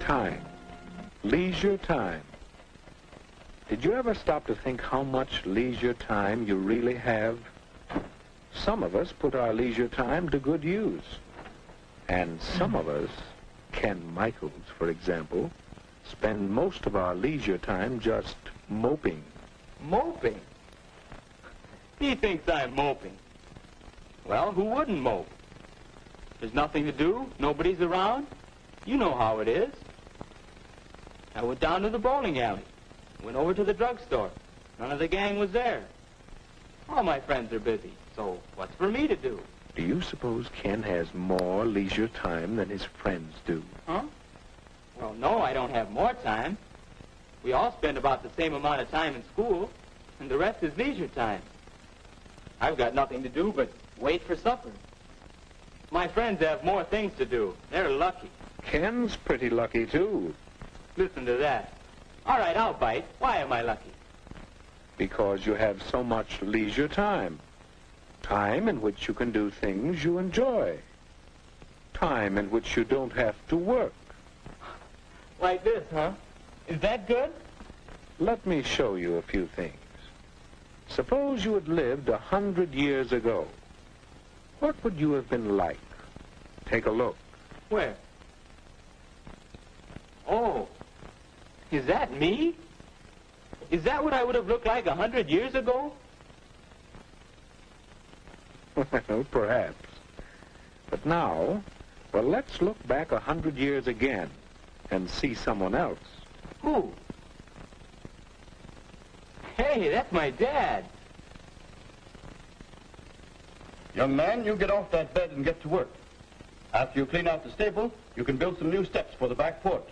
Time. Leisure time. Did you ever stop to think how much leisure time you really have? Some of us put our leisure time to good use. And some of us, Ken Michaels, for example, spend most of our leisure time just moping. Moping? He thinks I'm moping. Well, who wouldn't mope? There's nothing to do, nobody's around. You know how it is. I went down to the bowling alley, went over to the drugstore. None of the gang was there. All my friends are busy, so what's for me to do? Do you suppose Ken has more leisure time than his friends do? Huh? Well, no, I don't have more time. We all spend about the same amount of time in school, and the rest is leisure time. I've got nothing to do but wait for supper. My friends have more things to do. They're lucky. Ken's pretty lucky, too. Listen to that. All right, I'll bite. Why am I lucky? Because you have so much leisure time. Time in which you can do things you enjoy. Time in which you don't have to work. Like this, huh? Is that good? Let me show you a few things. Suppose you had lived 100 years ago. What would you have been like? Take a look. Where? Oh, is that me? Is that what I would have looked like 100 years ago? Well, perhaps. But now, well, let's look back 100 years again and see someone else. Who? Hey, that's my dad. Young man, you get off that bed and get to work. After you clean out the stable, you can build some new steps for the back porch.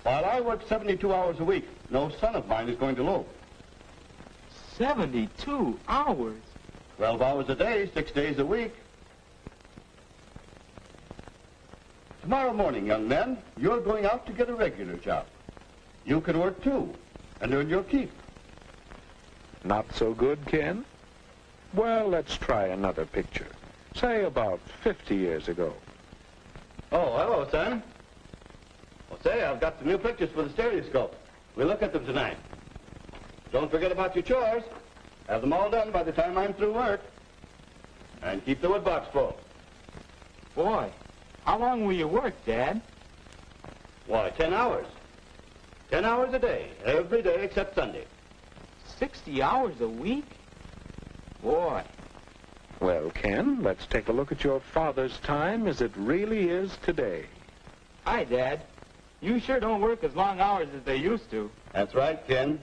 While I work 72 hours a week, no son of mine is going to loaf. 72 hours? 12 hours a day, 6 days a week. Tomorrow morning, young men, you're going out to get a regular job. You can work too, and earn your keep. Not so good, Ken? Well, let's try another picture. Say about 50 years ago. Oh, hello, son. Well, say, I've got some new pictures for the stereoscope. We'll look at them tonight. Don't forget about your chores. Have them all done by the time I'm through work. And keep the wood box full. Boy, how long will you work, Dad? Why, 10 hours. 10 hours a day, every day except Sunday. 60 hours a week? Boy. Well, Ken, let's take a look at your father's time as it really is today. Hi, Dad. You sure don't work as long hours as they used to. That's right, Ken.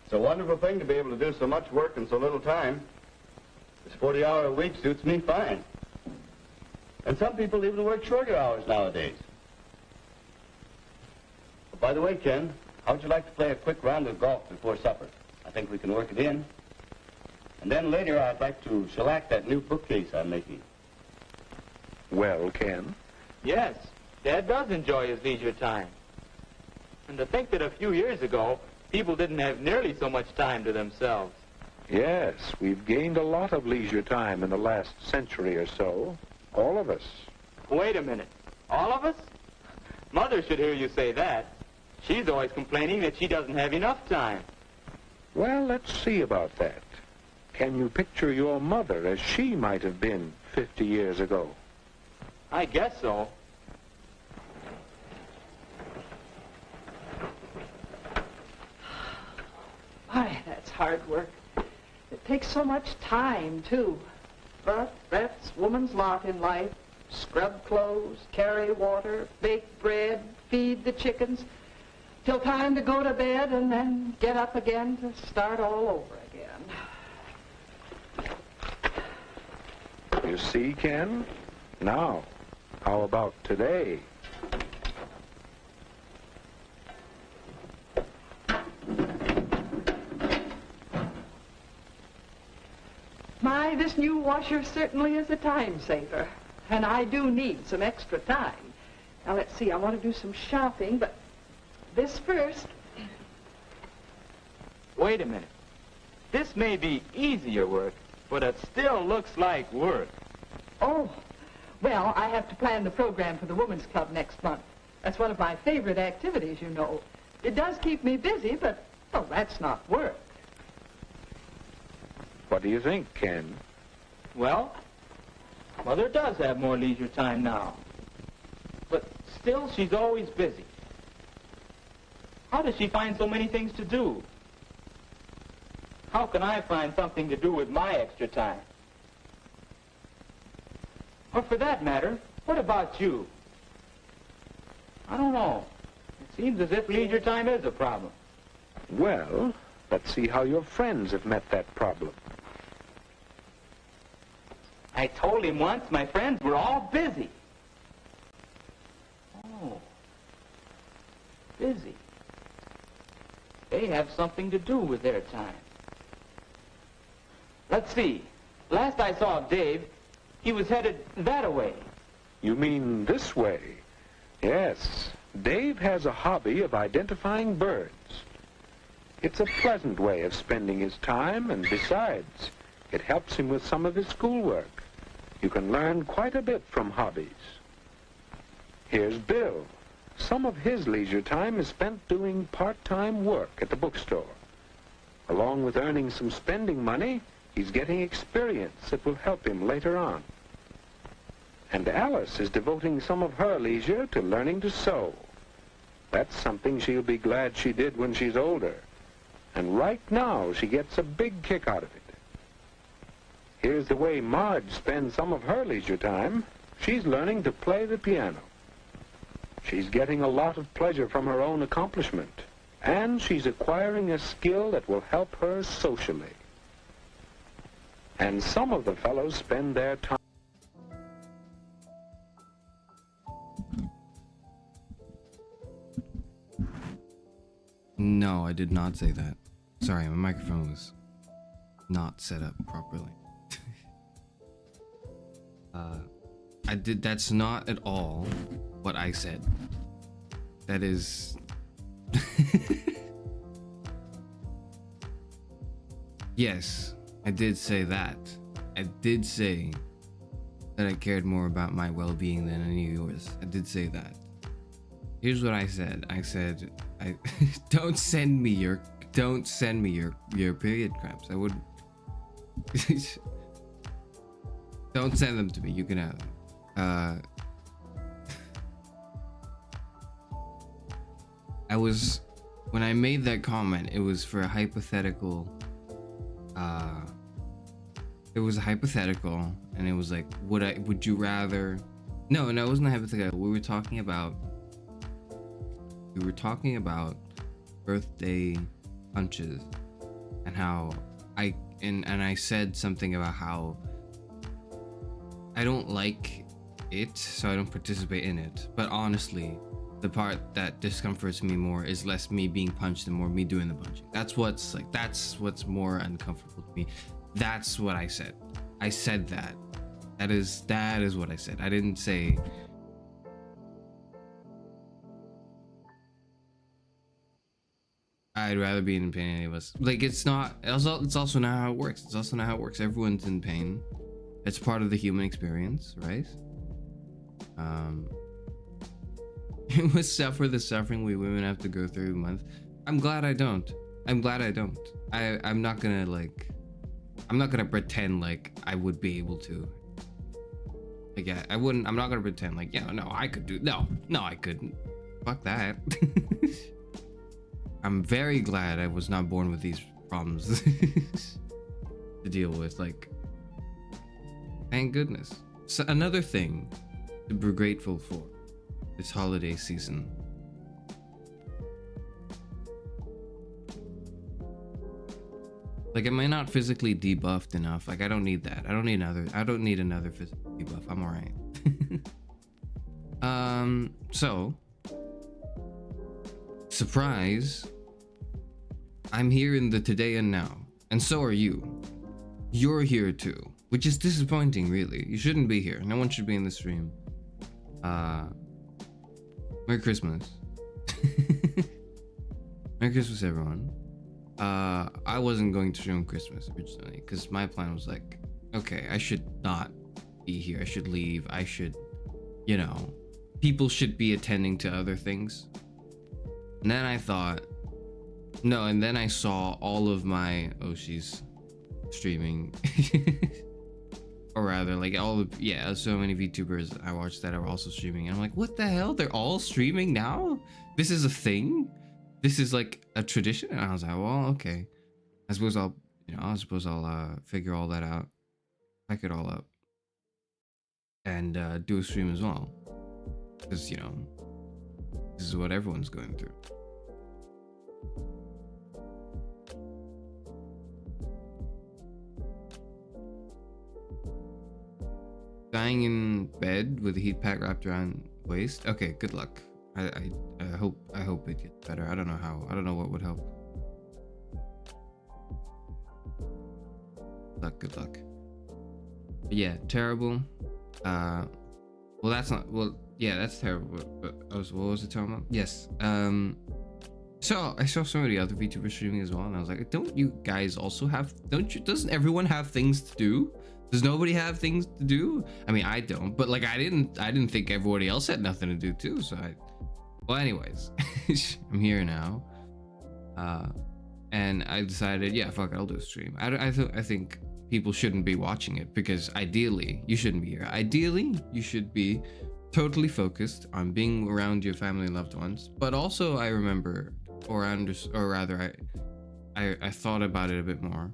It's a wonderful thing to be able to do so much work in so little time. This 40-hour week suits me fine. And some people even work shorter hours nowadays. But by the way, Ken, how'd you like to play a quick round of golf before supper? I think we can work it in. And then later I'd like to shellac that new bookcase I'm making. Well, Ken? Yes, Dad does enjoy his leisure time. And to think that a few years ago, people didn't have nearly so much time to themselves. Yes, we've gained a lot of leisure time in the last century or so. All of us. Wait a minute. All of us? Mother should hear you say that. She's always complaining that she doesn't have enough time. Well, let's see about that. Can you picture your mother as she might have been 50 years ago? I guess so. My, that's hard work. It takes so much time, too. But that's woman's lot in life. Scrub clothes, carry water, bake bread, feed the chickens, till time to go to bed and then get up again to start all over again. You see, Ken? Now, how about today? My, this new washer certainly is a time saver. And I do need some extra time. Now, let's see, I want to do some shopping, but this first. Wait a minute. This may be easier work, but it still looks like work. Oh, well, I have to plan the program for the Women's Club next month. That's one of my favorite activities, you know. It does keep me busy, but, well, that's not work. What do you think, Ken? Well, Mother does have more leisure time now. But still, she's always busy. How does she find so many things to do? How can I find something to do with my extra time? Or for that matter, what about you? I don't know. It seems as if leisure time is a problem. Well, let's see how your friends have met that problem. I told him once my friends were all busy. Oh, busy. They have something to do with their time. Let's see. Last I saw of Dave, he was headed that-a-way. You mean this way? Yes. Dave has a hobby of identifying birds. It's a pleasant way of spending his time, and besides, it helps him with some of his schoolwork. You can learn quite a bit from hobbies. Here's Bill. Some of his leisure time is spent doing part-time work at the bookstore. Along with earning some spending money, he's getting experience that will help him later on. And Alice is devoting some of her leisure to learning to sew. That's something she'll be glad she did when she's older. And right now, she gets a big kick out of it. Here's the way Marge spends some of her leisure time. She's learning to play the piano. She's getting a lot of pleasure from her own accomplishment, and she's acquiring a skill that will help her socially. And some of the fellows spend their time. No, I did not say that. Sorry, my microphone was not set up properly. That's not at all what I said. That is... Yes, I did say that. I did say that I cared more about my well-being than any of yours. I did say that. Here's what I said. I said, don't send me your period cramps. I would don't send them to me. You can have them. When I made that comment, it was for a hypothetical. It was a hypothetical, and it was like, would you rather? No, it wasn't a hypothetical. We were talking about birthday punches, and how I said something about how I don't like it, so I don't participate in it. But honestly, the part that discomforts me more is less me being punched and more me doing the punching. That's what's more uncomfortable to me. That's what I said. I said that. That is what I said. I didn't say I'd rather be in pain than any of us. Like, it's also not how it works. It's also not how it works. Everyone's in pain. It's part of the human experience, right? We suffer the suffering we women have to go through a month. I'm glad I don't. I'm not gonna pretend like I would be able to. Like, yeah, I'm not gonna pretend like, yeah, no, I could do. No, I couldn't. Fuck that. I'm very glad I was not born with these problems to deal with. Like, thank goodness. So another thing to be grateful for this holiday season. Like, am I not physically debuffed enough? Like, I don't need that. I don't need another physical debuff. I'm alright. So surprise, I'm here in the today and now, and so are you. You're here too, which is disappointing, really. You shouldn't be here. No one should be in the stream. Merry Christmas. Merry Christmas, everyone. I wasn't going to stream Christmas originally because my plan was like, okay, I should not be here. I should leave. I should, people should be attending to other things. And then I thought, no, and then I saw all of my, oh, she's streaming. Or rather, like all of, yeah, so many VTubers I watched that are also streaming. And I'm like, what the hell? They're all streaming now? This is a thing? This is like a tradition? And I was like, well, okay. I suppose I'll, figure all that out. Pack it all up. And do a stream as well. Because, you know, this is what everyone's going through. Dying in bed with a heat pack wrapped around waist. Okay, good luck. I hope it gets better. I don't know how. I don't know what would help. Good luck. But yeah, terrible. Well, that's not. Well, yeah, that's terrible. But what was it talking about? Yes. So I saw some of the other VTubers streaming as well, and I was like, don't you guys also have? Doesn't everyone have things to do? Does nobody have things to do? I mean, I don't, but like I didn't think everybody else had nothing to do too. So well, anyways, I'm here now, and I decided, yeah, fuck it, I'll do a stream. I think people shouldn't be watching it because ideally you shouldn't be here. Ideally, you should be totally focused on being around your family and loved ones. But also, I remember, or rather, I thought about it a bit more.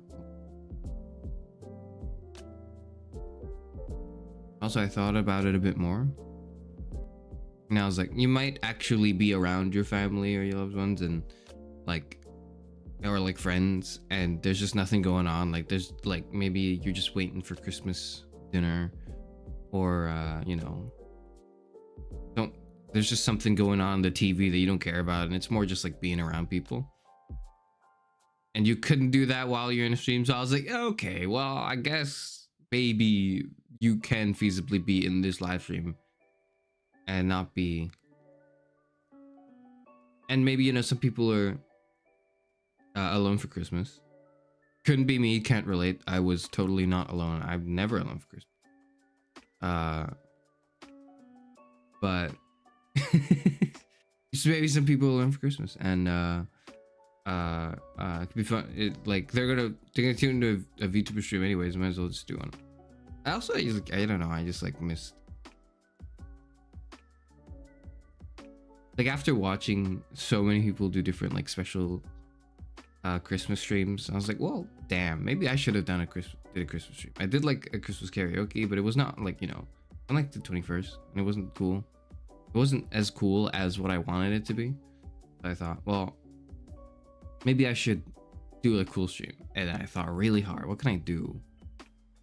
Also, I thought about it a bit more. And I was like, you might actually be around your family or your loved ones and like, or like friends, and there's just nothing going on. Like there's like, maybe you're just waiting for Christmas dinner, or you know, there's just something going on the TV that you don't care about, and it's more just like being around people. And you couldn't do that while you're in a stream, so I was like, okay, well, I guess maybe you can feasibly be in this live stream and not be. And maybe, you know, some people are alone for Christmas. Couldn't be me, can't relate. I was totally not alone. I'm never alone for Christmas. But maybe some people are alone for Christmas, and it could be fun. Like they're gonna tune into a VTuber stream anyways. Might as well just do one. I don't know. I just like missed. Like after watching so many people do different like special Christmas streams, I was like, well, damn, maybe I should have done a Christmas stream. I did like a Christmas karaoke, but it was not like, you know, on like the 21st, and it wasn't cool. It wasn't as cool as what I wanted it to be. So I thought, well, maybe I should do a cool stream. And I thought really hard, what can I do?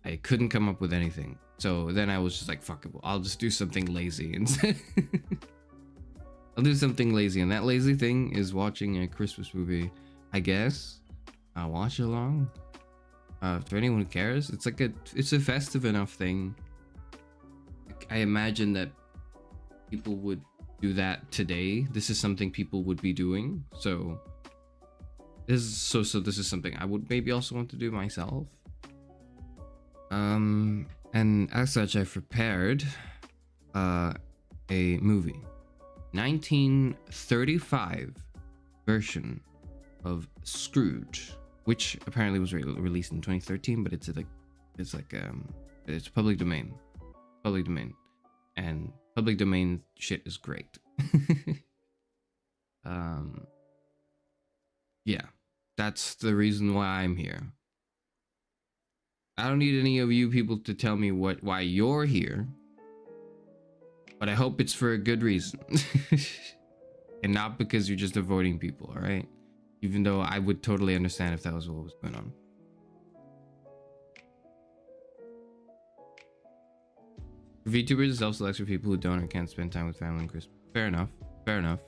I couldn't come up with anything. So then I was just like, fuck it, I'll just do something lazy instead. I'll do something lazy, and that lazy thing is watching a Christmas movie, I guess. Watchalong. For anyone who cares, it's like it's a festive enough thing. I imagine that people would do that today. This is something people would be doing. So this is something I would maybe also want to do myself. And as such, I've prepared a movie, 1935 version of Scrooge, which apparently was released in 2013, but it's public domain, and public domain shit is great. Yeah, that's the reason why I'm here. I don't need any of you people to tell me why you're here, but I hope it's for a good reason. And not because you're just avoiding people, all right? Even though I would totally understand if that was what was going on. VTubers self-select for people who don't or can't spend time with family and Christmas. Fair enough. Fair enough.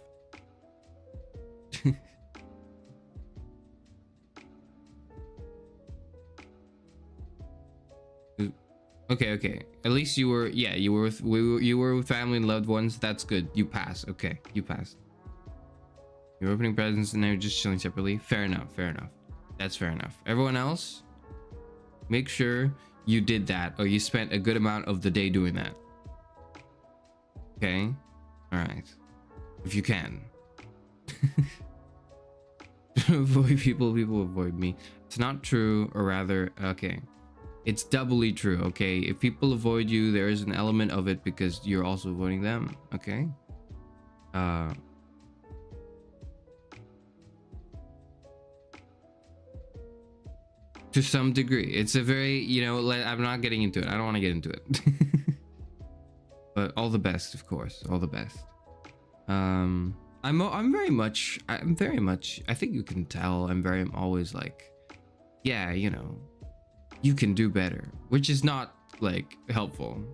Okay. At least you were, yeah, you were with family and loved ones. That's good. You pass. Okay, you passed. You're opening presents and they're just chilling separately. Fair enough. That's fair enough. Everyone else, make sure you did that, or you spent a good amount of the day doing that. Okay, All right, if you can. Avoid people, people avoid me. It's not true, or rather, okay, it's doubly true. Okay, if people avoid you, there is an element of it because you're also avoiding them. Okay. To some degree, it's a very, you know, I'm not getting into it. I don't want to get into it. But all the best, of course, all the best. I'm very much, I think you can tell I'm always like, yeah, you know, you can do better, which is not like helpful.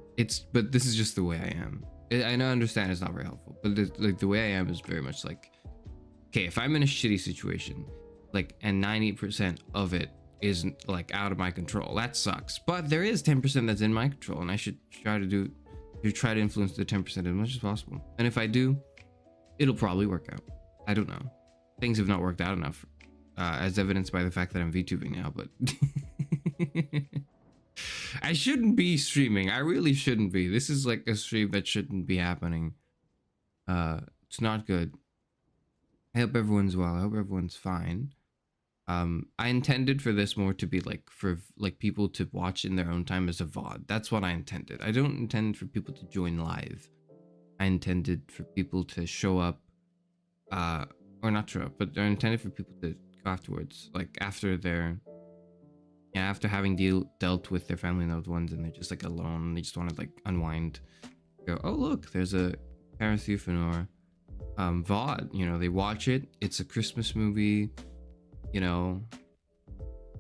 But this is just the way I am. I understand it's not very helpful, but like the way I am is very much like, okay, if I'm in a shitty situation, like, and 90% of it isn't like out of my control, that sucks. But there is 10% that's in my control, and I should try to influence the 10% as much as possible. And if I do, it'll probably work out. I don't know. Things have not worked out enough, as evidenced by the fact that I'm VTubing now, but I shouldn't be streaming. I really shouldn't be. This is like a stream that shouldn't be happening. It's not good. I hope everyone's well. I hope everyone's fine. I intended for this more to be like for like people to watch in their own time as a VOD. That's what I intended. I don't intend for people to join live. I intended for people to show up, or not show up, but I intended for people to go afterwards, like after after having dealt with their family and loved ones, and they're just like alone. They just want to like unwind. Go, oh look, there's a Parathufanor VOD. You know, they watch it. It's a Christmas movie. You know,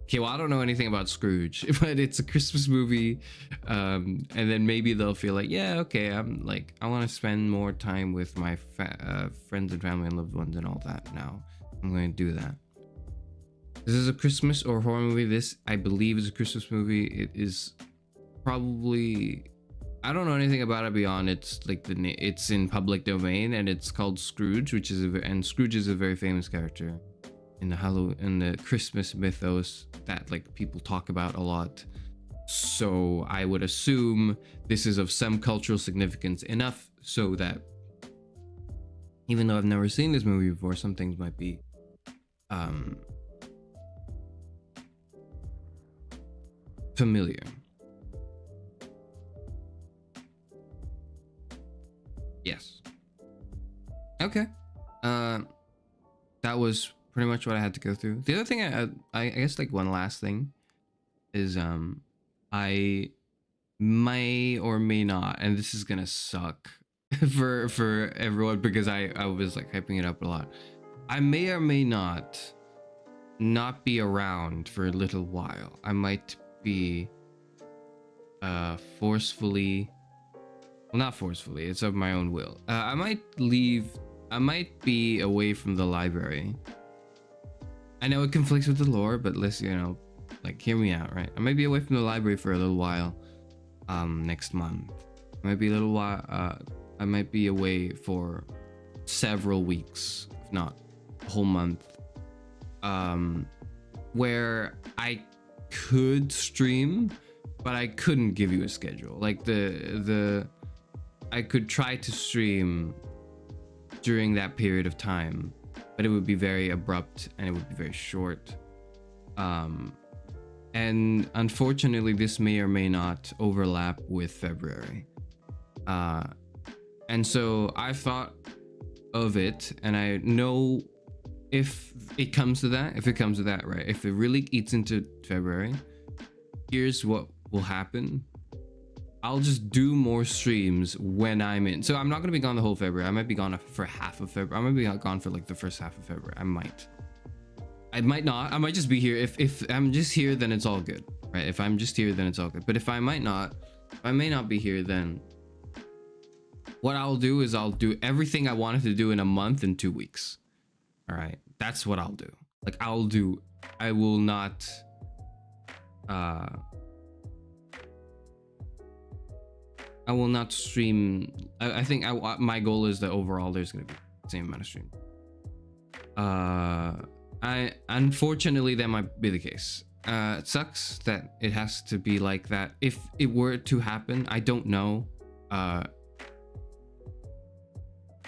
okay, well, I don't know anything about Scrooge, but it's a Christmas movie, and then maybe they'll feel like, yeah, okay, I'm like, I want to spend more time with my friends and family and loved ones and all that. Now I'm going to do that. This is a Christmas or horror movie. This, I believe, is a Christmas movie. It is probably, I don't know anything about it beyond it's like it's in public domain, and it's called Scrooge, which is and Scrooge is a very famous character in the Christmas mythos that like people talk about a lot. So I would assume this is of some cultural significance enough so that even though I've never seen this movie before, some things might be familiar. Yes. Okay. That was pretty much what I had to go through. The other thing, I guess like one last thing is I may or may not, and this is gonna suck for everyone because I was like hyping it up a lot. I may or may not be around for a little while. I might be forcefully, well, not forcefully, it's of my own will. I might be away from the library. I know it conflicts with the lore, but listen, you know, like, hear me out, right? I might be away from the library for a little while, next month. I might be a little while, I might be away for several weeks, if not a whole month, where I could stream, but I couldn't give you a schedule. Like I could try to stream during that period of time, but it would be very abrupt and it would be very short. And unfortunately, this may or may not overlap with February. And so I thought of it, and I know if it comes to that, right? If it really eats into February, here's what will happen. I'll just do more streams when I'm in. So I'm not going to be gone the whole February. I might be gone for half of February. I might be gone for like the first half of February. I might not. I might just be here. If I'm just here, then it's all good, right? If I'm just here, then it's all good. But if I may not be here, then what I'll do is I'll do everything I wanted to do in a month in 2 weeks. All right. That's what I'll do. Like I will not, I will not stream. I think my goal is that overall there's going to be the same amount of stream. Unfortunately, that might be the case. It sucks that it has to be like that. If it were to happen, I don't know.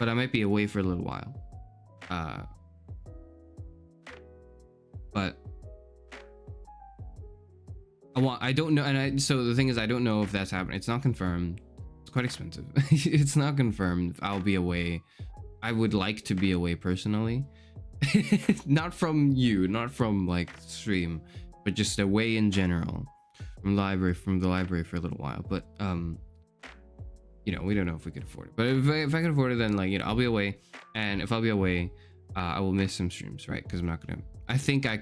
but I might be away for a little while. But I don't know, and so the thing is, I don't know if that's happening. It's not confirmed. It's quite expensive. It's not confirmed. I'll be away. I would like to be away personally. Not from you, not from like stream, but just away in general from the library for a little while. But you know, we don't know if we could afford it. But if I can afford it, then like, you know, I'll be away, and if I'll be away, I will miss some streams, right? Because I'm not gonna. I think I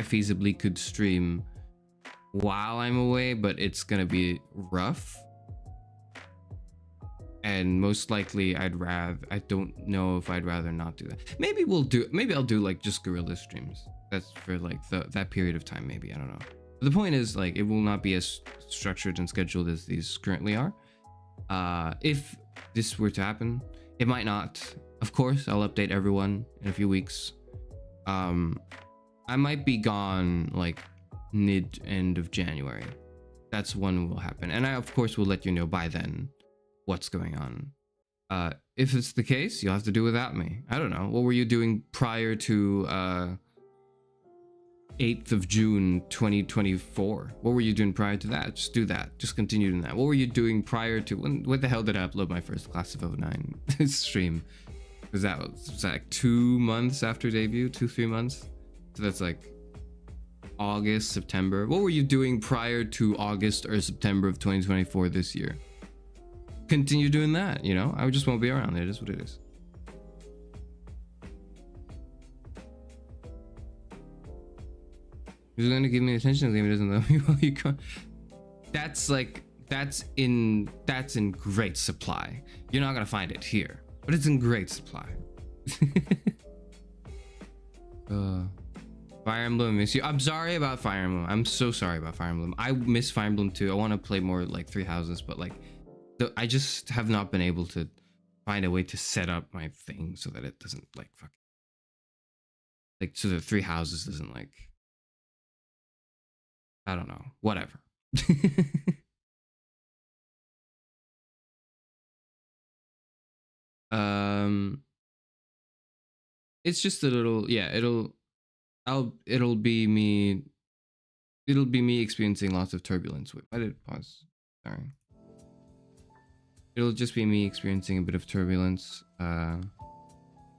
feasibly could stream while I'm away, but it's gonna be rough. And most likely I don't know if I'd rather not do that. Maybe I'll do like just guerrilla streams. That's for like that period of time, maybe, I don't know. But the point is, like, it will not be as structured and scheduled as these currently are. If this were to happen, it might not. Of course, I'll update everyone in a few weeks. I might be gone like end of January. That's when will happen. And I, of course, will let you know by then what's going on. If it's the case, you'll have to do without me. I don't know. What were you doing prior to 8th of June 2024? What were you doing prior to that? Just do that. Just continue doing that. What were you doing prior to what the hell did I upload my first Class of 09 stream? Because that was like 2 months after debut, 2-3 months. So that's like August, September. What were you doing prior to August or September of 2024 this year? Continue doing that, you know? I just won't be around. It is what it is. Who's going to give me attention if he doesn't love me? Well, you can't. That's in great supply. You're not gonna find it here, but it's in great supply. Fire Emblem, miss you. I'm sorry about Fire Emblem. I'm so sorry about Fire Emblem. I miss Fire Emblem too. I want to play more like Three Houses, but like I just have not been able to find a way to set up my thing so that it doesn't like so that Three Houses doesn't like, I don't know, whatever. It's just a little, yeah, it'll be me experiencing lots of turbulence. Wait, I did pause. Sorry. It'll just be me experiencing a bit of turbulence going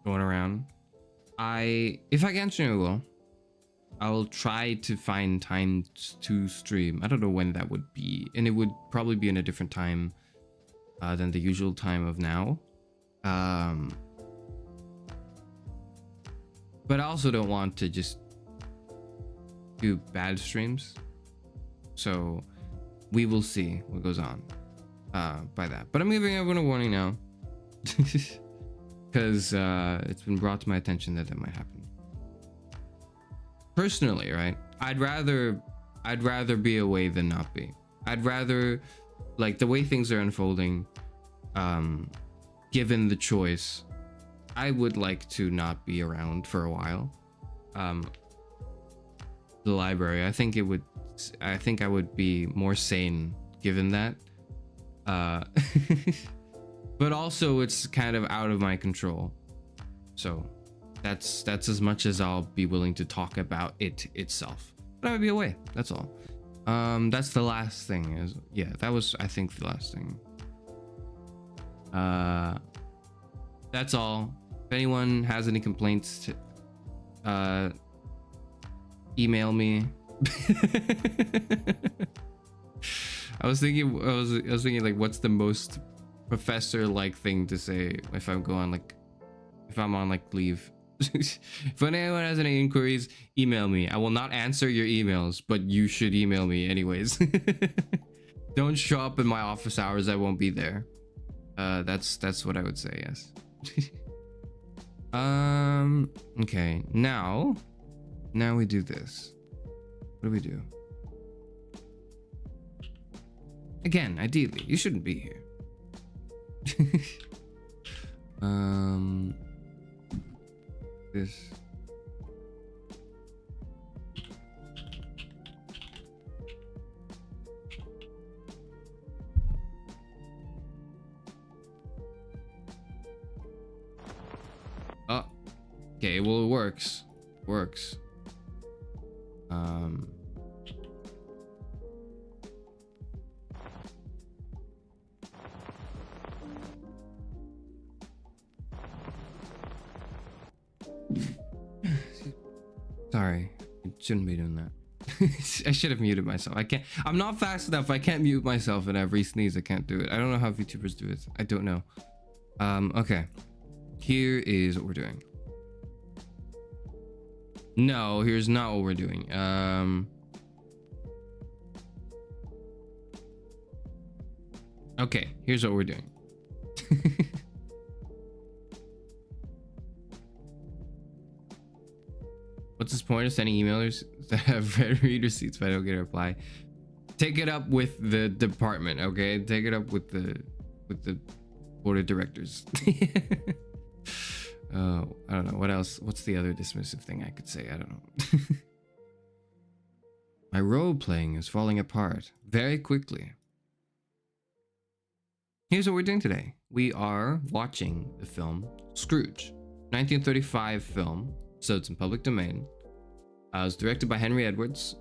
around. If I can stream, I will. I will try to find time to stream. I don't know when that would be, and it would probably be in a different time than the usual time of now. But I also don't want to just do bad streams, so we will see what goes on by that. But I'm giving everyone a warning now, because it's been brought to my attention that might happen. Personally, right? I'd rather be away than not be. I'd rather, like, the way things are unfolding, given the choice, I would like to not be around for a while. The library, I think I would be more sane given that. But also it's kind of out of my control. So that's as much as I'll be willing to talk about it itself. But I would be away, that's all. That's the last thing. That was, I think, the last thing. That's all. If anyone has any complaints, email me. I was thinking like, what's the most professor-like thing to say if I'm on like leave? If anyone has any inquiries, email me. I will not answer your emails, but you should email me anyways. Don't show up in my office hours. I won't be there. That's what I would say. Yes. Okay. Now we do this. What do we do? Again, ideally, you shouldn't be here. This. Okay, well, it works. Works. Sorry, I shouldn't be doing that. I should have muted myself. I can't. I'm not fast enough. I can't mute myself, and every sneeze, I can't do it. I don't know how VTubers do it. I don't know. Okay. Here is what we're doing. No, here's not what we're doing. Okay, here's what we're doing. What's this point of sending emailers that have read receipts if I don't get a reply? Take it up with the department, okay? Take it up with the board of directors. Oh, I don't know. What else? What's the other dismissive thing I could say? I don't know. My role playing is falling apart very quickly. Here's what we're doing today. We are watching the film Scrooge, 1935 film, so it's in public domain. It was directed by Henry Edwards,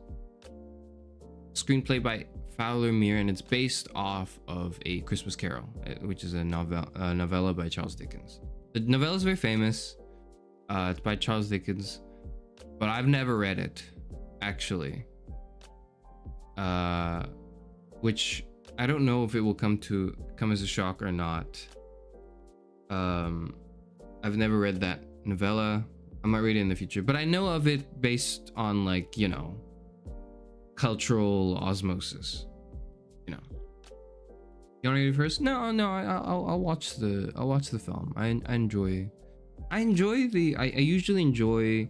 screenplay by Fowler Mere, and it's based off of A Christmas Carol, which is a novella by Charles Dickens. The novella is very famous. It's by Charles Dickens, but I've never read it, actually. Which I don't know if it will come as a shock or not. I've never read that novella. I might read it in the future, but I know of it based on, like, you know, cultural osmosis. You know. You want to read it first? No. I'll watch the film. I usually enjoy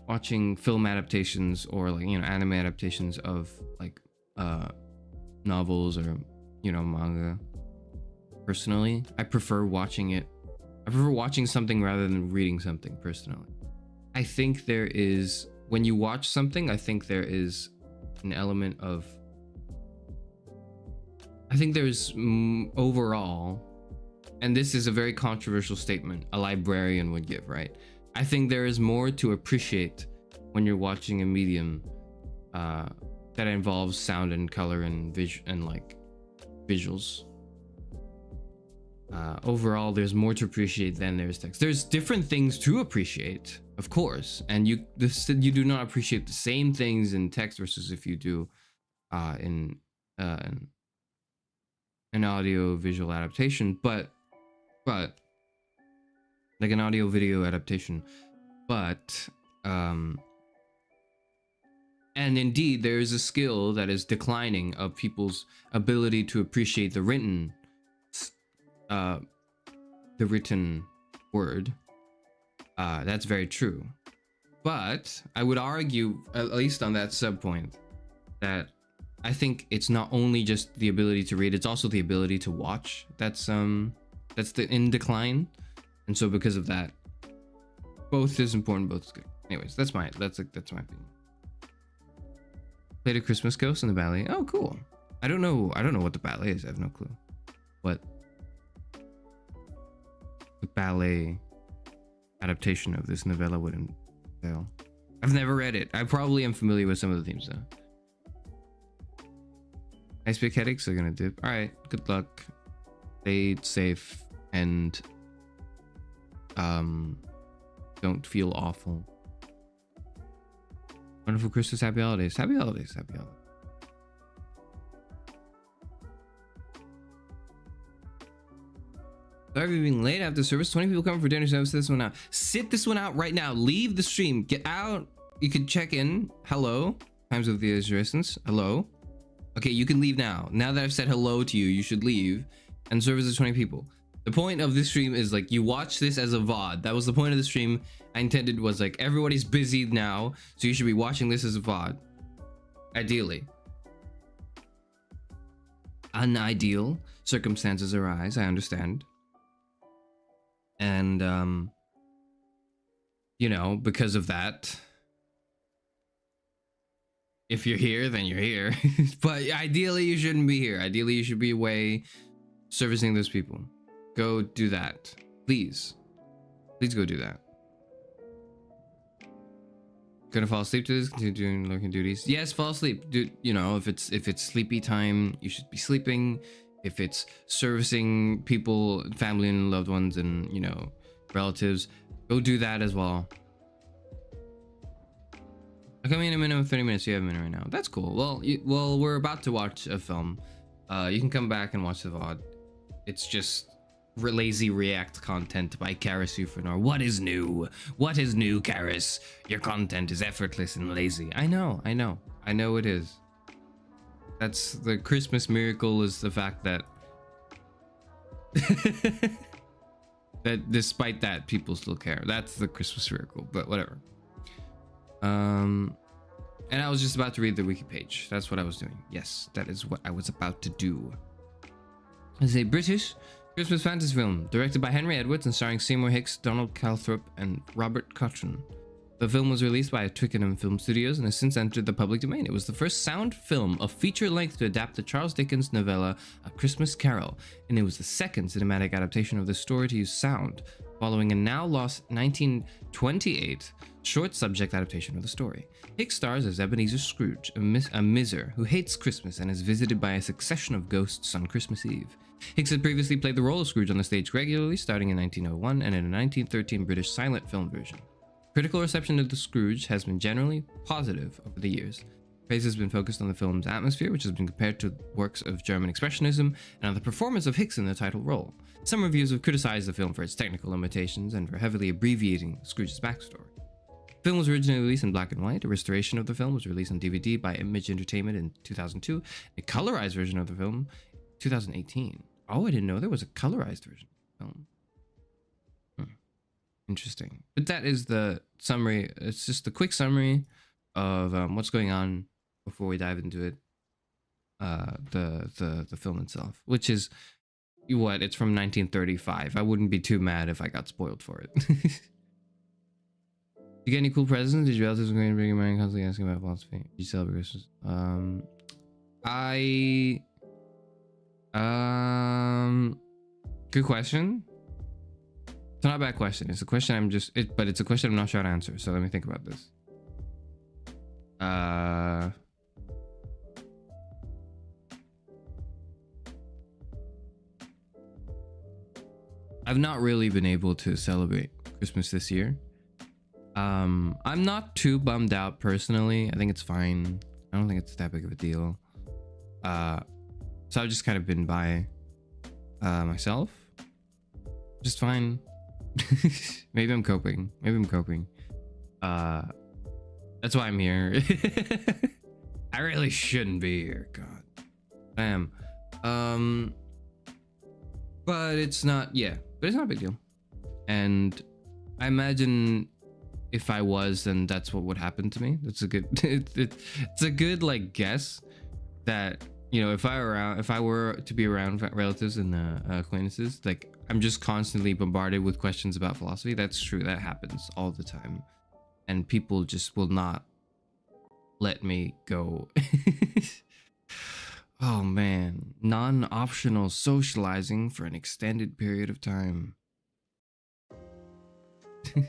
watching film adaptations or, like, you know, anime adaptations of, like, novels or, you know, manga. Personally, I prefer watching something rather than reading something. Personally, I think there is, when you watch something, I think there is an element of, I think there's overall, and this is a very controversial statement a librarian would give, right? I think there is more to appreciate when you're watching a medium that involves sound and color and visuals. Overall, there's more to appreciate than there's text. There's different things to appreciate, of course, and you do not appreciate the same things in text versus if you do in an audio visual adaptation, but like an audio video adaptation, but and indeed there is a skill that is declining of people's ability to appreciate the written word. That's very true, but I would argue, at least on that sub point, that I think it's not only just the ability to read, it's also the ability to watch that's in decline. And so because of that, both is important, both is good. Anyways, that's my opinion. Played A Christmas Ghost in the ballet. Oh, cool. I don't know what the ballet is. I have no clue what the ballet adaptation of this novella would entail. I've never read it. I probably am familiar with some of the themes though. Ice pick headaches are gonna dip. All right, good luck. Stay safe and don't feel awful. Wonderful Christmas, happy holidays. Happy holidays, happy holidays. Sorry for being late after service. 20 people coming for dinner, so sit this one out. Sit this one out right now. Leave the stream. Get out. You can check in. Hello. Times of the assistance. Hello. Okay, you can leave now. Now that I've said hello to you, you should leave. And service is 20 people. The point of this stream is, like, you watch this as a VOD. That was the point of the stream. I intended was, like, everybody's busy now, so you should be watching this as a VOD. Ideally. Unideal circumstances arise, I understand. And, you know, because of that, if you're here, then you're here. But ideally, you shouldn't be here. Ideally, you should be away servicing those people. Go do that. Please. Please go do that. Gonna fall asleep to this, continue doing lurking duties. Yes, fall asleep. Dude, you know, if it's sleepy time, you should be sleeping. If it's servicing people, family and loved ones and, you know, relatives, go do that as well. I'm coming in a minimum of 30 minutes. You have a minute right now. That's cool. Well, we're about to watch a film. You can come back and watch the VOD. It's just lazy react content by Karis Ufanor. What is new? What is new, Karis? Your content is effortless and lazy. I know it is. That's the Christmas miracle, is the fact that that despite that, people still care. That's the Christmas miracle, but whatever. And I was just about to read the wiki page. That's what I was doing. Yes, that is what I was about to do. It's a British Christmas fantasy film directed by Henry Edwards and starring Seymour Hicks, Donald Calthorpe, and Robert Cottrell. The film was released by Twickenham Film Studios and has since entered the public domain. It was the first sound film of feature length to adapt the Charles Dickens novella A Christmas Carol, and it was the second cinematic adaptation of the story to use sound, following a now lost 1928 short subject adaptation of the story. Hicks stars as Ebenezer Scrooge, a miser who hates Christmas and is visited by a succession of ghosts on Christmas Eve. Hicks had previously played the role of Scrooge on the stage regularly, starting in 1901 and in a 1913 British silent film version. Critical reception of the Scrooge has been generally positive over the years. Praise has been focused on the film's atmosphere, which has been compared to works of German Expressionism, and on the performance of Hicks in the title role. Some reviews have criticized the film for its technical limitations and for heavily abbreviating Scrooge's backstory. The film was originally released in black and white. A restoration of the film was released on DVD by Image Entertainment in 2002. A colorized version of the film 2018. Oh, I didn't know there was a colorized version of the film. Interesting. But that is the summary. It's just a quick summary of what's going on before we dive into it. The film itself, which is what, it's from 1935. I wouldn't be too mad if I got spoiled for it. Did you get any cool presents? Did your relatives going to bring your mind constantly asking about philosophy? Did you celebrate Christmas? Good question. It's not a bad question. It's a question but it's a question I'm not sure how to answer. So let me think about this. I've not really been able to celebrate Christmas this year. I'm not too bummed out personally. I think it's fine. I don't think it's that big of a deal. So I've just kind of been by myself. Just fine. Maybe I'm coping. That's why I'm here. I really shouldn't be here. God. I am. But it's not, but it's not a big deal. And I imagine if I was, then that's what would happen to me. That's a good, it's a good like guess that, you know, if I were to be around relatives and acquaintances, like I'm just constantly bombarded with questions about philosophy. That's true. That happens all the time. And people just will not let me go. Oh man, non-optional socializing for an extended period of time. At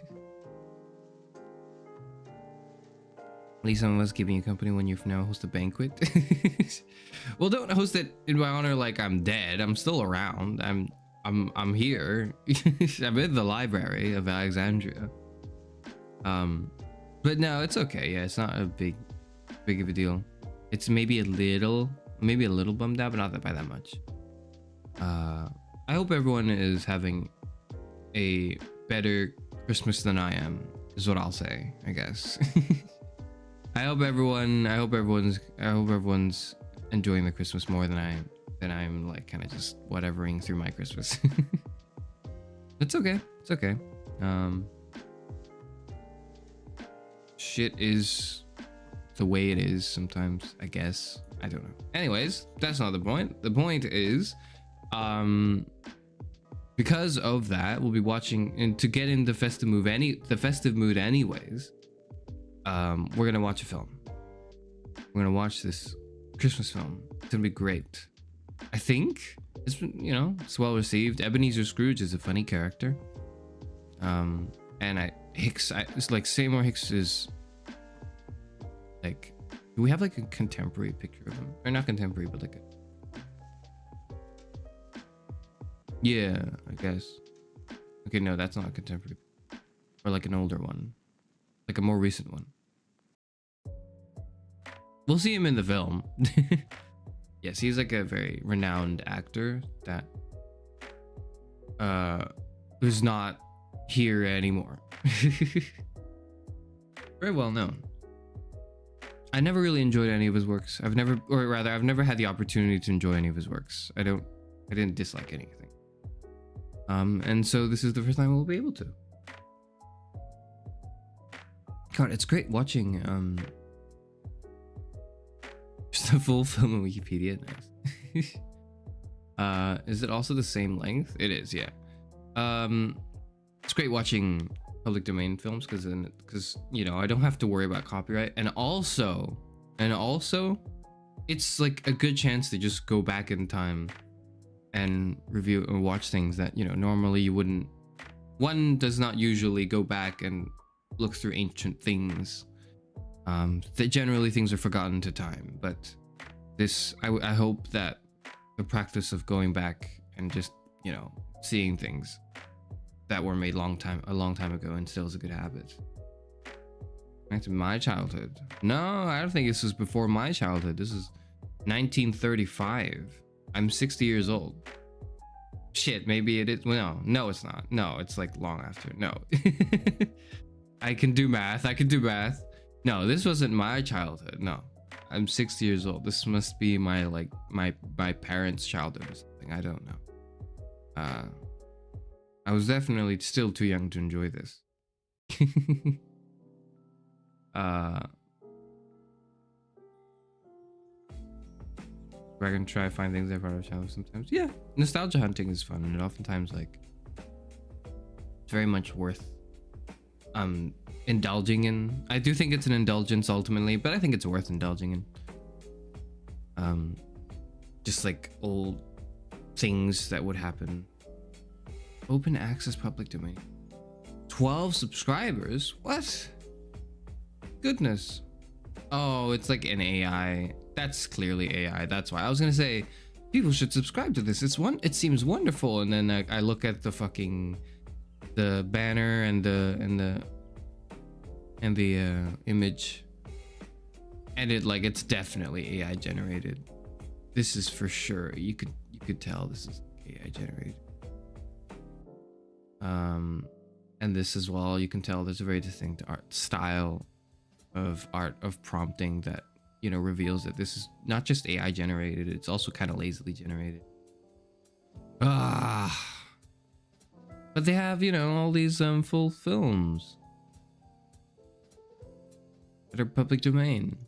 least someone was keeping you company when you now host a banquet. Well, don't host it in my honor like I'm dead. I'm still around. I'm here. I'm in the library of Alexandria. But no, it's okay. Yeah, it's not a big of a deal. It's maybe a little bummed out, but not by that much. I hope everyone is having a better Christmas than I am, is what I'll say, I guess. I hope everyone's enjoying the Christmas more than I'm like kind of just whatevering through my Christmas. It's okay. Shit is the way it is sometimes, I guess. I don't know. Anyways, that's not the point. The point is, because of that, we'll be watching, and to get in the festive mood anyways, we're gonna watch a film. We're gonna watch this Christmas film. It's gonna be great. I think it's, you know, it's well received. Ebenezer Scrooge is a funny character. And it's like Seymour Hicks is Like, do we have like a contemporary picture of him? Or not contemporary, but like a... Yeah, I guess. Okay, no, that's not a contemporary. Or like an older one. Like a more recent one. We'll see him in the film. Yes, he's like a very renowned actor that who's not here anymore. Very well known. I never really enjoyed any of his works. I've never had the opportunity to enjoy any of his works. I didn't dislike anything. And so this is the first time we'll be able to. God, it's great watching just a full film on Wikipedia. Nice. Is it also the same length? It is, yeah. It's great watching public domain films because you know, I don't have to worry about copyright, and also it's like a good chance to just go back in time and review or watch things that, you know, normally you wouldn't. One does not usually go back and look through ancient things. That generally things are forgotten to time, but this, I hope that the practice of going back and just, you know, seeing things that were made a long time ago and still is a good habit. Back to my childhood. No, I don't think this was before my childhood. This is 1935. I'm 60 years old. Shit, maybe it is. Well, no, it's not. No, it's like long after. No. I can do math. No, this wasn't my childhood. No. I'm 60 years old. This must be my my parents' childhood or something. I don't know. I was definitely still too young to enjoy this. I can try to find things I've heard of childhood sometimes. Yeah, nostalgia hunting is fun, and it oftentimes like it's very much worth indulging in. I do think it's an indulgence ultimately, but I think it's worth indulging in. Just like old things that would happen. Open access public domain. 12 subscribers? What? Goodness. Oh, it's like an AI. That's clearly AI. That's why I was gonna say people should subscribe to this. It seems wonderful, and then I look at the banner and the image, and it's definitely AI generated. This is for sure. You could tell this is AI generated. And this as well, you can tell there's a very distinct art style of prompting that, you know, reveals that this is not just AI generated, it's also kind of lazily generated. But they have, you know, all these full films that are public domain.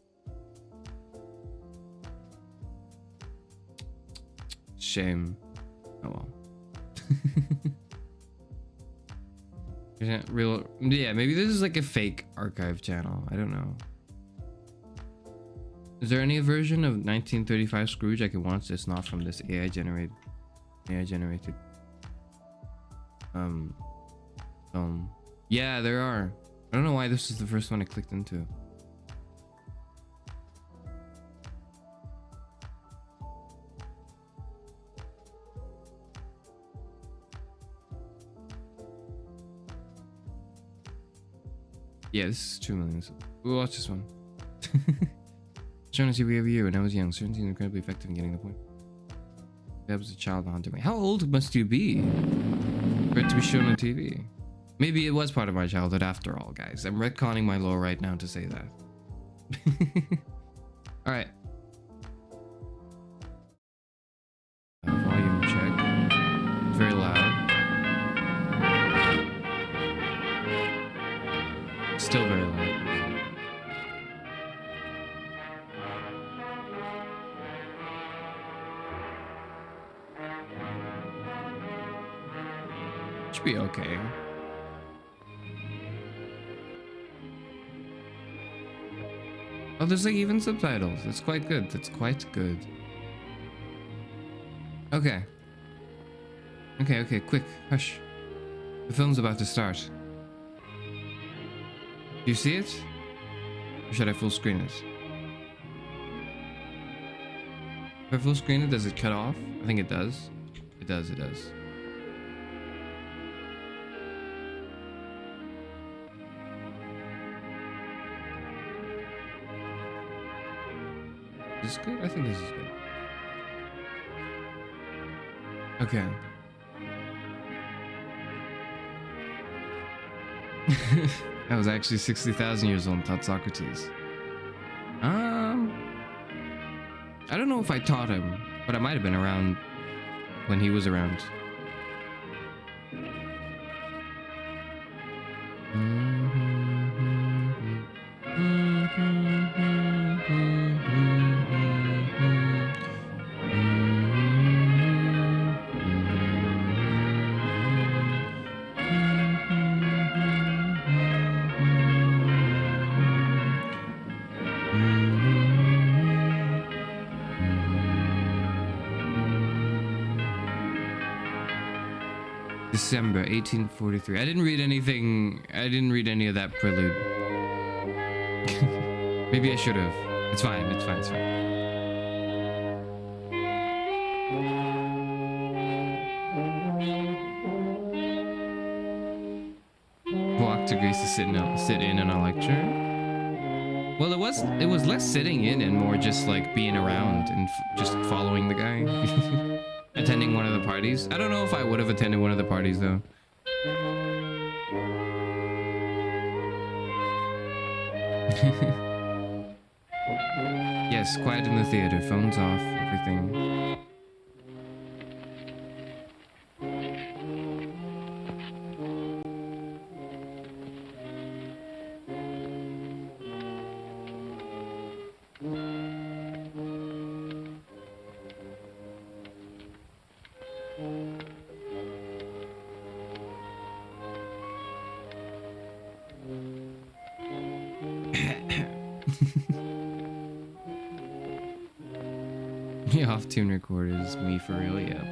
Shame. Oh well. Real, yeah, maybe this is like a fake archive channel. I don't know. Is there any version of 1935 Scrooge I can watch that's not from this AI generated film? Yeah, there are. I don't know why this is the first one I clicked into. Yeah, this is 2 million. We'll watch this one. Trying to see every year when I was young. Certain seems incredibly effective in getting the point. That was a child haunting me. How old must you be for it to be shown on TV? Maybe it was part of my childhood after all, guys. I'm retconning my lore right now to say that. Alright. Volume check. It's very loud. Still very loud. Should be okay. Oh, there's like even subtitles. That's quite good. That's quite good. Okay. Okay, quick. Hush. The film's about to start. Do you see it? Or should I full screen it? If I full screen it, does it cut off? I think it does. It does, it does. Is this good? I think this is good. Okay. I was actually 60,000 years old and taught Socrates. I don't know if I taught him, but I might have been around when he was around. December 1843. I didn't read anything. I didn't read any of that prelude. Maybe I should have. It's fine. It's fine. It's fine. Walk to Greece to sit in on a lecture. Well, it was less sitting in and more just like being around and just following the guy. Attending one of the parties. I don't know if I would have attended one of the parties though. Yes, quiet in the theater, phones off, everything. The off-tune record is me for real, yeah.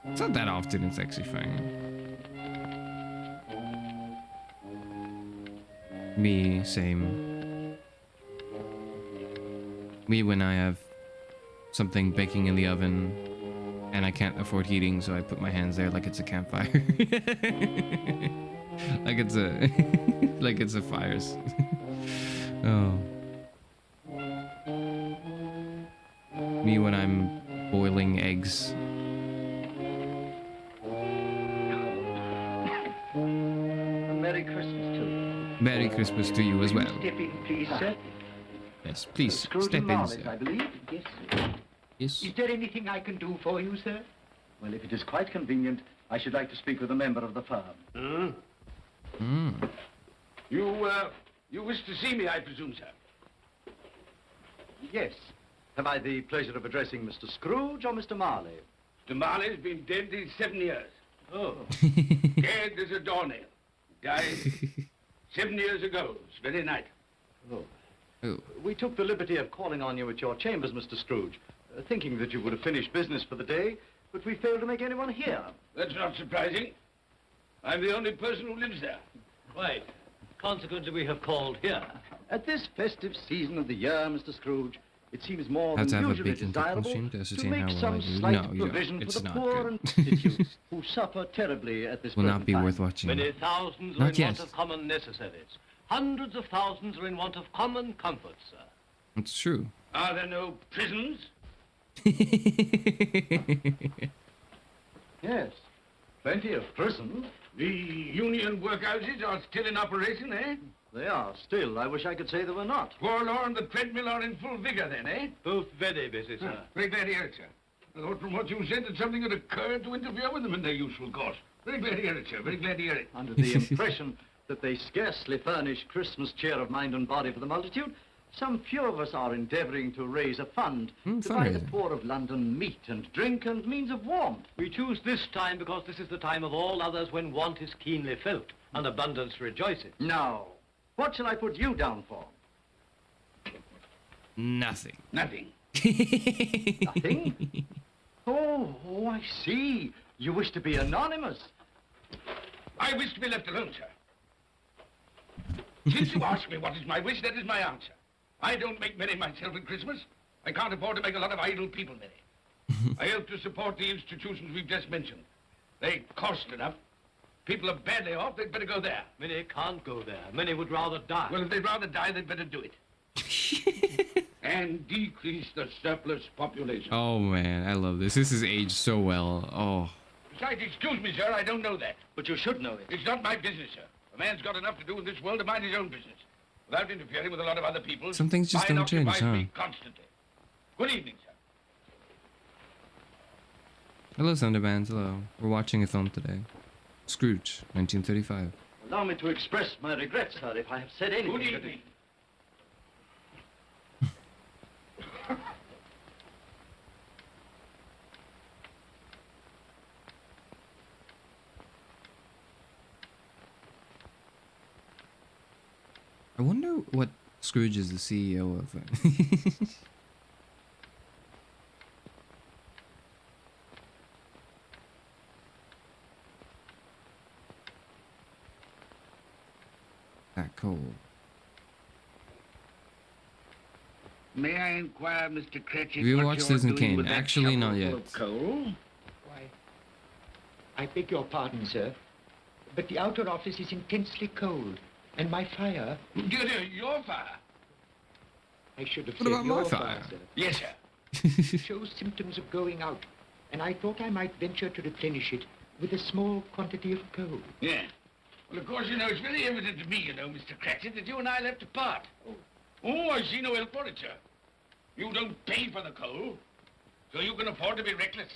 It's not that often, it's actually fine. Me, same. Me when I have something baking in the oven and I can't afford heating, so I put my hands there like it's a campfire. like it's a like it's a fires. Oh. Me when I'm boiling eggs. Merry Christmas to you. Merry Christmas to you as well. Step in, please, sir. Yes, please Scrooge step and in, Marley, I sir. believe. Yes, sir. Yes. Is there anything I can do for you, sir? Well, if it is quite convenient, I should like to speak with a member of the firm. You wish to see me, I presume, sir? Yes. Have I the pleasure of addressing Mr. Scrooge or Mr. Marley? Mr. Marley's been dead these 7 years. Oh. Dead as a doornail. Died 7 years ago, this very night. Oh. Oh. We took the liberty of calling on you at your chambers, Mr. Scrooge, thinking that you would have finished business for the day, but we failed to make anyone here. That's not surprising. I'm the only person who lives there. Right. Consequently, we have called here. At this festive season of the year, Mr. Scrooge, it seems more Have to than have a usually big desirable machine to to ascertain make how well I some do. slight No, you don't. provision for It's the not poor good. and destitute who suffer terribly at this Will present not be time. worth watching. Many thousands are Not in yet. want of common necessaries. Hundreds of thousands are in want of common comforts, sir. It's true. Are there no prisons? Yes, plenty of prisons. The union workhouses are still in operation, eh? They are still. I wish I could say they were not. Forlorn and the treadmill are in full vigor then, eh? Both very busy, sir. Very glad to hear it, sir. I thought from what you said that something had occurred to interfere with them in their useful course. Very glad to hear it, sir. Very glad to hear it. Under the impression that they scarcely furnish Christmas cheer of mind and body for the multitude, some few of us are endeavouring to raise a fund to buy the fundraising. poor of London meat and drink and means of warmth. We choose this time because this is the time of all others when want is keenly felt and abundance rejoices. Now, what shall I put you down for? Nothing. Nothing. Nothing? Oh, I see. You wish to be anonymous. I wish to be left alone, sir. Since you ask me what is my wish, that is my answer. I don't make merry myself at Christmas. I can't afford to make a lot of idle people merry. I help to support the institutions we've just mentioned. They cost enough. People are badly off, they'd better go there. Many can't go there. Many would rather die. Well, if they'd rather die, they'd better do it. And decrease the surplus population. Oh man, I love this. This is aged so well. Oh. Besides, excuse me, sir, I don't know that. But you should know it. It's not my business, sir. A man's got enough to do in this world to mind his own business, without interfering with a lot of other people's. Some things just don't change, huh? Me constantly. Good evening, sir. Hello, Thunderbands. Hello. We're watching a film today. Scrooge, 1935. Allow me to express my regrets, sir, if I have said anything. Good evening. I wonder what Scrooge is the CEO of. That cold. May I inquire, Mr. Cratchit, Have you what watched you're Citizen doing Kane? with that Actually, not shovelful yet. of coal? Why, I beg your pardon, sir, but the outer office is intensely cold, and my fire... Dear, your fire? I should have What said about my your fire? sir. Yes, sir. Shows symptoms of going out, and I thought I might venture to replenish it with a small quantity of coal. Yeah. Well, of course, you know, it's very evident to me, you know, Mr. Cratchit, that you and I left apart. Oh, I see no help for it, sir. You don't pay for the coal, so you can afford to be reckless.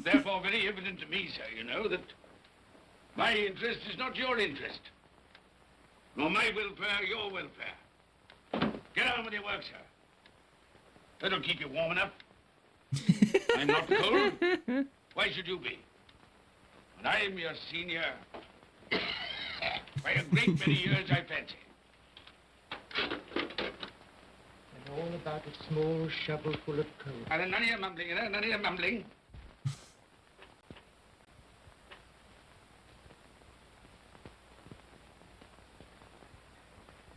Therefore, very evident to me, sir, you know, that my interest is not your interest. Nor my welfare, your welfare. Get on with your work, sir. That'll keep you warm enough. I'm not cold. Why should you be? And I'm your senior by a great many years, I fancy. And all about a small shovel full of coal. And none of your mumbling, you know, none of your mumbling.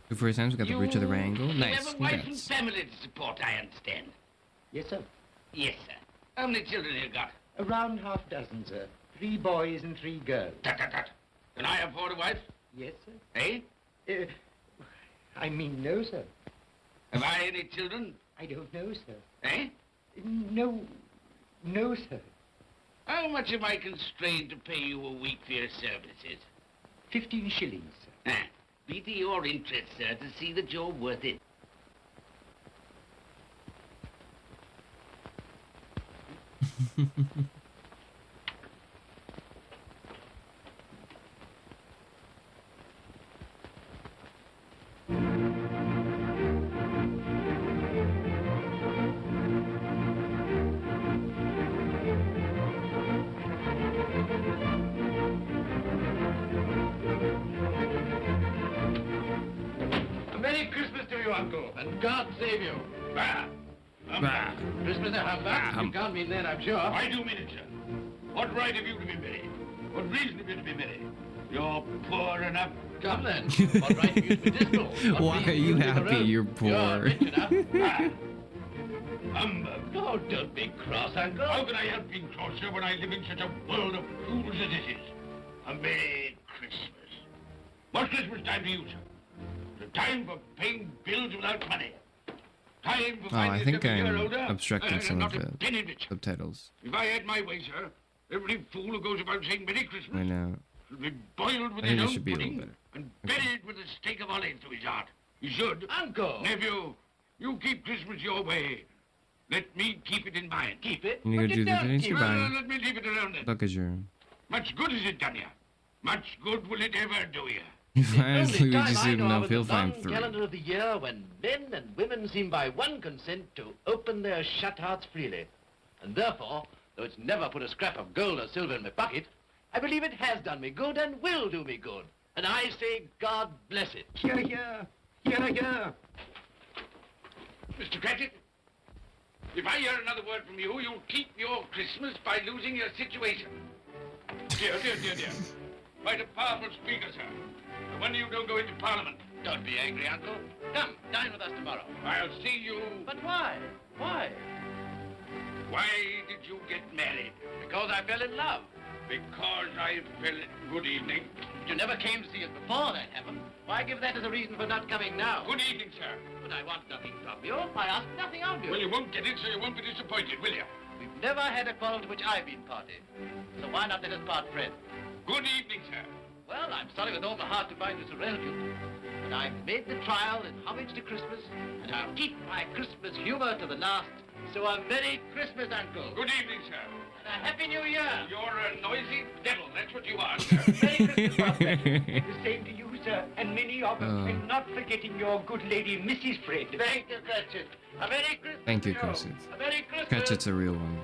Two for times, we got the Bridge of the Wrangle. You Nice. have a wife and Congrats. family to support, I understand. Yes, sir. Yes, sir. How many children you got? Around half dozen, sir. 3 boys and 3 girls. Tut, tut, tut. Can I afford a wife? Yes, sir. Eh? I mean, no, sir. Have I any children? I don't know, sir. Eh? No, sir. How much am I constrained to pay you a week for your services? 15 shillings, sir. Be to your interest, sir, to see that you're worth it. A Merry Christmas to you, Uncle, and God save you. Bah! Bah. Christmas a humbug? Ah, You can't mean that, I'm sure. I do mean it, sir. What right have you to be merry? What reason have you to be merry? You're poor enough. Come then. What right have you to be dismal? What Why reason are you to be happy maroon? you're poor? You're rich enough. Ah! Humbug. Oh, don't be cross, Uncle. How can I help being cross, sir, when I live in such a world of fools as this is? A Merry Christmas. What's Christmas time to you, sir? It's a time for paying bills without money. Time for Oh, I finding think yourself a year I'm older, obstructing and some not of a the penny richer. subtitles. If I had my way, sir, every fool who goes about saying Merry Christmas I know. should be boiled with I think his it own should be a little pudding better. and buried with a stake of olive through his heart. He should. Uncle. Nephew, you keep Christmas your way. Let me keep it in mine. Keep it. You but go do the don't things keep you it. buy. Well, let me leave it alone then. Look at your. Much good has it done you? Much good will it ever do you? If I The ask only Luigi time I soon know enough, of he'll is the find long 3. calendar of the year when men and women seem by one consent to open their shut hearts freely. And therefore, though it's never put a scrap of gold or silver in my pocket, I believe it has done me good and will do me good. And I say, God bless it. Hear, hear. Hear, hear. Mr. Cratchit, if I hear another word from you, you'll keep your Christmas by losing your situation. Dear. Quite a powerful speaker, sir. And when you don't go into Parliament. Don't be angry, Uncle. Come, dine with us tomorrow. I'll see you. But why? Why? Why did you get married? Because I fell in love. Because I fell in... Good evening. You never came to see us before, that happened. Why give that as a reason for not coming now? Good evening, sir. But I want nothing from you. I ask nothing of you. Well, you won't get it, so you won't be disappointed, will you? We've never had a quarrel to which I've been party. So why not let us part friends? Good evening, sir. Well, I'm sorry with all my heart to find this relative. But I've made the trial in homage to Christmas, and I'll keep my Christmas humor to the last. So a Merry Christmas, Uncle. Good evening, sir. And a Happy New Year. You're a noisy devil, that's what you are, sir. Merry Christmas, Prophet. The same to you, sir, and many of them. And not forgetting your good lady, Mrs. Fred. Thank you, Cratchit. A Merry Christmas. Thank you, to Cratchit. A Merry Christmas. Cratchit's a real one.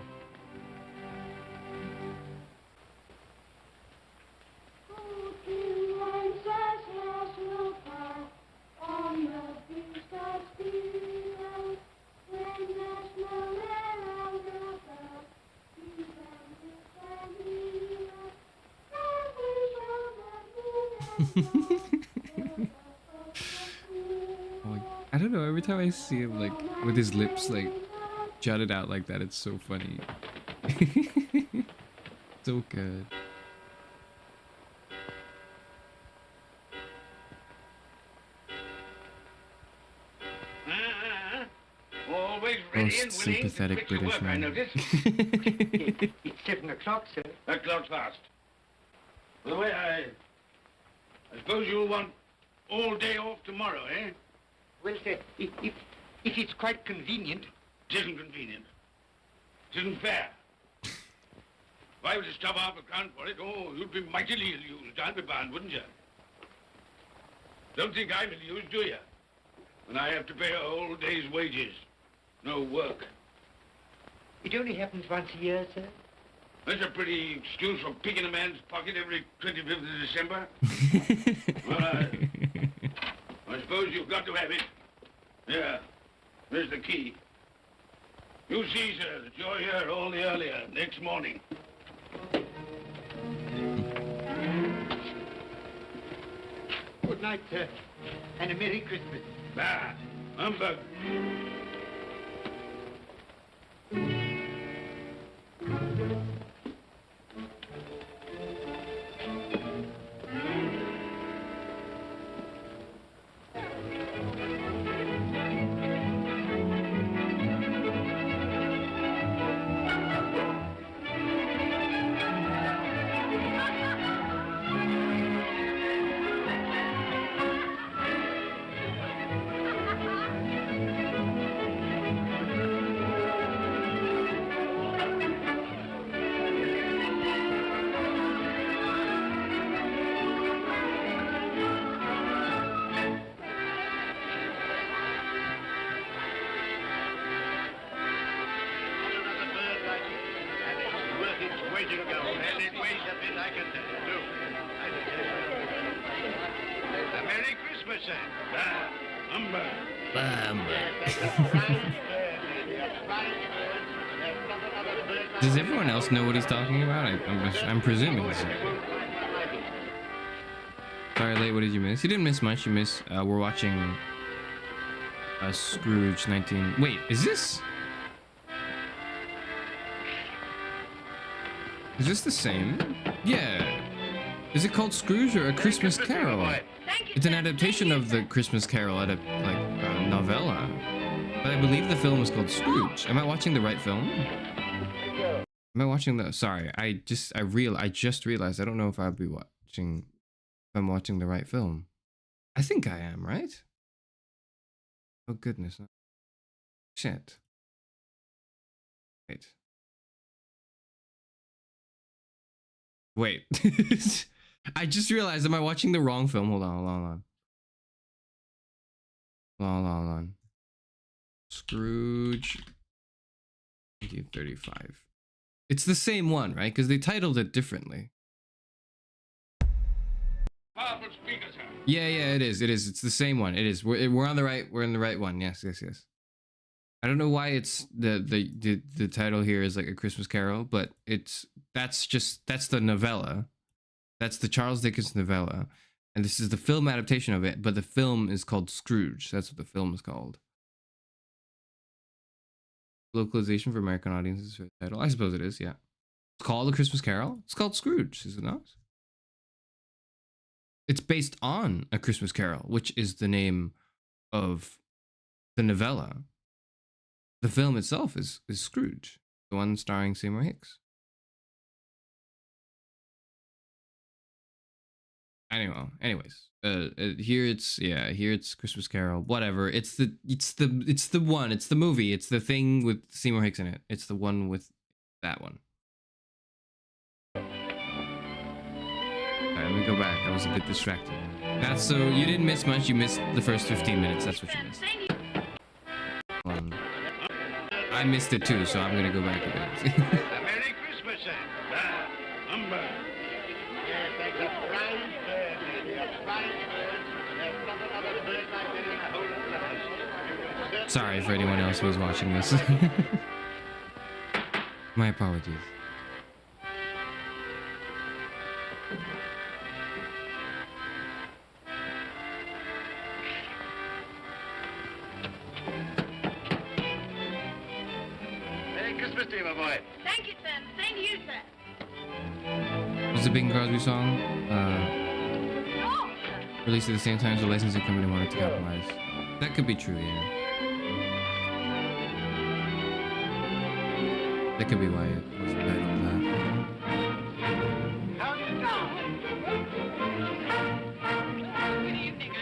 I don't know, every time I see him like with his lips like jutted out like that, it's so funny. So good. Always ready Most and willing to sympathetic quit your British work, I man. notice. It's 7 o'clock, sir. That clock's fast. By the way, I suppose you'll want all day off tomorrow, eh? Well, sir, if it's quite convenient. It isn't convenient. It isn't fair. If I were to stop half a crown for it, oh, you'd be mightily ill-used, I'll be bound, wouldn't you? Don't think I'm ill-used, do you? When I have to pay a whole day's wages. No work. It only happens once a year, sir. That's a pretty excuse for picking a man's pocket every 25th of December. Well, I suppose you've got to have it. Yeah, there's the key. You see, sir, that you're here all the earlier next morning. Good night, sir. And a Merry Christmas. Bah, humbug. Does everyone else know what he's talking about? I'm presuming so. Sorry, late. What did you miss? You didn't miss much. You missed. We're watching Scrooge 19. Wait, is this? Is this the same? Yeah. Is it called Scrooge or A Christmas Carol? It's an adaptation of the Christmas Carol, novella. But I believe the film is called Scrooge. Am I watching the right film? Am I watching the? Sorry, I just realized. I don't know if I'll be watching. If I'm watching the right film. I think I am, right? Oh goodness. Shit. Wait. I just realized, am I watching the wrong film? Hold on. Hold on. Scrooge 1935. It's the same one, right? Because they titled it differently. Powerful speaker, sir. Yeah, it is. It's the same one. It is. We're on the right. We're in the right one. Yes. I don't know why it's the title here is like A Christmas Carol, but that's the novella. That's the Charles Dickens novella. And this is the film adaptation of it, but the film is called Scrooge. That's what the film is called. Localization for American audiences for the title. I suppose it is, yeah. It's called A Christmas Carol. It's called Scrooge, is it not? It's based on A Christmas Carol, which is the name of the novella. The film itself is Scrooge, the one starring Seymour Hicks. Anyways, here it's Christmas Carol. Whatever. It's the movie. It's the thing with Seymour Hicks in it. It's the one with that one. Alright, let me go back. I was a bit distracted. That's so you didn't miss much. You missed the first 15 minutes. That's what you missed. I missed it too, so I'm gonna go back a bit. Merry Christmas, then. Humbug. Yes, that's a fine bird, lady, a fine bird. There's not another bird like it in the whole of the house. Sorry for anyone else who was watching this. My apologies. Merry Christmas to you, my boy. Thank you, sir. Same to you, sir. Was the Bing Crosby song No, sir. released at the same time as the licensing company wanted to capitalize? That could be true, yeah. That could be why it was titled that. How do you do? Good evening.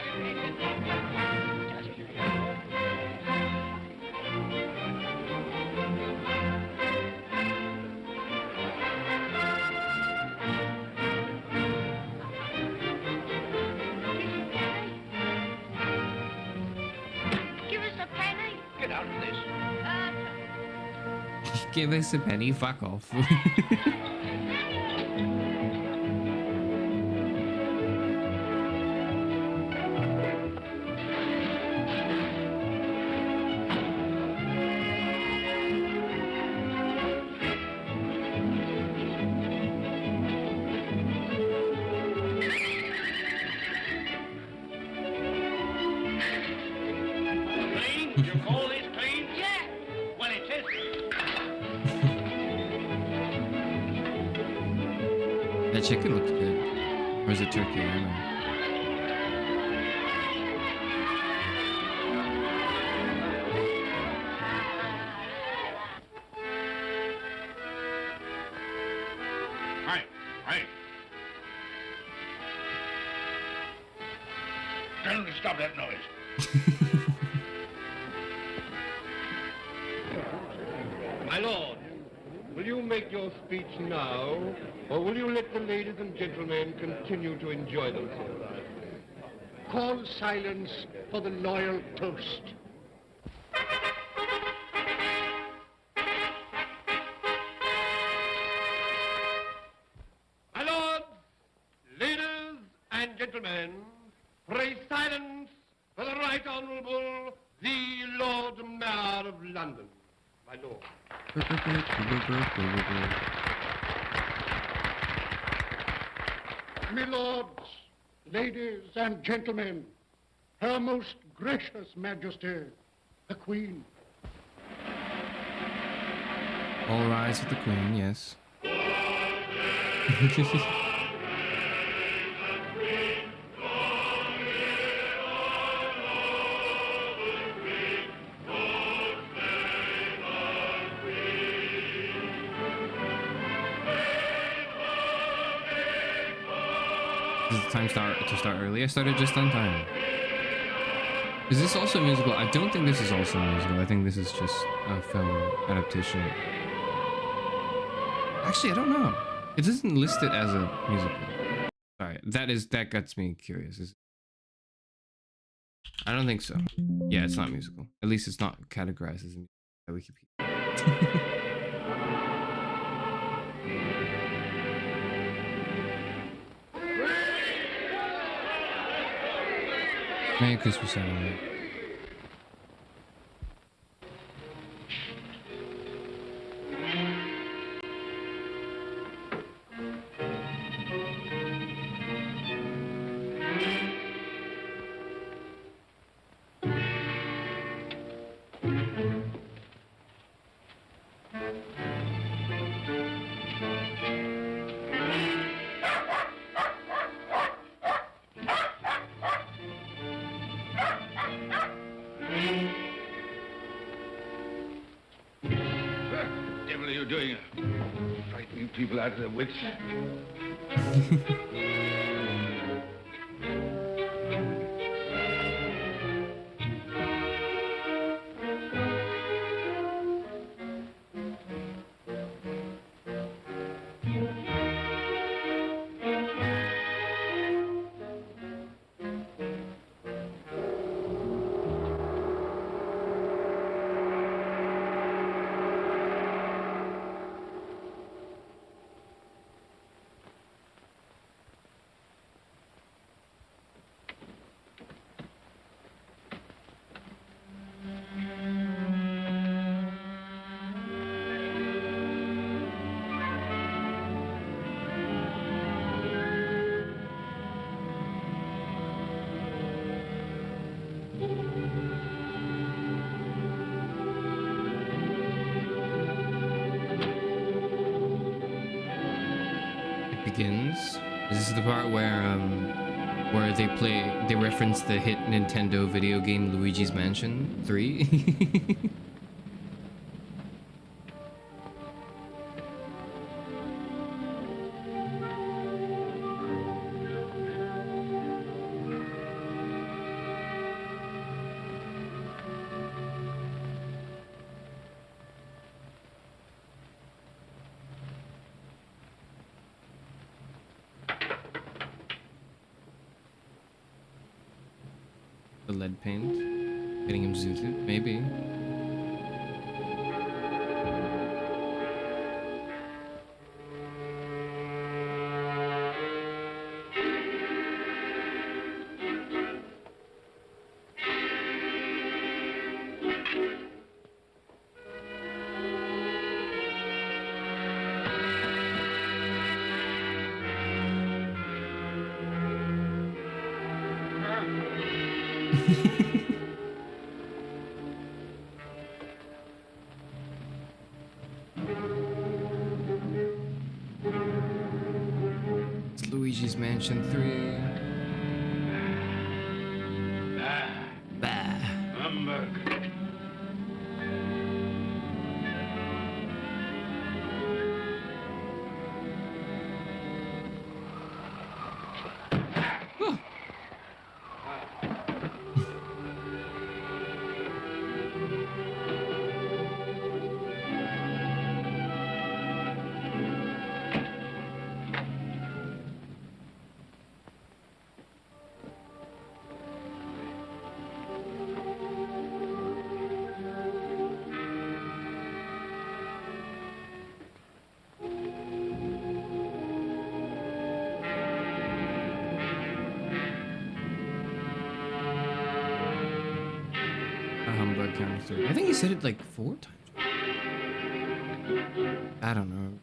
Give us a penny. Get out of this. Give us a penny, fuck off. Clean? You call this clean? Yeah. Well, it is. That chicken looks good. Or is it turkey? I don't know. Right, right. Tell them to stop that noise. My lord, will you make your speech now, or will you let the ladies and gentlemen continue to enjoy themselves? Call silence for the loyal toast. My lords, ladies and gentlemen, pray silence for the Right Honourable the Lord Mayor of London. My lord. My lords, ladies and gentlemen, Her Most Gracious Majesty, the Queen. All rise with the Queen, yes. Is the time to start early? I started just on time. Is this also a musical? I don't think this is also a musical. I think this is just a film adaptation. Actually, I don't know. It doesn't list it as a musical. Sorry, that gets me curious. I don't think so. Yeah, it's not musical. At least it's not categorized as a musical by Wikipedia. Merry Christmas, everyone. doing? Frightening people out of their wits. Begins. This is the part where they reference the hit Nintendo video game Luigi's Mansion 3. The lead paint. Getting him zooted, maybe. It's Luigi's Mansion 3. Bah. Humbug. Humbug counter. I think he said it like 4 times. I don't know.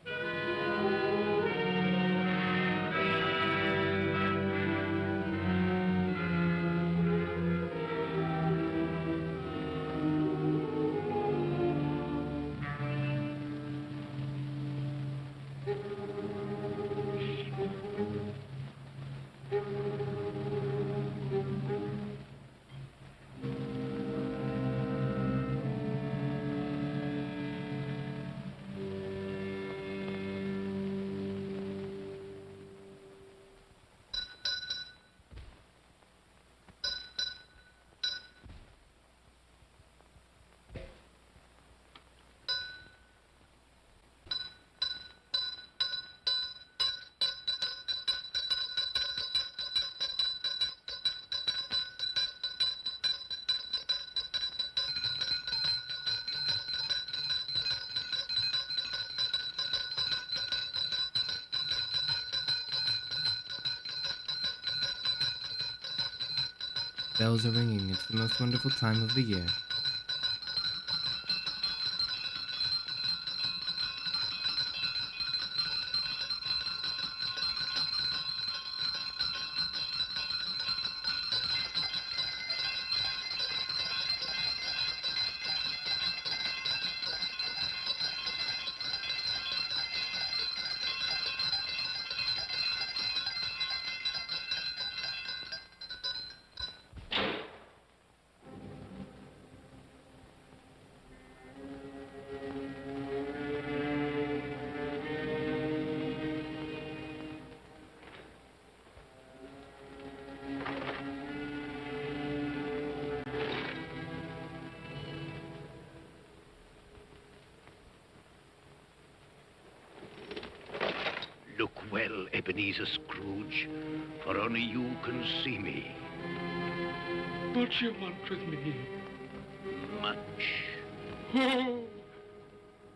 Bells are ringing. It's the most wonderful time of the year. Ebenezer Scrooge, for only you can see me. What you want with me? Much.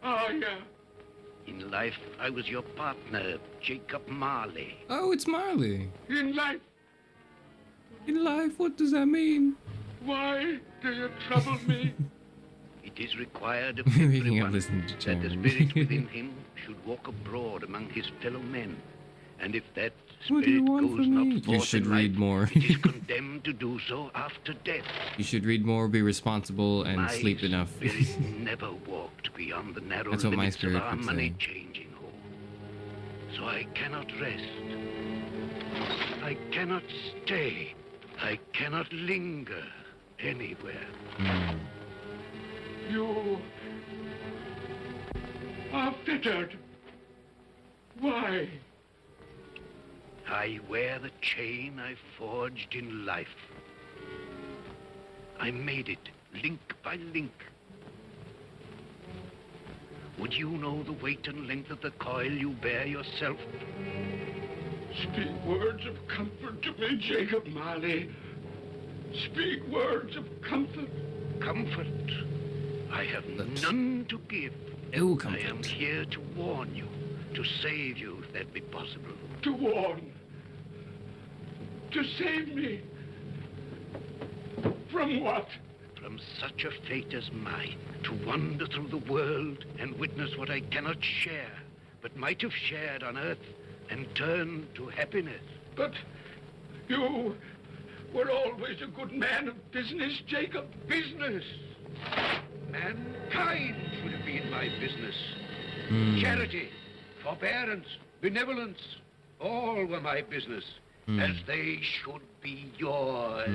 Oh, yeah. In life, I was your partner, Jacob Marley. Oh, it's Marley. In life, In life, what does that mean? why do you trouble me? It is required of Making him everyone listen to that the Jeremy. spirit within him should walk abroad among his fellow men. And if that What do you spirit want goes from not me? forth You should in read life, more. it is condemned to do so after death. You should read more, be responsible, and My sleep enough. spirit never walked beyond the narrow That's what my limits of spirit our would say. money-changing hall. So I cannot rest. I cannot stay. I cannot linger anywhere. Hmm. You are fettered. Why? I wear the chain I forged in life. I made it link by link. Would you know the weight and length of the coil you bear yourself? Speak words of comfort to me, Jacob Marley. Speak words of comfort. Comfort. I have But- none to give. Oh, I am comfort. here to warn you, to save you if that be possible. To warn. To save me. From what? From such a fate as mine, to wander through the world and witness what I cannot share, but might have shared on earth and turn to happiness. But you were always a good man of business, Jacob. Business! Mankind should have been my business. Hmm. Charity, forbearance, benevolence, all were my business, as they should be yours.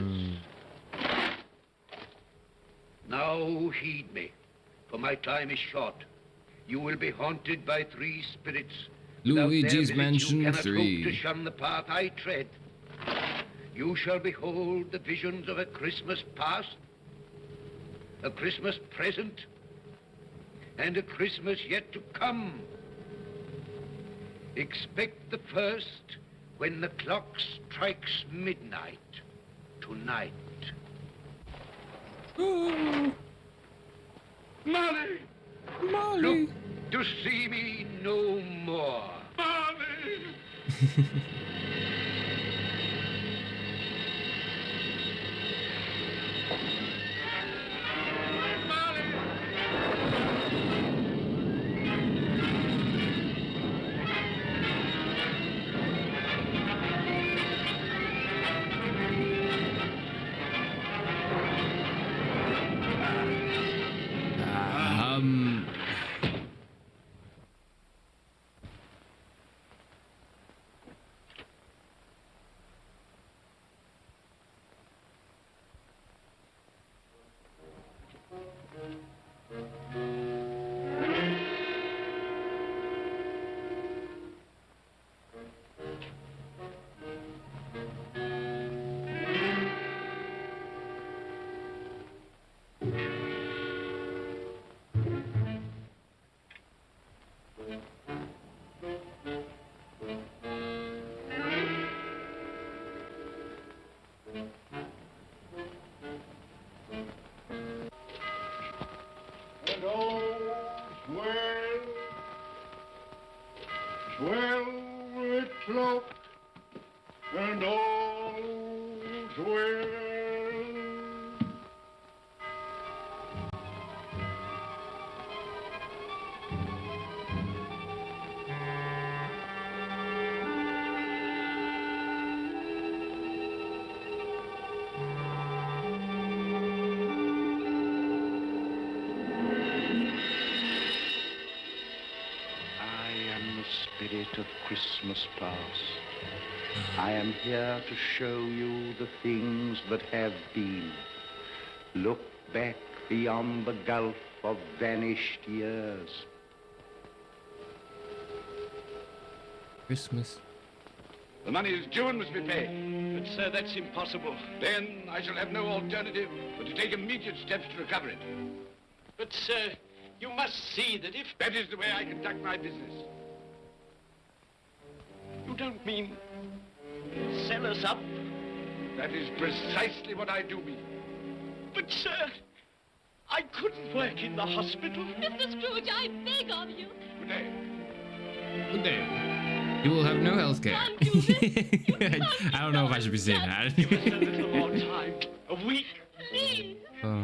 Now heed me, for my time is short. You will be haunted by three spirits. Without their Luigi's visits, Mansion you cannot 3. hope to shun the path I tread. You shall behold the visions of a Christmas past, a Christmas present, and a Christmas yet to come. Expect the first when the clock strikes midnight tonight. Oh, Marley! Marley. Look to see me no more. Marley! Um, And all's well, well cloaked, and all's well. I am the spirit of Christmas past. I am here to show you the things that have been. Look back beyond the gulf of vanished years. Christmas. The money is due and must be paid. But, sir, that's impossible. Then I shall have no alternative but to take immediate steps to recover it. But, sir, you must see that if... That is the way I conduct my business. You don't mean sell us up? That is precisely what I do mean. But, sir, I couldn't work in the hospital. Mr. Scrooge, I beg of you. Good day. Good day. You will have no health care. I don't know if I should be saying that. Give us a little more time. A week. Please. Oh.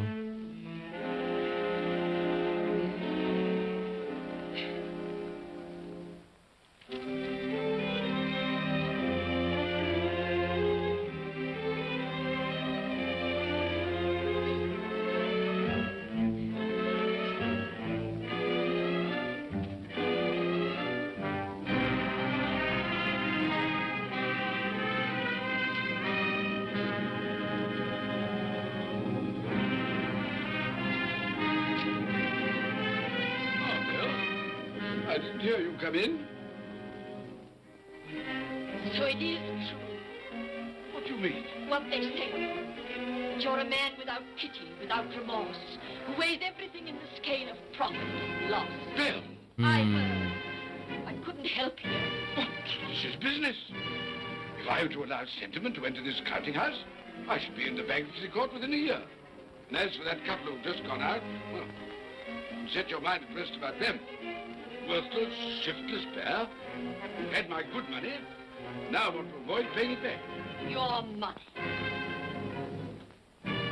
I didn't hear you come in. So it is true. What do you mean? What they say. That you're a man without pity, without remorse, who weighs everything in the scale of profit and loss. Bill, I heard. I couldn't help you. but this is business. If I were to allow sentiment to enter this counting house, I should be in the bankruptcy court within a year. And as for that couple who've just gone out, well, set your mind at rest about them. Worthless, shiftless pair. Had my good money. Now I want to avoid paying it back. Your money.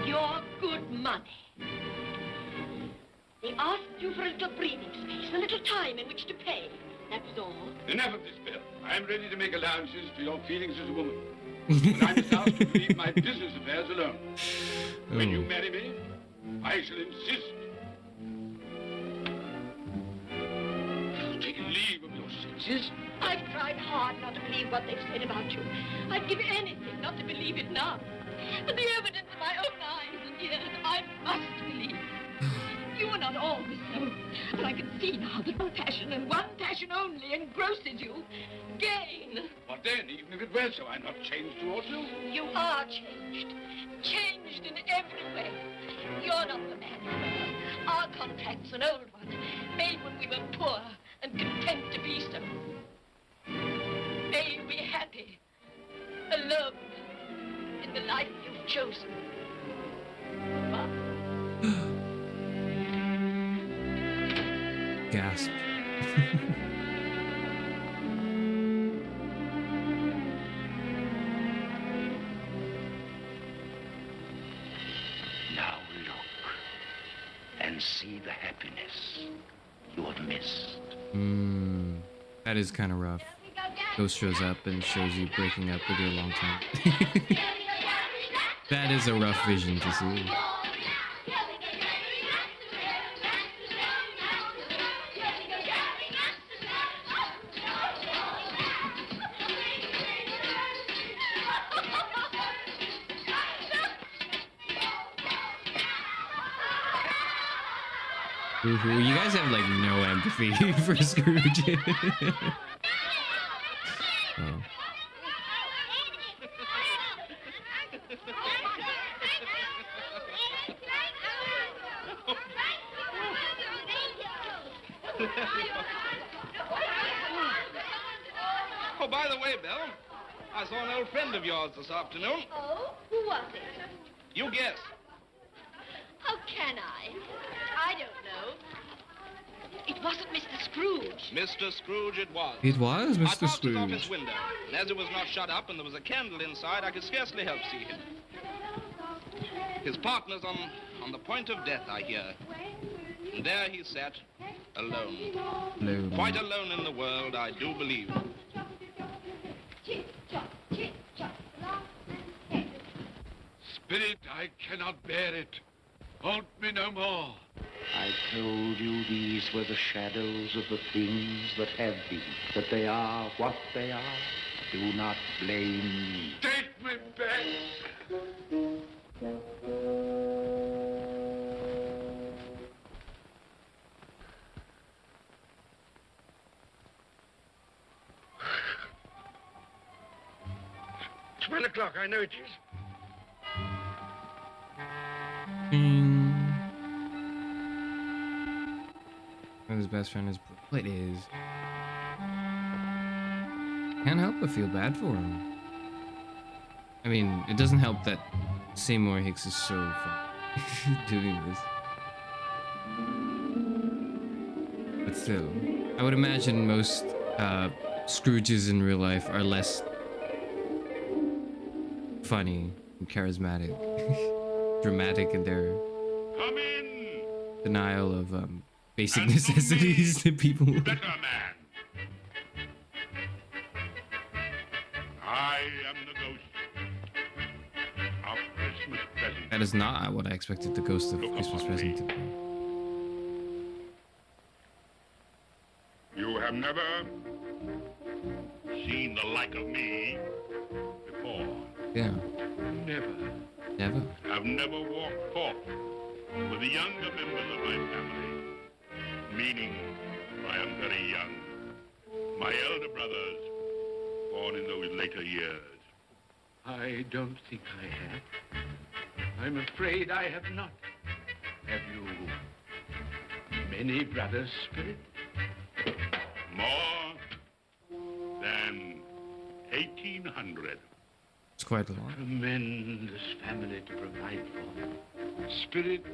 Your good money. They asked you for a little breathing space, a little time in which to pay. That was all. Enough of this, Bill. I'm ready to make allowances for your feelings as a woman. But I'm asked to leave my business affairs alone. When you marry me, I shall insist. Take leave of your senses. I've tried hard not to believe what they've said about you. I'd give anything not to believe it now. But the evidence in my own eyes and ears, I must believe. You were not always so. But I can see now that one passion and one passion only engrosses you. Gain. What then? Even if it were so, I'm not changed towards you. You are changed. Changed in every way. You're not the man you were. Our contract's an old one, made when we were poor and content to be so. May you be happy, alone, in the life you've chosen. Gasp. Now look and see the happiness you have missed. That is kind of rough. Ghost shows up and shows you breaking up with your long time. That is a rough vision to see. Woohoo, you guys have like no empathy for Scrooge. Oh. Oh, by the way, Belle, I saw an old friend of yours this afternoon. Oh? Who was it? You guess. How can I? I don't know. It wasn't Mr. Scrooge. Mr. Scrooge it was. It was I Mr. passed his Scrooge. office window, and as it was not shut up and there was a candle inside, I could scarcely help see him. His partner's on the point of death, I hear. And there he sat, alone. Alone. Quite alone in the world, I do believe. Spirit, I cannot bear it. Haunt me no more. I told you these were the shadows of the things that have been, that they are what they are. Do not blame me. Take me back. It's 1 o'clock, I know it is. And his best friend is. It is. Can't help but feel bad for him. I mean, it doesn't help that Seymour Hicks is so fun doing this. But still, I would imagine most Scrooges in real life are less funny and charismatic, dramatic in their denial of basic necessities to people. Better man. I am the ghost of Christmas present. That is not what I expected the Ghost of Christmas Present to be. You have never seen the like of me before. Yeah. Never. Never. I've never walked forth with the younger members of my family, meaning I am very young. My elder brothers, born in those later years. I don't think I have. I'm afraid I have not. Have you many brothers, Spirit? More than 1,800. It's quite a lot. Tremendous family to provide for. Spirit,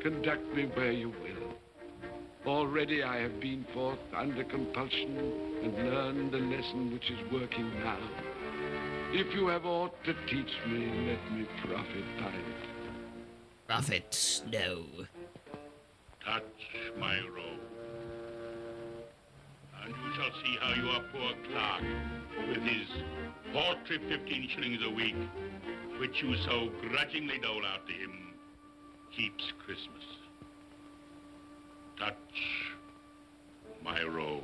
conduct me where you will. Already I have been forth under compulsion and learned the lesson which is working now. If you have aught to teach me, let me profit by it. Prophet Snow. Touch my robe, and you shall see how your poor clerk, with his paltry 15 shillings a week, which you so grudgingly dole out to him, keeps Christmas. Touch my robe.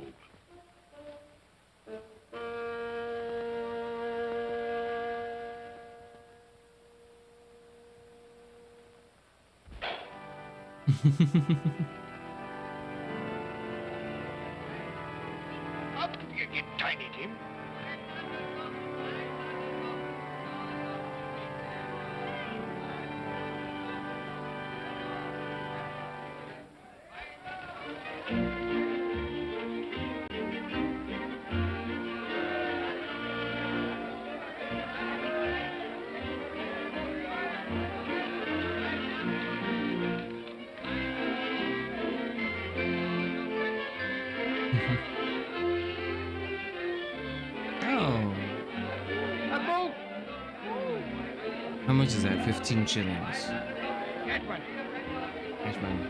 Up, you tiny Tim. Oh. How much is that? 15 shillings. That one. That's money.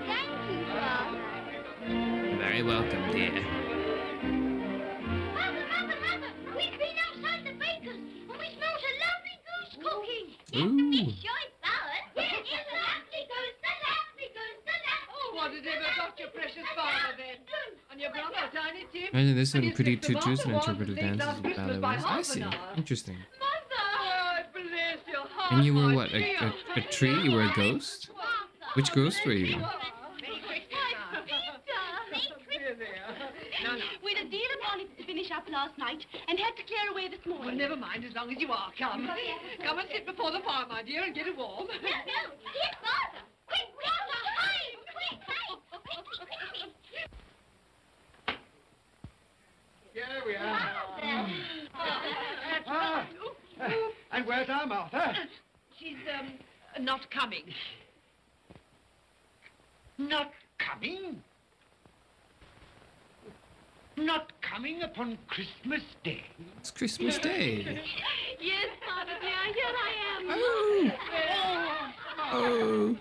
Thank you, Father. You're very welcome, dear. Mother, we've been outside the baker's and we smelled a lovely goose cooking. Ooh. Yes, sure it flowers. Yes, it's a lovely goose, the lovely goose, the lovely Oh, what has ever got your precious father then? And your brother, Tiny Tim? Imagine this And in you Pretty slipped the Tutus and bottle interpretive once dances last with Christmas by ballet. I half see. an hour. Interesting. Oh, bless your heart, And you were my what? dear. A tree? You were a ghost? Which ghost were you? We'd a deal of olives to finish up last night and had to clear away this morning. Well, never mind, as long as you are. Come. Come and sit before the fire, my dear, and get it warm. No, here's Father. Quick, Father, hide! Quick, hide! Here we are. Father. And where's our Martha? She's, not coming. Not coming? Not coming upon Christmas Day? It's Christmas Day. Yes, Father dear, here I am. Oh. Oh.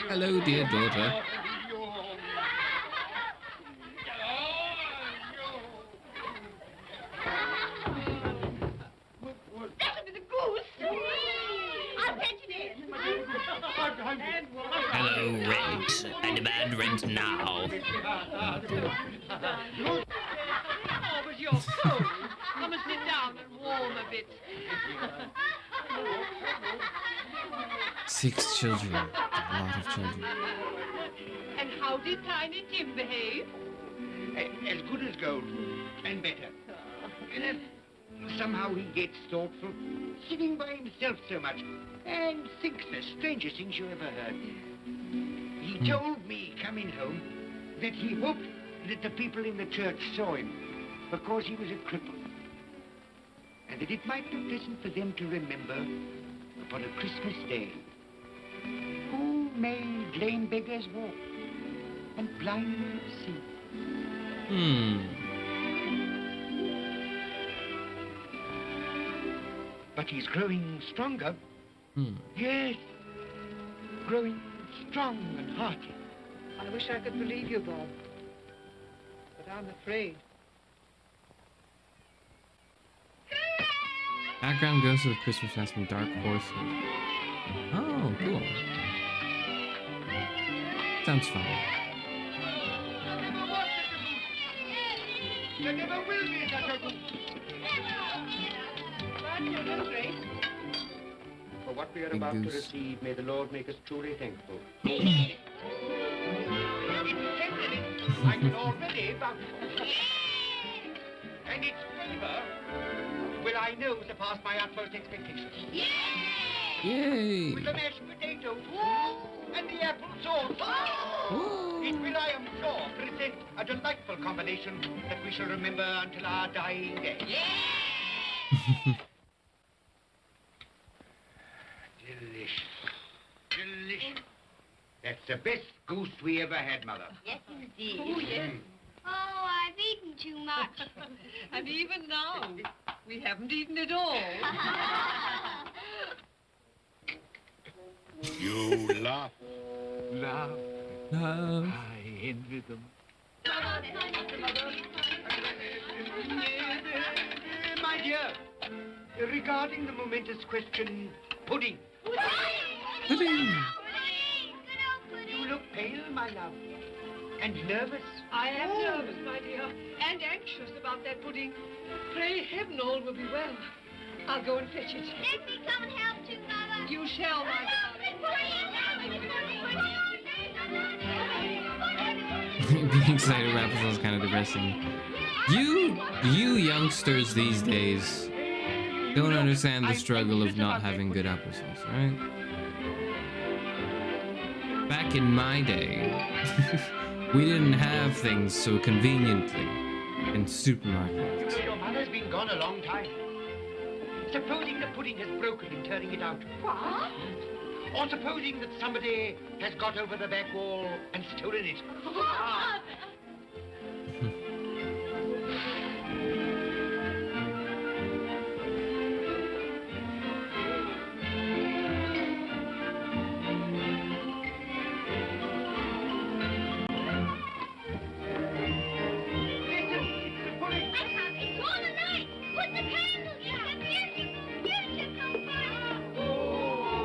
Hello, dear daughter. That'll be the goose. I'll fetch it in. Hello, rent. I demand rent now. Oh, but you're cold. Come and sit down and warm a bit. 6 children. A lot of children. And how did Tiny Tim behave? As good as gold, and better. Somehow he gets thoughtful, sitting by himself so much, and thinks the strangest things you ever heard. He told me, coming home, that he hoped that the people in the church saw him. because he was a cripple. And that it might be pleasant for them to remember upon a Christmas day who made lame beggars walk and blind see. But he's growing stronger. Yes, growing strong and hearty. I wish I could believe you, Bob. But I'm afraid. Background Ghost of Christmas Fest from Dark Horses. Oh, cool. Sounds fun. There never will be such a goose. For what we are Big about goose. to receive, may the Lord make us truly thankful. I can already vouch for. And its flavor will, I know, surpass my utmost expectations. Yay! With the mashed potatoes and the apple sauce, it will, I am sure, present a delightful combination that we shall remember until our dying day. Delicious. Delicious. That's the best goose we ever had, Mother. Yes, indeed. Oh, yes. Oh, I've eaten too much. And even now, we haven't eaten it all. You laugh. Love. Love. I envy them. My dear, regarding the momentous question, pudding. Pudding. You look pale, my love, and nervous. I am nervous, my dear, and anxious about that pudding. Pray heaven all will be well. I'll go and fetch it. Let me come and help too, Mother. You shall, my Being excited about this is kind of depressing. You youngsters these days don't understand the struggle of not having good applesauce, right? Back in my day, we didn't have things so conveniently in supermarkets. Your mother's been gone a long time. Supposing the pudding has broken in turning it out. What? Or supposing that somebody has got over the back wall and stolen it.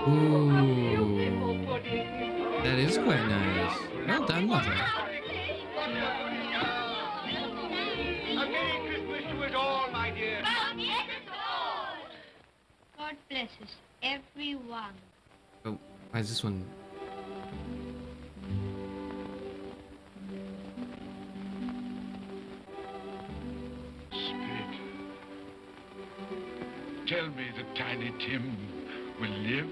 Ooh, that is quite nice. Well done, Mother. A Merry Christmas to us all, my dear. God bless us, everyone. Oh, why is this one? Spirit, tell me that Tiny Tim will live.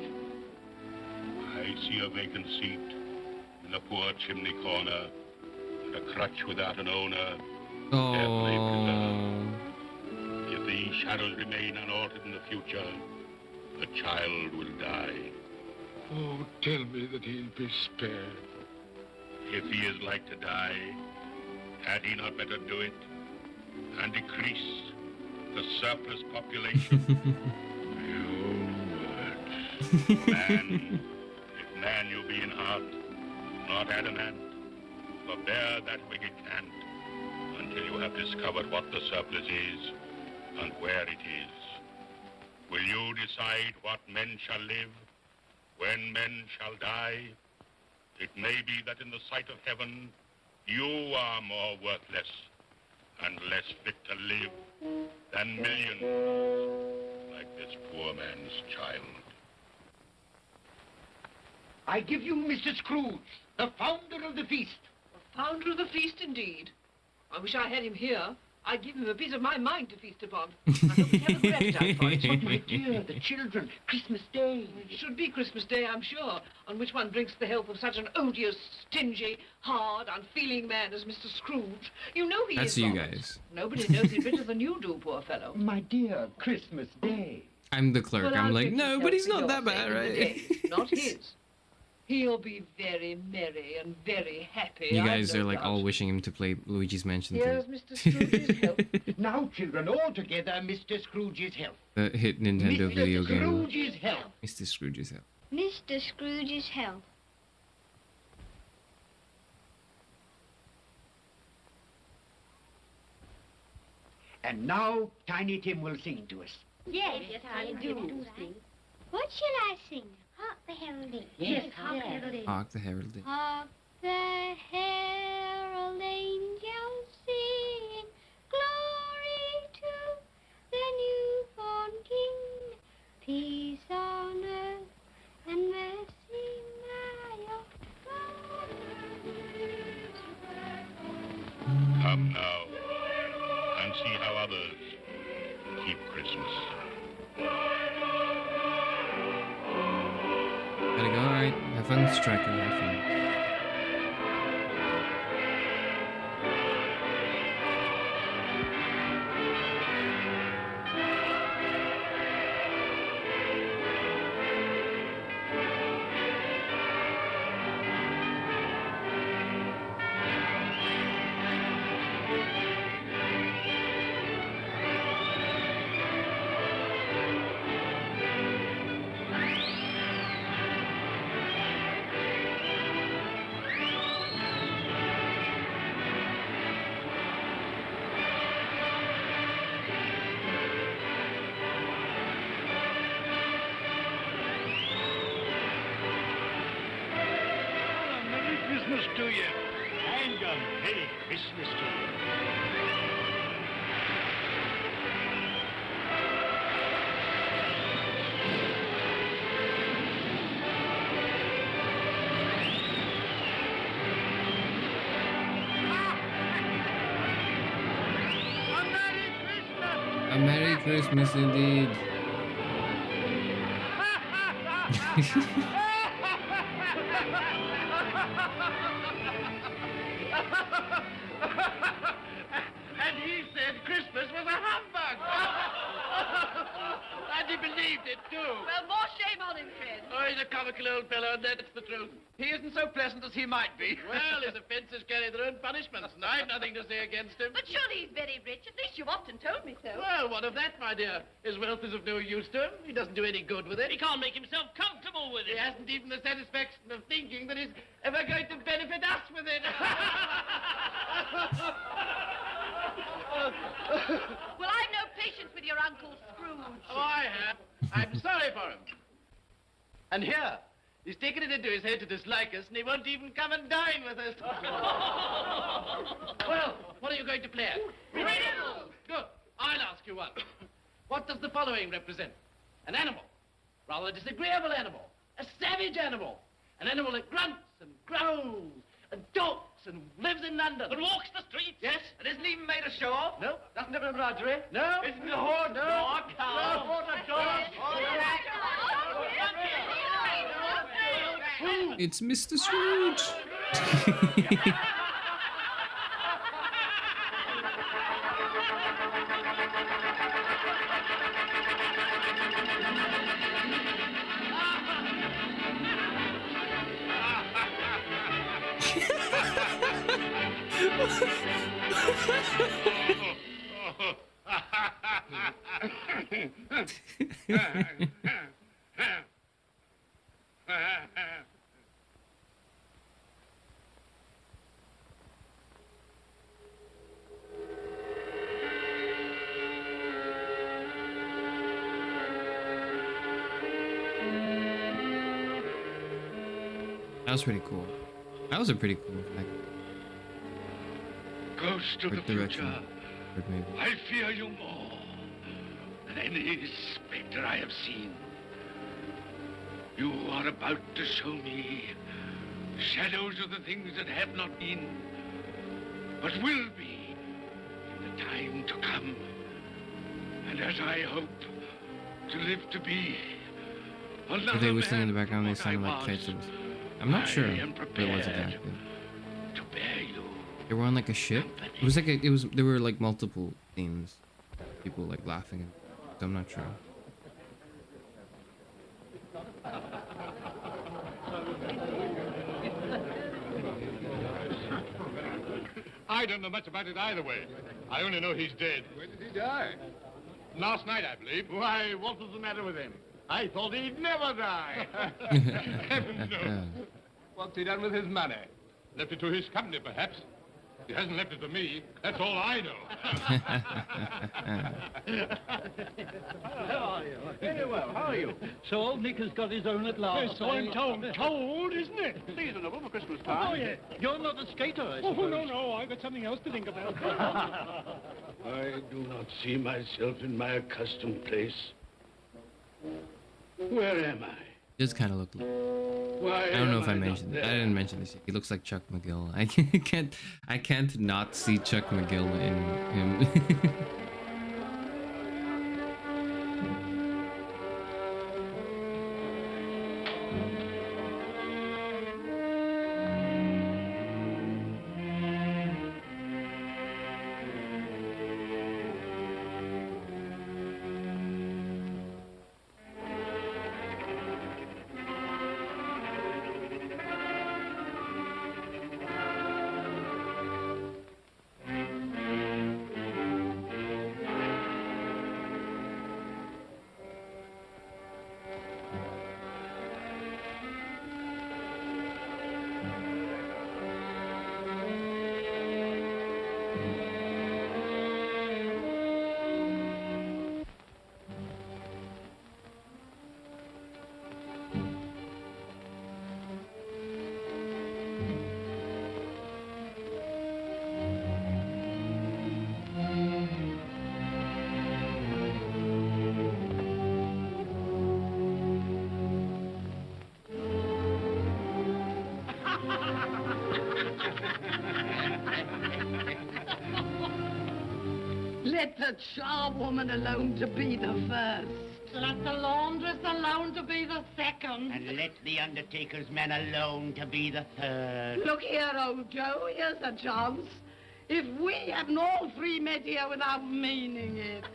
I see a vacant seat in a poor chimney corner, and a crutch without an owner. Carefully Oh. preserved. If these shadows remain unaltered in the future, the child will die. Oh, tell me that he'll be spared. If he is like to die, had he not better do it and decrease the surplus population? Man, if man you be in heart, not adamant, forbear that wicked cant until you have discovered what the surplus is and where it is. Will you decide what men shall live, when men shall die? It may be that in the sight of heaven, you are more worthless and less fit to live than millions like this poor man's child. I give you Mr. Scrooge, the founder of the feast. Founder of the feast, indeed. I wish I had him here. I'd give him a piece of my mind to feast upon. I hope we have a good appetite for it. My dear, the children, Christmas Day. It should be Christmas Day, I'm sure, on which one drinks the health of such an odious, stingy, hard, unfeeling man as Mr. Scrooge. You know he That's is you Robert. guys. Nobody knows it better than you do, poor fellow. My dear, Christmas Day. I'm the clerk. Well, I'm I'll like, drink no, his but health he's for not your that bad, sake in the right? day, not his. He'll be very merry and very happy. You I've guys no are like doubt. all wishing him to play Luigi's Mansion Here's 3. Mr. Scrooge's health. Now, children, all together, Mr. Scrooge's health. The hit Nintendo Mr. video game. Scrooge's health. Mr. Scrooge's health. Mr. Scrooge's health. And now, Tiny Tim will sing to us. Yes, I do sing. What shall I sing? Hark the heralding. Yes, hark the heralding. Hark the heralding. Hark the herald angels sing, glory to the newborn King, peace on earth and mercy nigh of God. Come now and see how others keep Christmas. Gotta go, alright. Have fun, Striker. Have fun. Merry Christmas to you. And a Merry Christmas to you. A Merry Christmas indeed. And he said Christmas was a humbug. And he believed it, too. Well, more shame on him, Fred. Oh, he's a comical old fellow, and that's the truth. He isn't so pleasant as he might be. Well, his offences carry their own punishments, and I've nothing to say against him. But surely he's very rich. At least you've often told me so. Well, what of that, my dear? His wealth is of no use to him. He doesn't do any good with it. He can't make himself comfortable with it. He hasn't even the satisfaction of thinking that he's ever going to benefit us with it. Well, I've no patience with your Uncle Scrooge. Oh, I have. I'm sorry for him. And here, he's taken it into his head to dislike us, and he won't even come and dine with us. Well, what are you going to play at? Preamble. Good. I'll ask you one. What does the following represent? An animal. Rather a disagreeable animal. A savage animal. An animal that grunts and growls and talks and lives in London. But walks the streets? Yes. And isn't even made a show of? No. Doesn't have an embroidery? No. Isn't a horse? No. No, a cow. No, a dog. It's Mr. Scrooge. That was pretty cool. That was a pretty cool fact. Ghost of Or the direction. future, Or maybe. I fear you more than any spectre I have seen. You are about to show me shadows of the things that have not been, but will be in the time to come, and as I hope to live to be another Are they whistling in the man background? They from what sounded I like was, kites. I'm not sure I am what it was prepared exactly. to bear you. They were on like a ship. It was like it was. There were like multiple scenes, people like laughing. So I'm not sure. I don't know much about it either way. I only know he's dead. When did he die? Last night, I believe. Why, what was the matter with him? I thought he'd never die. Heaven knows. What's he done with his money? Left it to his company, perhaps. He hasn't left it to me. That's all I know. How are you? Very well. How are you? So old Nick has got his own at last. Yes, so I'm told, isn't it? Seasonable for Christmas time. Oh, yeah. You're not a skater, I suppose. Oh, no, I've got something else to think about. I do not see myself in my accustomed place. Where am I? He does kind of look like... Why I don't know am if I not mentioned it. there? I didn't mention this yet. He looks like Chuck McGill. I can't not see Chuck McGill in him. Let the charwoman alone to be the first. Let the laundress alone to be the second. And let the undertaker's man alone to be the third. Look here, old Joe, here's a chance. If we hadn't all three met here without meaning it.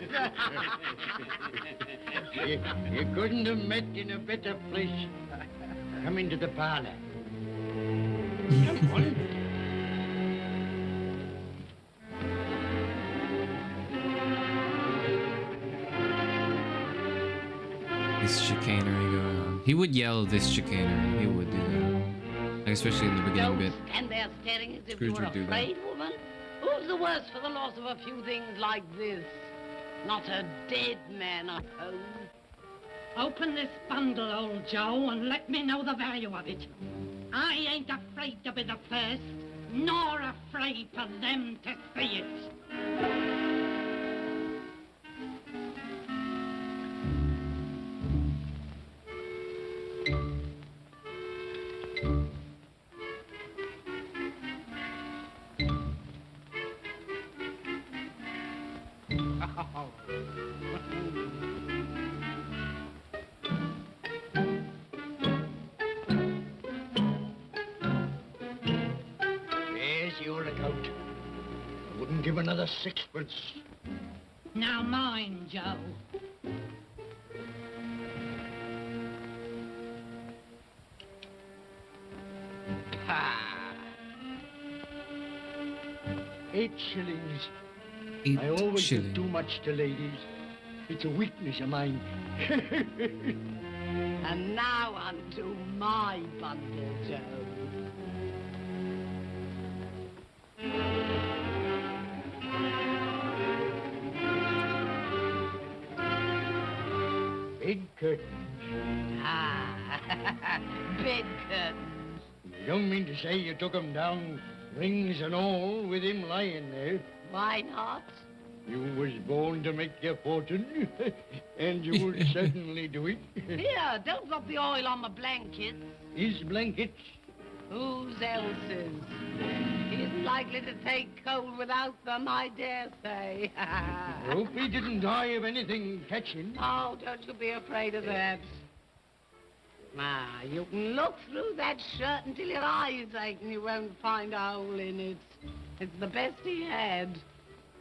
You couldn't have met in a better place. Come into the parlor. Come on. This chicanery going on. He would yell this chicanery. He would do that. Like, especially in the beginning Don't bit. stand there staring as if Scrooge you were would do that. afraid, woman. Who's the worse for the loss of a few things like this? Not a dead man, I suppose. Open this bundle, old Joe, and let me know the value of it. I ain't afraid to be the first, nor afraid for them to see it. There's your account. I wouldn't give another sixpence. Now mind, Joe. Ah. 8 shillings. 8 I always shillings. give too much to ladies. It's a weakness of mine. And now unto my bundle, Joe. Big curtains. Ah, bed curtains. You don't mean to say you took 'em down, rings and all, with him lying there? Why not? You was born to make your fortune, and you will certainly do it. Here, don't drop the oil on the blankets. His blankets. Whose else's? His likely to take cold without them, I dare say. Hope he didn't die of anything catching. Oh, don't you be afraid of that. You can look through that shirt until your eyes ache and you won't find a hole in it. It's the best he had.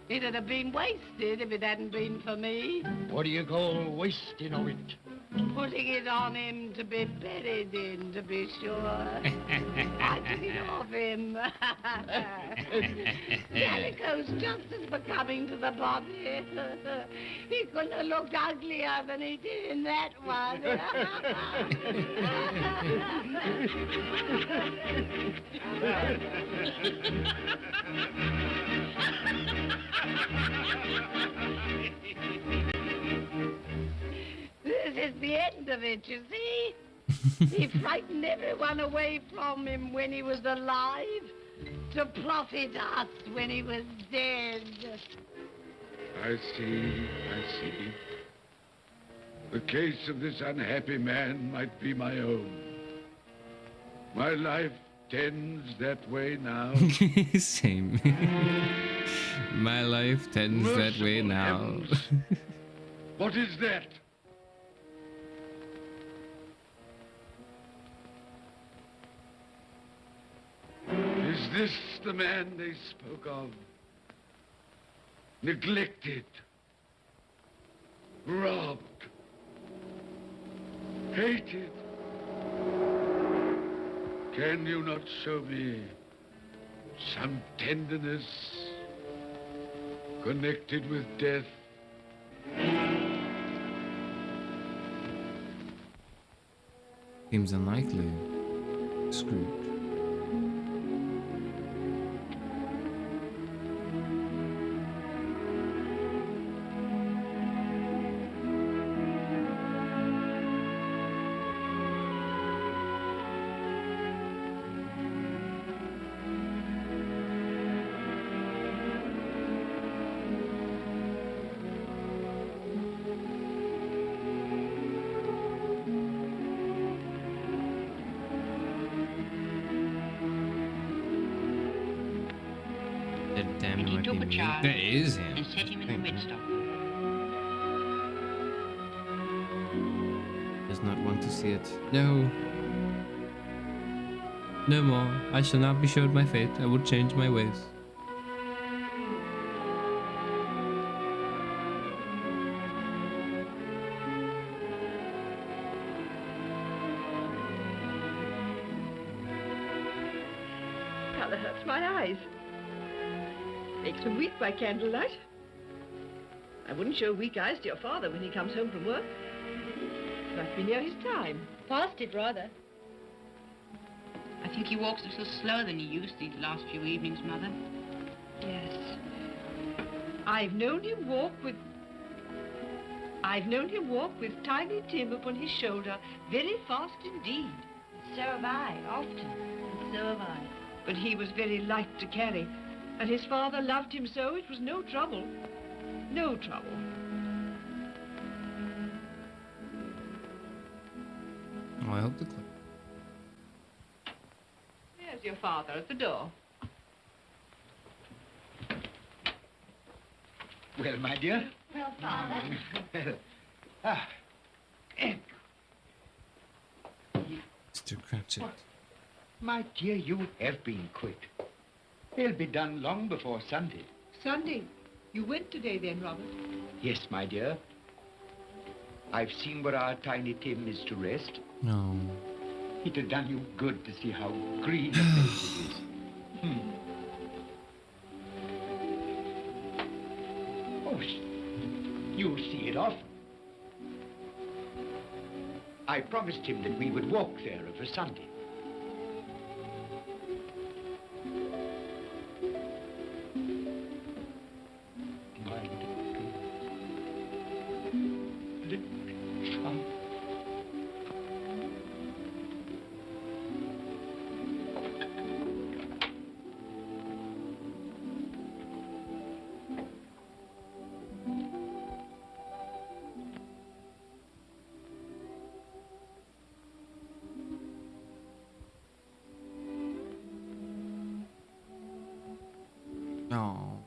It'd have been wasted if it hadn't been for me. What do you call wasting of it? Putting it on him to be buried in, to be sure. I took it off him. Calico's just as becoming to the body. He couldn't have looked uglier than he did in that one. This is the end of it, you see? He frightened everyone away from him when he was alive, to profit us when he was dead. I see. The case of this unhappy man might be my own. My life tends that way now. Same. My life tends that way now. Heavens. What is that? Is this the man they spoke of? Neglected, robbed, hated. Can you not show me some tenderness connected with death? Seems unlikely, Scrooge. And he took a child That is him. and set him in the midst of them. Does not want to see it. No. No more. I shall not be showed my fate. I will change my ways. Colour hurts my eyes. Makes me weak by candlelight. I wouldn't show weak eyes to your father when he comes home from work. Must be near his time. Past it, rather. I think he walks a little slower than he used these last few evenings, Mother. Yes. I've known him walk with Tiny Tim upon his shoulder, very fast indeed. So have I, often. And so have I. But he was very light to carry, and his father loved him so it was no trouble. No trouble. Oh, I hope the clock. There's your father at the door. Well, my dear. Well, Father. Mr. Cratchit. My dear, you have been quick. They'll be done long before Sunday. Sunday. You went today then, Robert? Yes, my dear. I've seen where our Tiny Tim is to rest. No. It had done you good to see how green a place it is. Oh, you'll see it often. I promised him that we would walk there of a Sunday. Oh.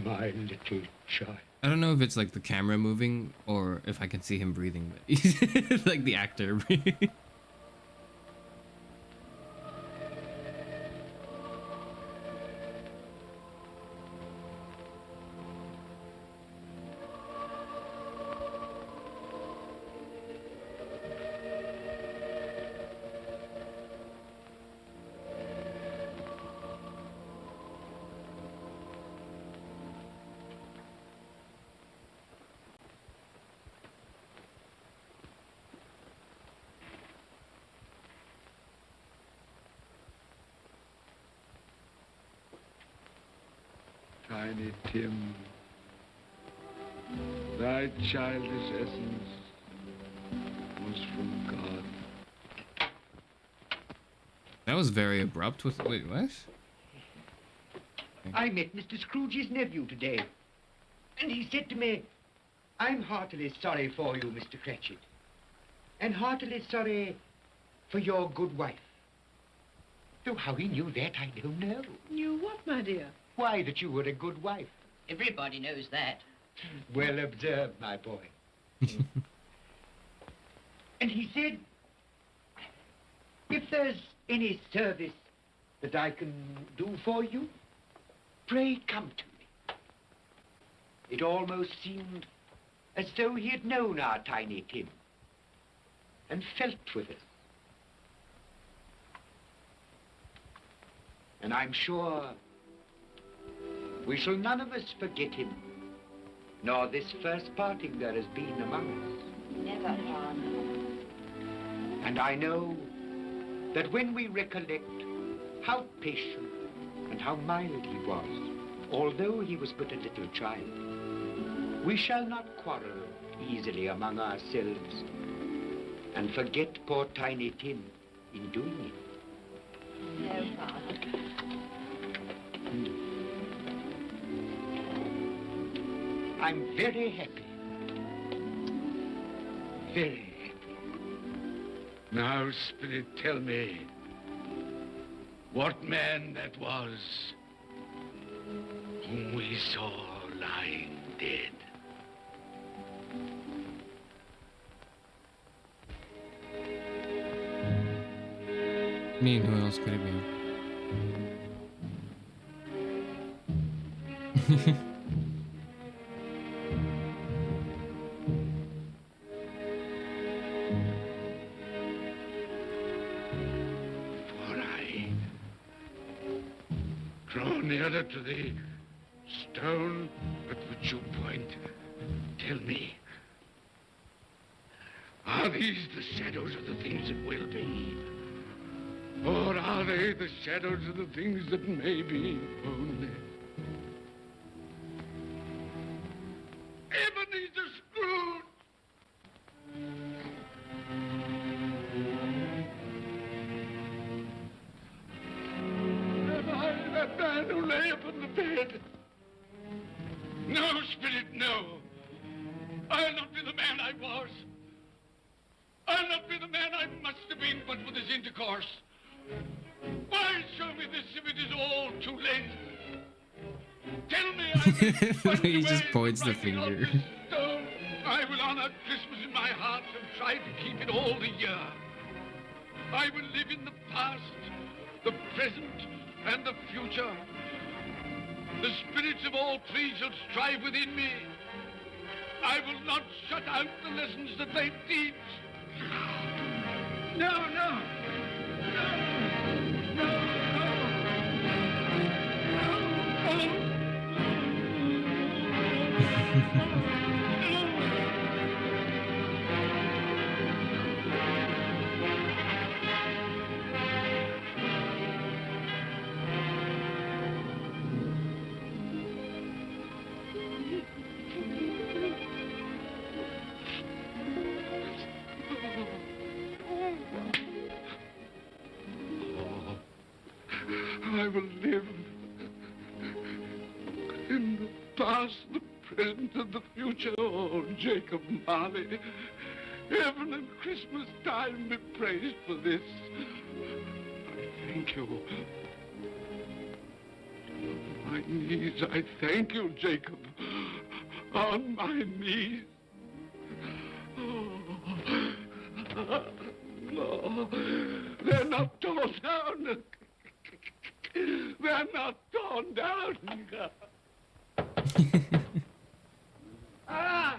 My little child. I don't know if it's like the camera moving or if I can see him breathing, but he's like the actor breathing. Tiny Tim, thy childish essence was from God. That was very abrupt. Wait, what? I met Mr. Scrooge's nephew today, and he said to me, I'm heartily sorry for you, Mr. Cratchit, and heartily sorry for your good wife. Though how he knew that, I don't know. Knew what, my dear? Why, that you were a good wife. Everybody knows that. Well observed, my boy. And he said, if there's any service that I can do for you, pray come to me. It almost seemed as though he had known our Tiny Tim and felt with us. And I'm sure we shall none of us forget him, nor this first parting there has been among us. Never, Father. And I know that when we recollect how patient and how mild he was, although he was but a little child, we shall not quarrel easily among ourselves and forget poor Tiny Tim in doing it. No, Father. I'm very happy. Very happy. Now, Spirit, tell me what man that was whom we saw lying dead. I mean, who else could it be? Nearer to the stone at which you point, tell me, are these the shadows of the things that will be? Or are they the shadows of the things that may be only? Ebenezer Scrooge! That man who lay upon the bed. No, Spirit, no. I'll not be the man I was. I'll not be the man I must have been but for this intercourse. Why show me this if it is all too late? Tell me I will He just points the finger. Stone. I will honor Christmas in my heart and try to keep it all the year. I will live in the past, the present, and the future. The spirits of all three shall strive within me. I will not shut out the lessons that they teach. No, no. I will live in the past, the present, and the future. Oh, Jacob Marley, heaven and Christmas time be praised for this. I thank you. On my knees, I thank you, Jacob. On my knees. Oh, no, they're not torn down. They're not torn down. Ah!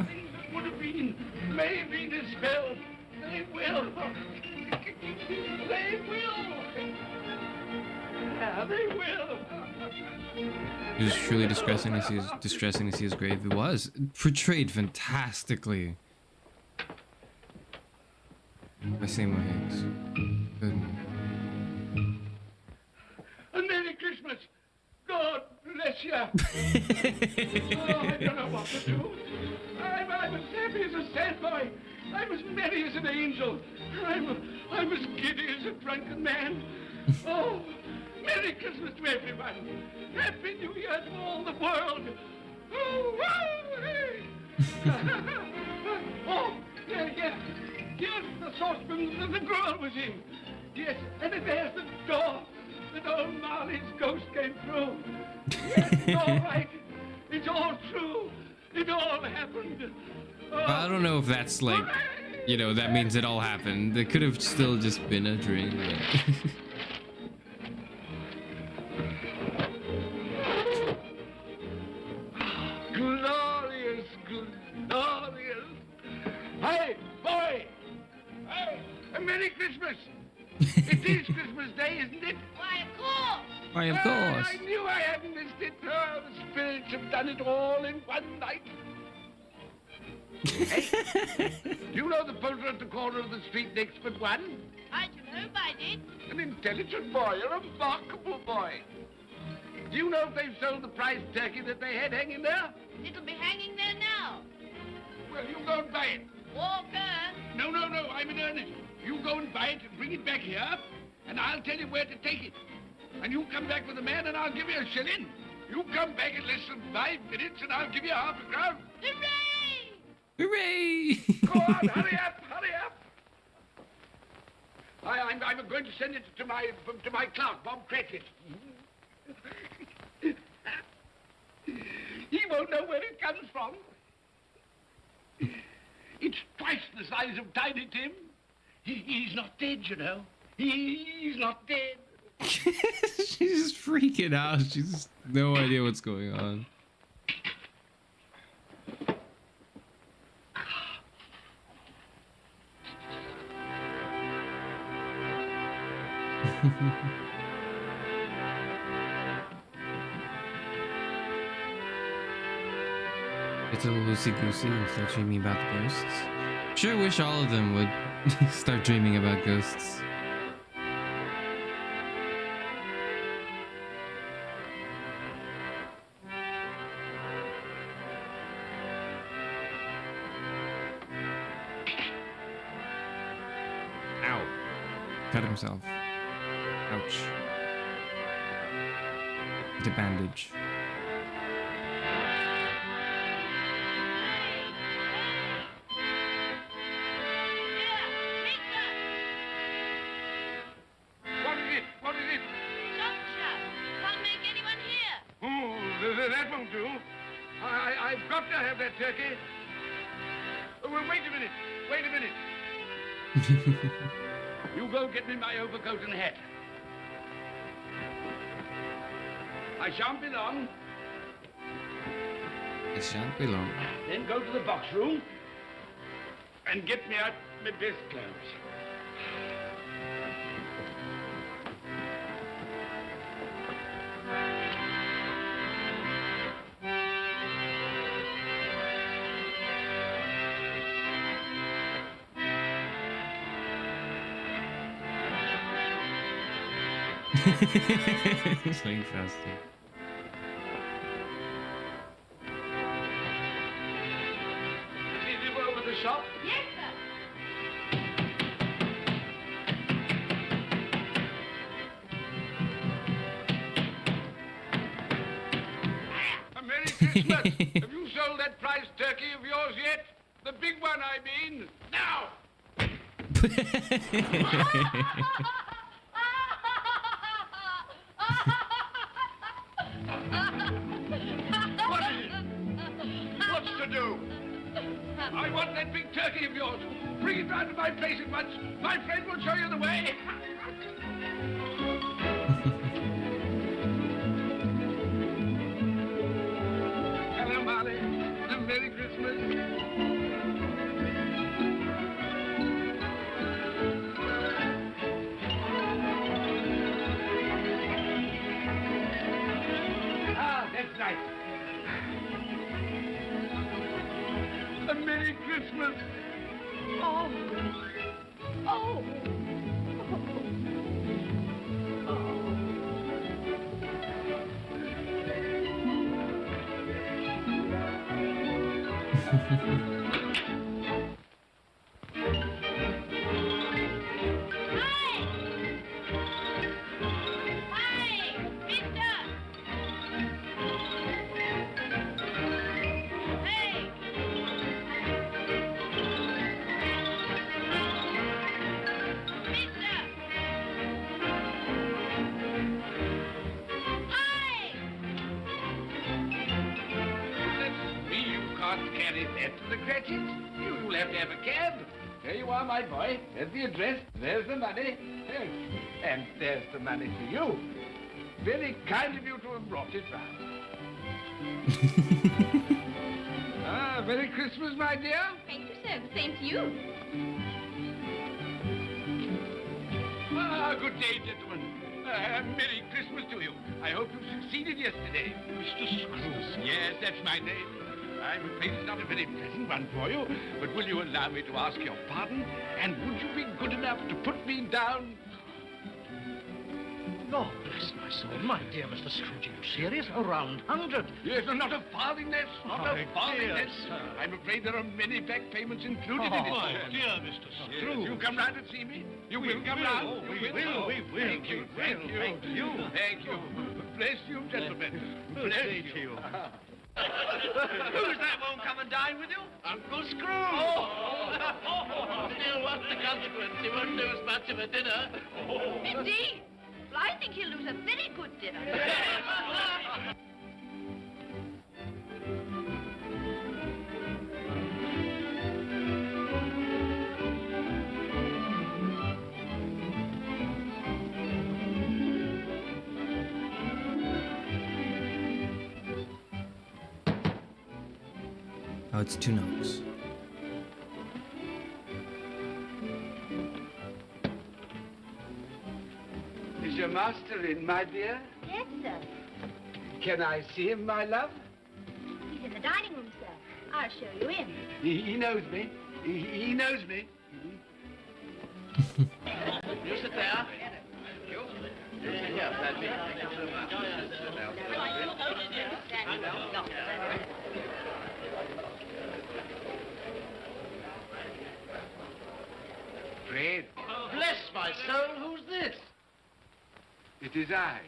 Things that would have been may be dispelled. They will. They will. Yeah, they will. It was truly distressing to see his grave. It was portrayed fantastically by Seymour Higgs. Good. A Merry Christmas. God bless you. Oh, I don't know what to do. I'm as happy as a sandboy. I'm as merry as an angel. I'm as giddy as a drunken man. Oh, Merry Christmas to everyone. Happy New Year to all the world. Oh, wow, hey. Oh, yeah. Here's the saucepan that the girl was in. Yes, and there's the door. That old Marley's ghost came through. Yes, it's all right. It's all true. It all happened. Oh. I don't know if that's like, you know, that means it all happened. It could have still just been a dream. Glorious, glorious. Hey, boy. Hey, a Merry Christmas. It is Christmas Day, isn't it? Why, of course. Why, of course. I knew I hadn't missed it. Oh, the spirits have done it all in one night. Hey, do you know the poulterer at the corner of the street next but one? I should hope I did. An intelligent boy, a remarkable boy. Do you know if they've sold the prize turkey that they had hanging there? It'll be hanging there now. Well, you go and buy it. Walker. No, I'm in earnest. You go and buy it and bring it back here, and I'll tell you where to take it. And you come back with the man, and I'll give you a shilling. You come back in less than 5 minutes, and I'll give you half a crown. Hooray! Hooray! Go on, hurry up. I'm going to send it to my clerk, Bob Cratchit. He won't know where it comes from. It's twice the size of Tiny Tim. He's not dead, you know. He's not dead. She's just freaking out. She's just no idea what's going on. It's a little loosey-goosey and start dreaming about the ghosts. Sure wish all of them would start dreaming about ghosts. Ow. Cut himself. Ouch. It's a bandage. What is it? Shut. Can't make anyone hear. Oh, that won't do. I've got to have that turkey. Oh, well, wait a minute. You go get me my overcoat and hat. I shan't be long. It shan't be long. Then go to the box room and get me out my best clothes. It's going faster. Did you go over the shop? Yes, sir. A Merry Christmas! Have you sold that prize turkey of yours yet? The big one, I mean. Now! What is it? What's to do? I want that big turkey of yours. Bring it round to my place at once. My friend will show you the way. Hello, Molly. Merry Christmas. Ah, that's nice. A Merry Christmas. Oh. Oh. Carry that to the Cratchits. You'll have to have a cab. There you are, my boy. There's the address. There's the money. Yes. And there's the money for you. Very kind of you to have brought it round. Merry Christmas, my dear. Thank you, sir. The same to you. Good day, gentlemen. Merry Christmas to you. I hope you succeeded yesterday. Mr. Scrooge. Yes, that's my name. I'm afraid it's not a very pleasant one for you, but will you allow me to ask your pardon? And would you be good enough to put me down? Lord bless my soul. My dear Mr. Scrooge, are you serious? A round 100? Yes, and not a farthing less. Not a farthing dear less. sir. I'm afraid there are many back payments included in it. My dear Mr. Scrooge. Yes, you come round and see me. You will come round. Oh, we You will. Thank you. Thank you. Thank you. Thank you. Bless you, gentlemen. Bless you. Who's that won't come and dine with you? Uncle Scrooge. Still, what's the consequence? He won't do as much of a dinner. Indeed. Well, I think he'll lose a very good dinner. Oh, it's 2 knocks. Is your master in, my dear? Yes, sir. Can I see him, my love? He's in the dining room, sir. I'll show you in. He knows me. He knows me. You sit there. Here, that's me. Thank you so much. Fred. Bless my soul, who's this? It is I,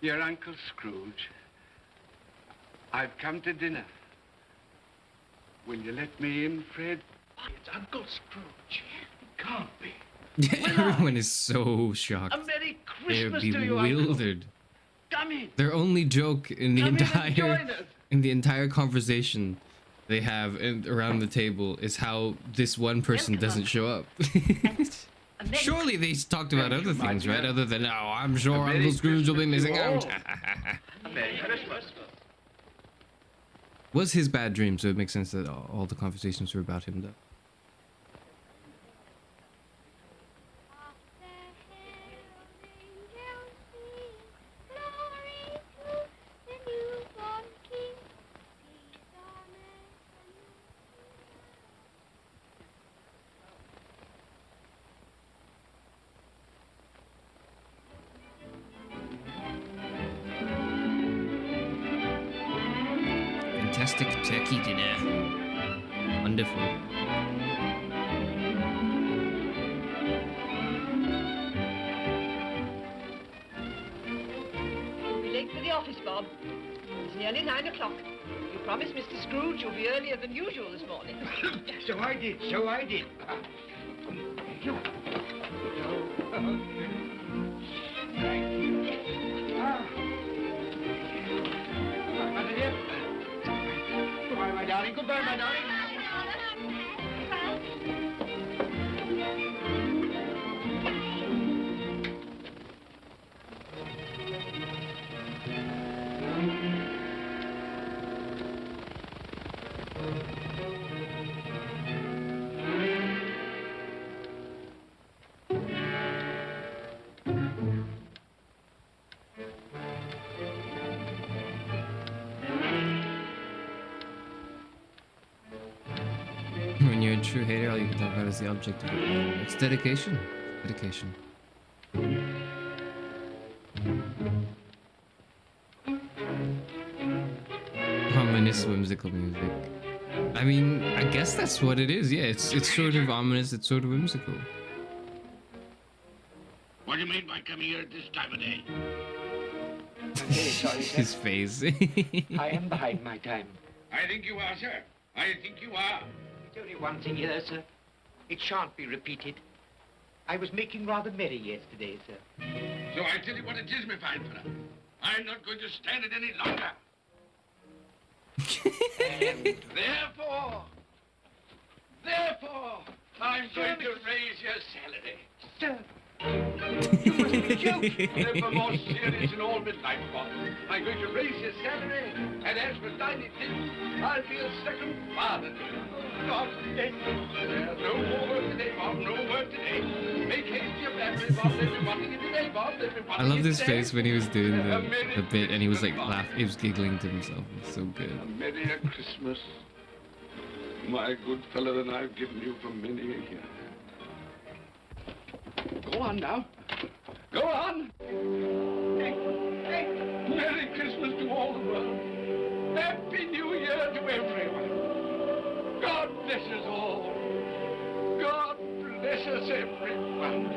your Uncle Scrooge. I've come to dinner. Will you let me in, Fred? It's Uncle Scrooge. It can't be. Everyone is so shocked. A Merry They're Christmas to you, Uncle. bewildered. Come in. Their only joke in the Come in and entire join us. conversation they have around the table is how this one person doesn't show up. Surely they talked about other things, right? Other than, oh, I'm sure Uncle Scrooge will be missing out. A Merry Christmas. was his bad dream, so it makes sense that all the conversations were about him, though. Fantastic turkey dinner. Wonderful. You'll be late for the office, Bob. It's nearly 9 o'clock. You promised Mr. Scrooge you'll be earlier than usual this morning. So I did, so I did. Thank you. Thank you. Mother dear. Goodbye, my darling. Goodbye, my darling. When you're a true hater, all you can talk about is the object of it. It's dedication. Dedication. Ominous, whimsical music. I mean, I guess that's what it is. Yeah, it's sort of ominous. It's sort of whimsical. What do you mean by coming here at this time of day? I'm very sorry, sir. His face. I am behind my time. I think you are, sir. I think you are. There's only one thing here, sir. It shan't be repeated. I was making rather merry yesterday, sir. So I tell you what it is, my fine fella. I'm not going to stand it any longer. And therefore, I'm going to raise your salary. Sir, You must be joking. Never more serious in all my life, Bob. I'm going to raise your salary, and as for tiny things, I'll be a second father to you. God bless you. No more work today, Bob. No work today. Make haste your battery, Bob. They've been wanting you today, Bob. They've been I wanting love you this today. face when he was doing the bit, and he was like laughing. He was giggling to himself. It was so good. A merrier Christmas, my good fellow, than I've given you for many a year. Go on now. Go on. Merry Christmas to all the world. Happy New Year to everyone. God bless us all. God bless us everyone.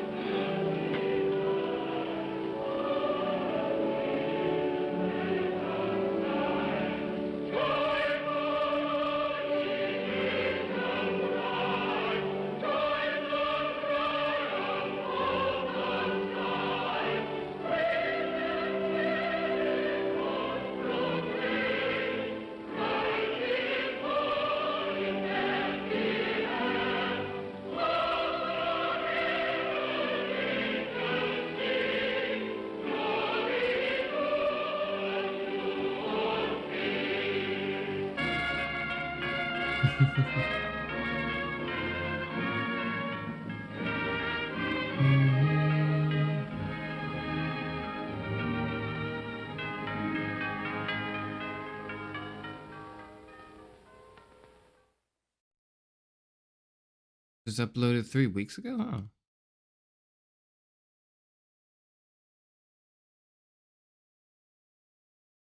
It was uploaded 3 weeks ago, huh?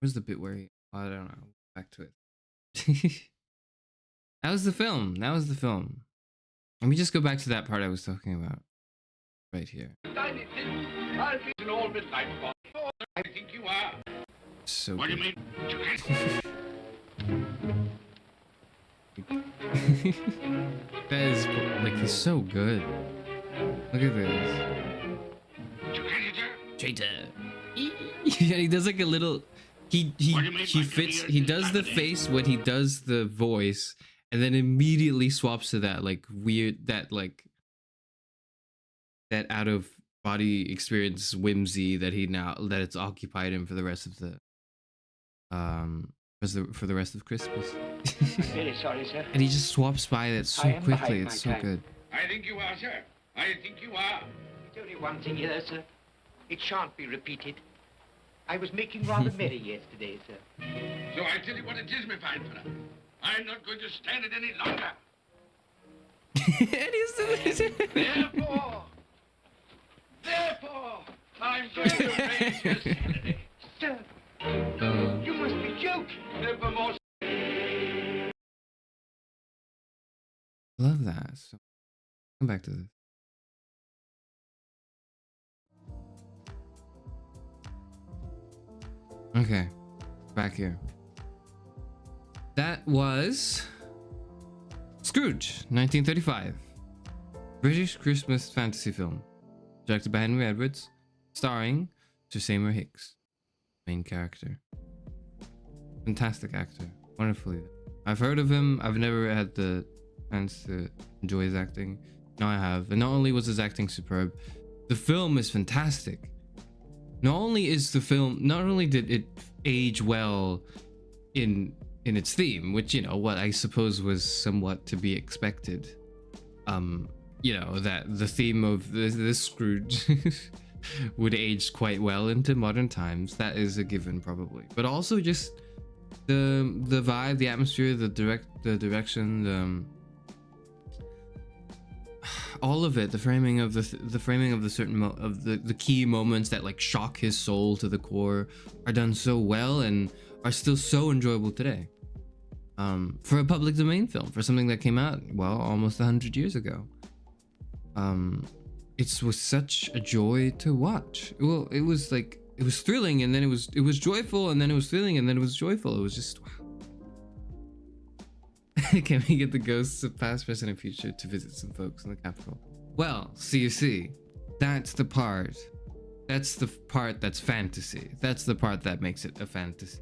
Where's the bit where he... I don't know. Back to it. That was the film. That was the film. Let me just go back to that part I was talking about. Right here. Tiny things, I'll be in all midnight, Bob. I think you are. So What do good. you mean? That is... Like, he's so good. Look at this. Traitor. Yeah, he does like a little... He fits... He does the face when he does the voice, and then immediately swaps to that, like, weird... That, like... That out-of-body experience whimsy that he now... That it's occupied him for the rest of the... for the rest of Christmas. I'm very sorry, sir. And he just swaps by that I so am quickly. behind It's my so time. good. I think you are, sir. I think you are. There's only one thing here, sir. It shan't be repeated. I was making rather merry yesterday, sir. So I tell you what it is, my fine fellow. I'm not going to stand it any longer. Therefore, I'm going to raise your salary. Sir, you must be joking. Nevermore. Love that. So, come back to this. Okay, back here. That was Scrooge, 1935. British Christmas fantasy film. Directed by Henry Edwards, starring Sir Seymour Hicks, main character. Fantastic actor, wonderfully. I've heard of him. I've never had the chance to enjoy his acting. Now I have, and not only was his acting superb, the film is fantastic. Not only did it age well in its theme, which, you know, what I suppose was somewhat to be expected. You know, that the theme of this Scrooge would age quite well into modern times. That is a given, probably. But also just the vibe, the atmosphere, the direction, all of it, the framing of the certain of the key moments that like shock his soul to the core are done so well and are still so enjoyable today. For a public domain film, for something that came out, well, almost 100 years ago. It was such a joy to watch. Well, it was thrilling, and then it was joyful, and then it was thrilling, and then it was joyful. It was just wow. Can we get the ghosts of past, present, and future to visit some folks in the capital? Well, so you see, that's the part. That's the part that's fantasy. That's the part that makes it a fantasy.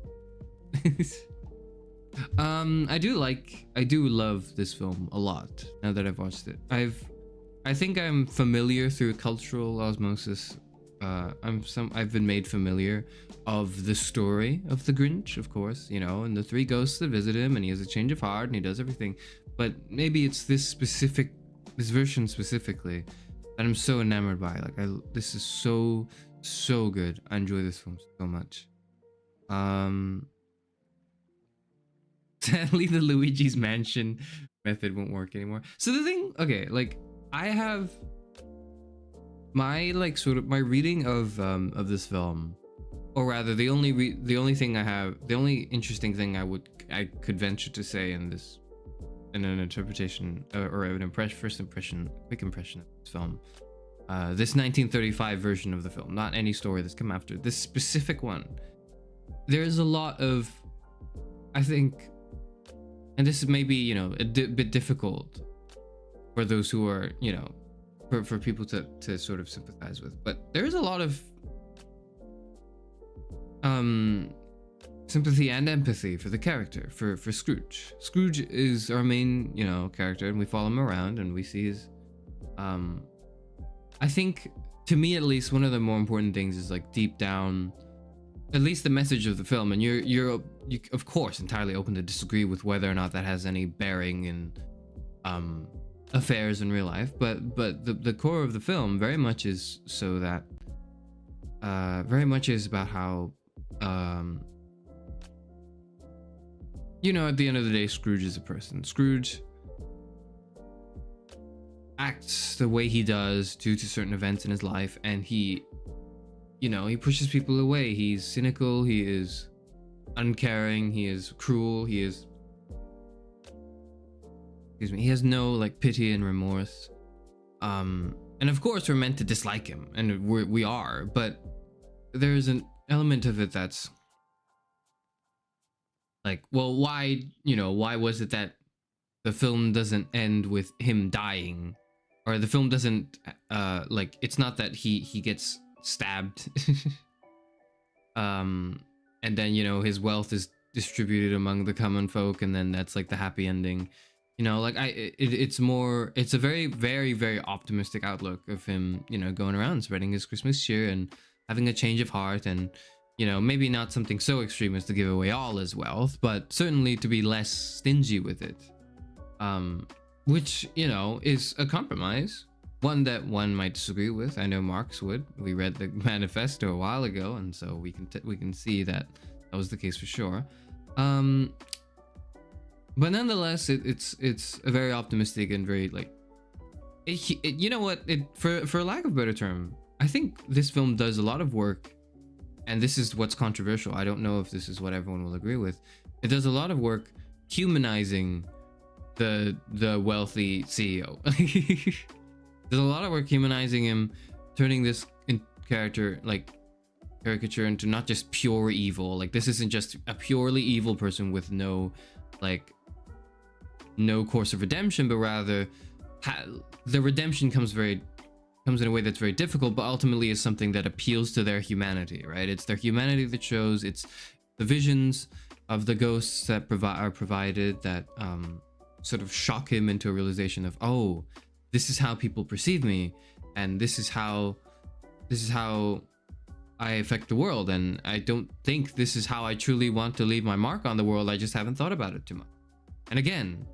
I do love this film a lot now that I've watched it. I think I'm familiar through cultural osmosis. I've been made familiar of the story of the Grinch, of course, you know, and the three ghosts that visit him, and he has a change of heart, and he does everything. But maybe it's this version specifically that I'm so enamored by. Like, this is so good. I enjoy this film so much. Sadly, the Luigi's Mansion method won't work anymore. So the thing, okay, like, I have my my reading of this film, or rather the only interesting thing I could venture to say in an interpretation or an quick impression of this film, this 1935 version of the film, not any story that's come after this specific one. There's a lot of, I think, and this is maybe, you know, a bit difficult for those who are, you know, for people to sort of sympathize with, but there's a lot of sympathy and empathy for the character, for Scrooge. Scrooge is our main, you know, character, and we follow him around and we see his I think, to me at least, one of the more important things is, like, deep down, at least the message of the film, and you're of course entirely open to disagree with whether or not that has any bearing in affairs in real life, but the core of the film very much is so that very much is about how you know, at the end of the day, Scrooge is a person. Scrooge acts the way he does due to certain events in his life, and he, you know, he pushes people away. He's cynical, he is uncaring, he is cruel, he is, excuse me, he has no, like, pity and remorse. And of course we're meant to dislike him, and we are, but there's an element of it that's like, well, why was it that the film doesn't end with him dying, or the film doesn't like, it's not that he gets stabbed and then, you know, his wealth is distributed among the common folk, and then that's like the happy ending, you know, like it's a very, very, very optimistic outlook of him, you know, going around spreading his Christmas cheer and having a change of heart, and you know, maybe not something so extreme as to give away all his wealth, but certainly to be less stingy with it. Which, you know, is a compromise. One that one might disagree with. I know Marx would. We read the manifesto a while ago, and so we can see that that was the case for sure. But nonetheless, it's a very optimistic and very like, you know what? For lack of a better term, I think this film does a lot of work, and this is what's controversial. I don't know if this is what everyone will agree with. It does a lot of work humanizing the wealthy CEO. There's a lot of work humanizing him, turning this caricature into not just pure evil. Like, this isn't just a purely evil person with no course of redemption, but rather the redemption comes in a way that's very difficult, but ultimately is something that appeals to their humanity, right? It's their humanity that shows. It's the visions of the ghosts that are provided that sort of shock him into a realization of, oh, this is how people perceive me, and this is how I affect the world, and I don't think this is how I truly want to leave my mark on the world. I just haven't thought about it too much. And again,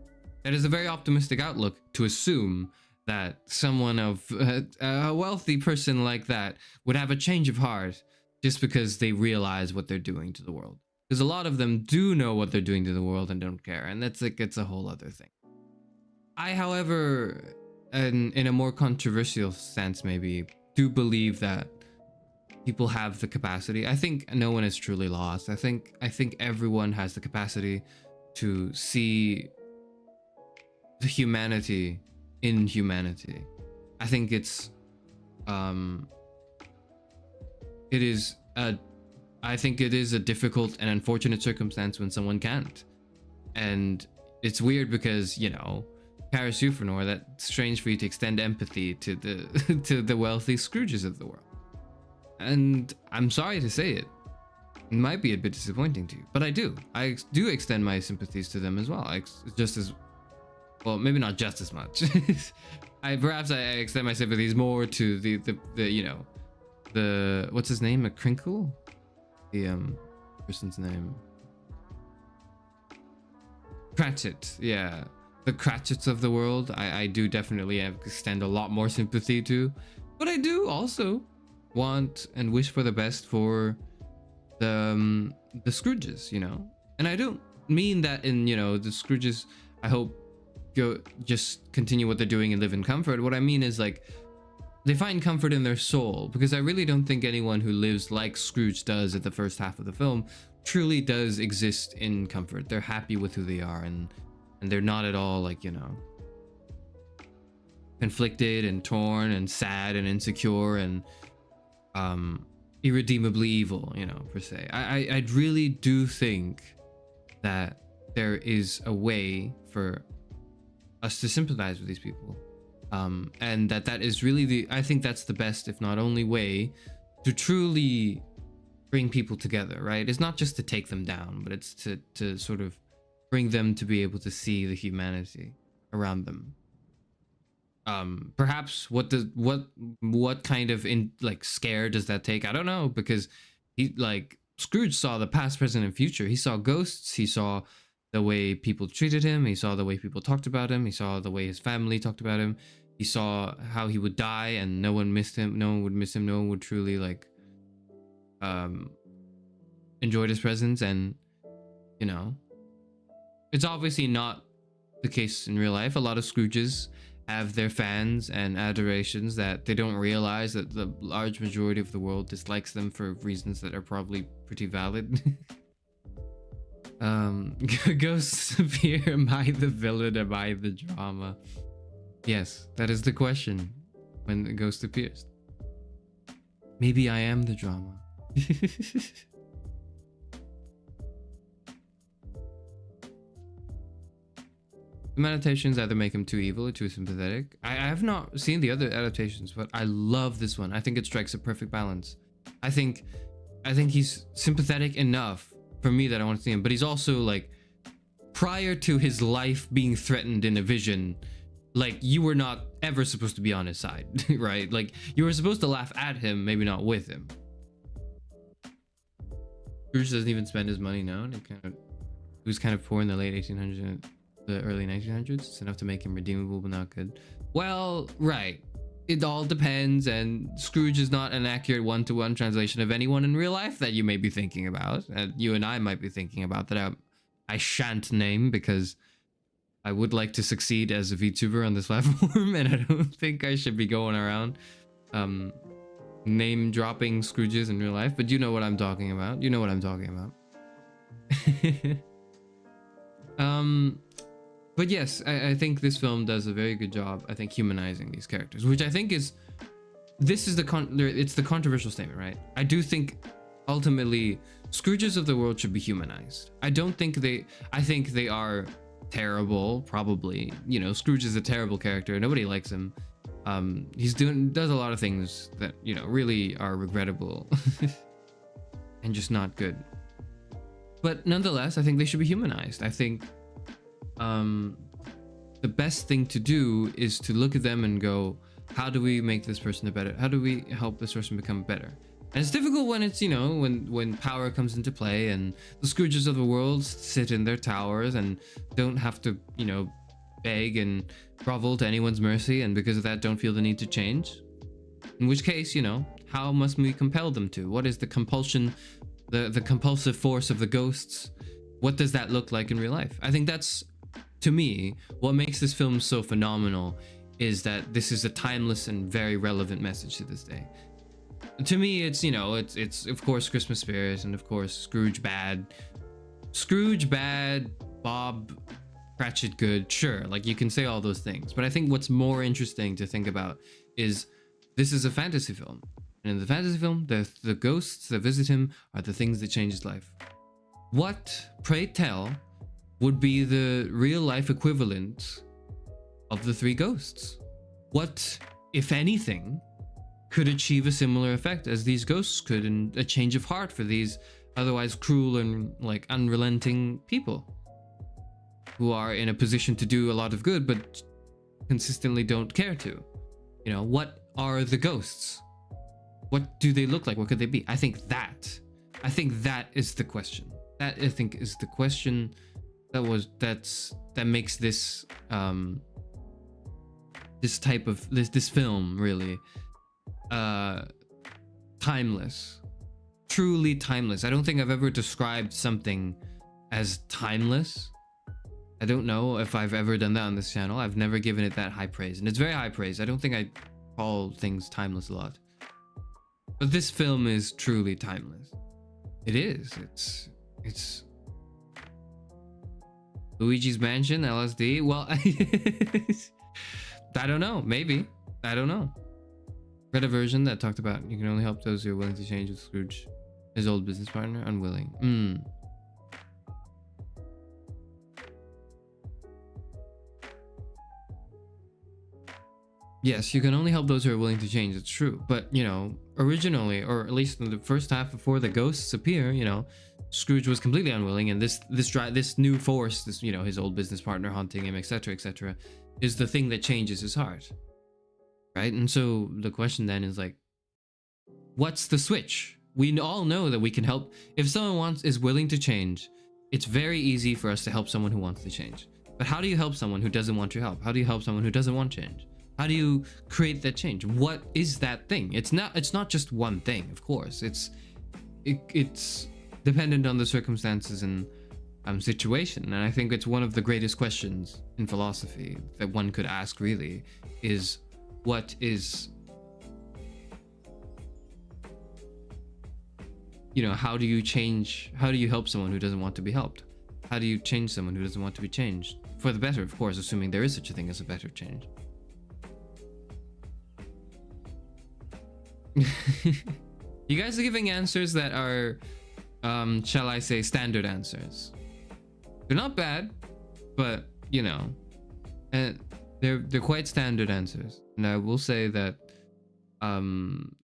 that is a very optimistic outlook to assume that someone of a wealthy person like that would have a change of heart just because they realize what they're doing to the world. Because a lot of them do know what they're doing to the world and don't care, and that's like, it's a whole other thing. I, however, in a more controversial sense, maybe, do believe that people have the capacity. I think no one is truly lost. I think everyone has the capacity to see the humanity in humanity. I think it is a difficult and unfortunate circumstance when someone can't. And it's weird because, you know, Paris Euphranor, that's strange for you to extend empathy to the to the wealthy Scrooges of the world. And I'm sorry to say it. It might be a bit disappointing to you, but I do extend my sympathies to them as well. Just as well, maybe not just as much. I extend my sympathies more to the you know, the, what's his name, McCrinkle, the person's name, Cratchit, yeah, the Cratchits of the world. I do definitely extend a lot more sympathy to, but I do also want and wish for the best for the Scrooges, you know. And I don't mean that in, you know, the Scrooges, I hope just continue what they're doing and live in comfort. What I mean is, like, they find comfort in their soul, because I really don't think anyone who lives like Scrooge does at the first half of the film truly does exist in comfort. They're happy with who they are, and they're not at all, like, you know, conflicted and torn and sad and insecure and irredeemably evil, you know, per se. I really do think that there is a way for us to sympathize with these people, and that is really I think that's the best, if not only, way to truly bring people together, right? It's not just to take them down, but it's to sort of bring them to be able to see the humanity around them. Perhaps what kind of scare does that take? I don't know, because Scrooge saw the past, present, and future. He saw ghosts. He saw the way people treated him. He saw the way people talked about him. He saw the way his family talked about him. He saw how he would die and no one missed him. No one would miss him. No one would truly enjoy his presence. And, you know, it's obviously not the case in real life. A lot of Scrooges have their fans and adorations that they don't realize that the large majority of the world dislikes them for reasons that are probably pretty valid. Ghosts appear. Am I the villain? Am I the drama? Yes, that is the question when the ghost appears. Maybe I am the drama. The adaptations either make him too evil or too sympathetic. I have not seen the other adaptations, but I love this one. I think it strikes a perfect balance. I think he's sympathetic enough for me that I want to see him, but he's also, like, prior to his life being threatened in a vision, like, you were not ever supposed to be on his side, right? Like, you were supposed to laugh at him, maybe not with him. Scrooge doesn't even spend his money now. He was kind of poor in the late 1800s, the early 1900s. It's enough to make him redeemable, but not good. Well, right. It all depends, and Scrooge is not an accurate one-to-one translation of anyone in real life that you may be thinking about, and you and I might be thinking about, that I shan't name because I would like to succeed as a VTuber on this platform, and I don't think I should be going around name dropping Scrooges in real life, but you know what I'm talking about. You know what I'm talking about. But yes, I think this film does a very good job, I think, humanizing these characters, which I think is, it's the controversial statement, right? I do think ultimately Scrooges of the world should be humanized. I think they are terrible, probably. You know, Scrooge is a terrible character. Nobody likes him. Does a lot of things that, you know, really are regrettable and just not good. But nonetheless, I think they should be humanized. I think the best thing to do is to look at them and go, how do we make this person better? How do we help this person become better? And it's difficult when it's, you know, when power comes into play and the Scrooges of the world sit in their towers and don't have to, you know, beg and grovel to anyone's mercy, and because of that don't feel the need to change. In which case, you know, how must we compel them to? What is the compulsion, the compulsive force of the ghosts? What does that look like in real life? I think that's, to me, what makes this film so phenomenal, is that this is a timeless and very relevant message to this day. To me, it's, you know, it's of course Christmas spirit, and of course Scrooge bad, Bob Cratchit good, sure, like you can say all those things, but I think what's more interesting to think about is this is a fantasy film, and in the fantasy film, the ghosts that visit him are the things that change his life. What, pray tell, would be the real life equivalent of the three ghosts? What, if anything, could achieve a similar effect as these ghosts could, in a change of heart for these otherwise cruel and like unrelenting people who are in a position to do a lot of good but consistently don't care to? You know, what are the ghosts? What do they look like? What could they be? I think that is the question. That, I think, is the question that makes this this film really timeless, truly timeless. I don't think I've ever described something as timeless. I don't know if I've ever done that on this channel. I've never given it that high praise, and it's very high praise. I don't think I call things timeless a lot, but this film is truly timeless. It is. It's Luigi's Mansion, LSD. Well, I don't know. Maybe. I don't know. Read a version that talked about you can only help those who are willing to change with Scrooge, his old business partner, unwilling. Yes, you can only help those who are willing to change. It's true. But, you know, originally, or at least in the first half before the ghosts appear, you know, Scrooge was completely unwilling, and this new force, this, you know, his old business partner haunting him, etc., etc., is the thing that changes his heart, right? And so the question then is like, what's the switch? We all know that we can help if someone is willing to change. It's very easy for us to help someone who wants to change. But how do you help someone who doesn't want your help? How do you help someone who doesn't want change? How do you create that change? What is that thing? It's not just one thing, of course. It's dependent on the circumstances and situation. And I think it's one of the greatest questions in philosophy that one could ask, really, is what is, you know, how do you change? How do you help someone who doesn't want to be helped? How do you change someone who doesn't want to be changed? For the better, of course, assuming there is such a thing as a better change. You guys are giving answers that are, shall I say, standard answers. They're not bad, but, you know, they're quite standard answers. And I will say that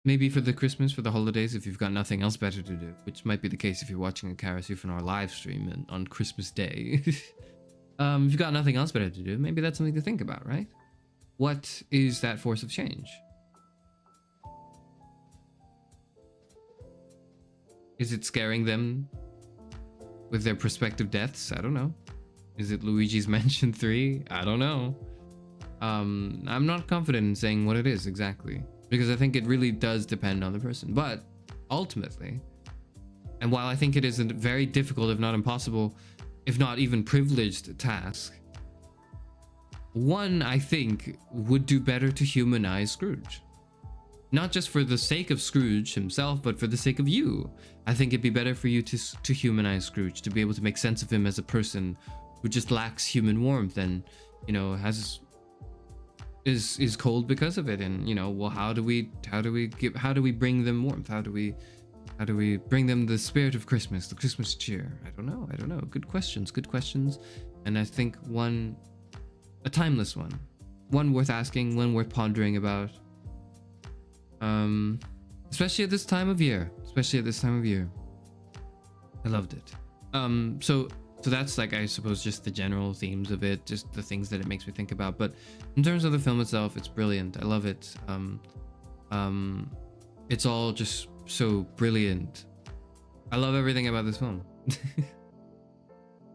maybe for the Christmas, for the holidays, if you've got nothing else better to do, which might be the case if you're watching a Karasufan live stream on Christmas Day, if you've got nothing else better to do, maybe that's something to think about, right? What is that force of change? Is it scaring them with their prospective deaths? I don't know. Is it Luigi's Mansion 3? I don't know. I'm not confident in saying what it is exactly, because I think it really does depend on the person. But ultimately, and while I think it is a very difficult, if not impossible, if not even privileged task, one, I think, would do better to humanize Scrooge. Not just for the sake of Scrooge himself, but for the sake of you. I think it'd be better for you to humanize Scrooge, to be able to make sense of him as a person who just lacks human warmth and, you know, is cold because of it. And, you know, well, how do we bring them warmth? How do we bring them the spirit of Christmas, the Christmas cheer? I don't know. Good questions. And I think a timeless one worth asking, one worth pondering about. Especially at this time of year. I loved it. So that's, like, I suppose, just the general themes of it, just the things that it makes me think about. But in terms of the film itself, it's brilliant. I love it. It's all just so brilliant. I love everything about this film.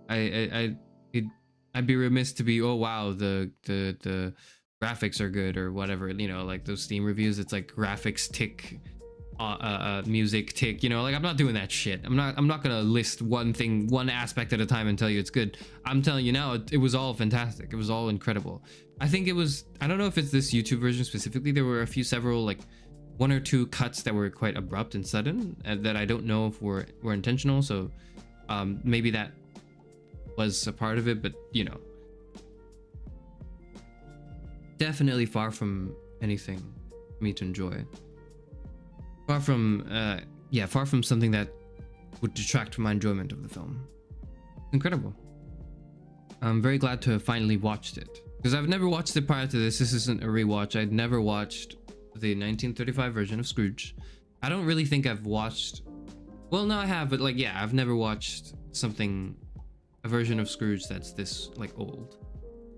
I'd be remiss to be, oh wow, the graphics are good or whatever, you know, like those Steam reviews. It's like graphics tick, music tick, you know, like I'm not doing that shit. I'm not gonna list one aspect at a time and tell you it's good. I'm telling you now, it was all fantastic. It was all incredible. I think it was, I don't know if it's this YouTube version specifically. There were several, like, one or two cuts that were quite abrupt and sudden that I don't know if were intentional. So maybe that was a part of it, but, you know, definitely far from anything for me to enjoy. Far from something that would detract from my enjoyment of the film. Incredible. I'm very glad to have finally watched it, because I've never watched it prior to this. This isn't a rewatch. I'd never watched the 1935 version of Scrooge. I don't really think I've watched, well, no, I have, but, like, yeah, I've never watched a version of Scrooge that's this, like, old.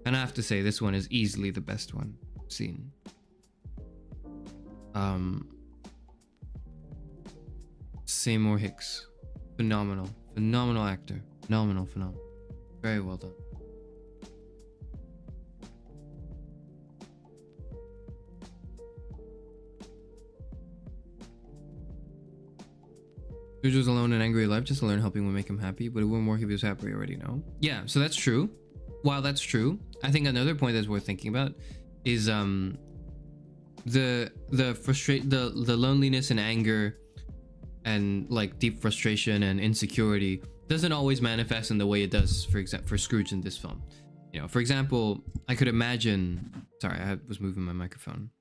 And I have to say, this one is easily the best one I've seen. Seymour Hicks, phenomenal actor, phenomenal. Very well done. Scrooge was alone and angry at life. Just alone helping would make him happy, but it wouldn't work if he was happy. We already know. Yeah, so that's true. While that's true, I think another point that's worth thinking about is the loneliness and anger and, like, deep frustration and insecurity doesn't always manifest in the way it does, for Scrooge in this film. You know, for example, I could imagine, sorry, I was moving my microphone.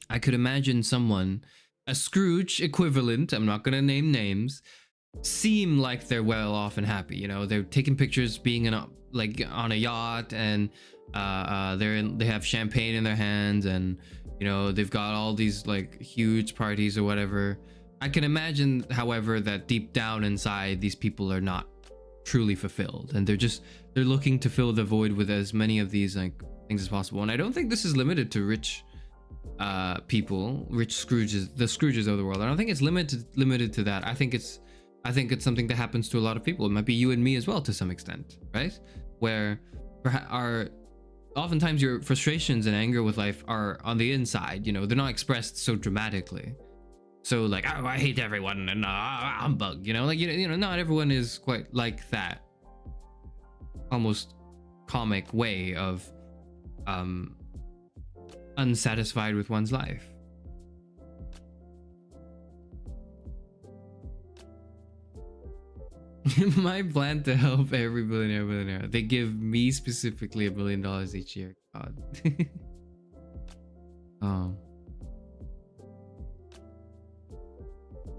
I could imagine someone, a Scrooge equivalent, I'm not gonna name names, seem like they're well off and happy. You know, they're taking pictures being on a yacht, and they have champagne in their hands, and, you know, they've got all these, like, huge parties or whatever. I can imagine, however, that deep down inside, these people are not truly fulfilled, and they're looking to fill the void with as many of these, like, things as possible. And I don't think this is limited to rich people, rich Scrooges, the Scrooges of the world. I don't think it's limited to that. I think it's something that happens to a lot of people. It might be you and me as well, to some extent, right? Where oftentimes your frustrations and anger with life are on the inside. You know, they're not expressed so dramatically. So, like, oh, I hate everyone and humbug, you know, like, you know, not everyone is quite like that almost comic way of unsatisfied with one's life. My plan to help every billionaire. They give me specifically $1 billion each year. God. Oh.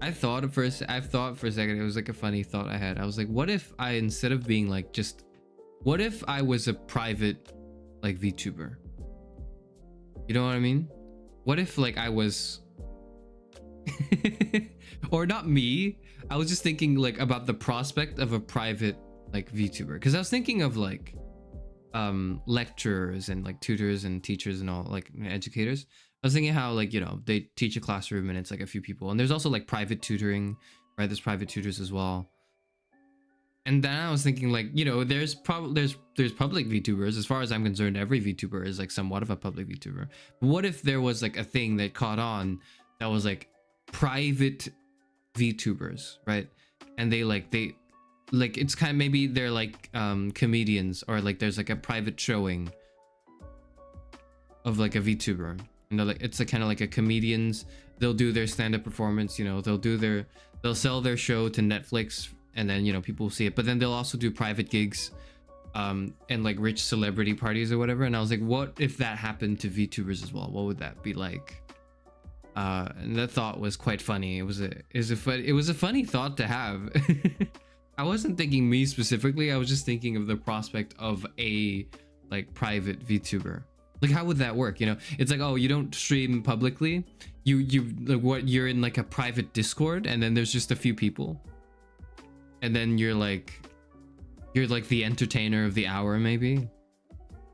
I've thought for a second, it was like a funny thought I had. I was like, what if I, instead of being like what if I was a private, like, VTuber? You know what I mean? What if, like, I was or not me, I was just thinking, like, about the prospect of a private, like, VTuber, because I was thinking of, like, lecturers and, like, tutors and teachers and all, like, educators. I was thinking how, like, you know, they teach a classroom and it's like a few people, and there's also, like, private tutoring, right? There's private tutors as well. And then I was thinking, like, you know, there's probably there's public VTubers. As far as I'm concerned, every VTuber is like somewhat of a public VTuber. But what if there was like a thing that caught on that was like private VTubers, right? And they it's kind of, maybe they're like comedians, or like there's like a private showing of like a VTuber. You know, like it's a kind of like a comedians. They'll do their stand-up performance. You know, they'll sell their show to Netflix. And then, you know, people will see it, but then they'll also do private gigs and like rich celebrity parties or whatever. And I was like, what if that happened to VTubers as well? What would that be like? And that thought was quite funny. It was a funny thought to have. I wasn't thinking me specifically. I was just thinking of the prospect of a like private VTuber. Like, how would that work? You know, it's like, oh, you don't stream publicly. You're in like a private Discord, and then there's just a few people. And then you're like the entertainer of the hour, maybe.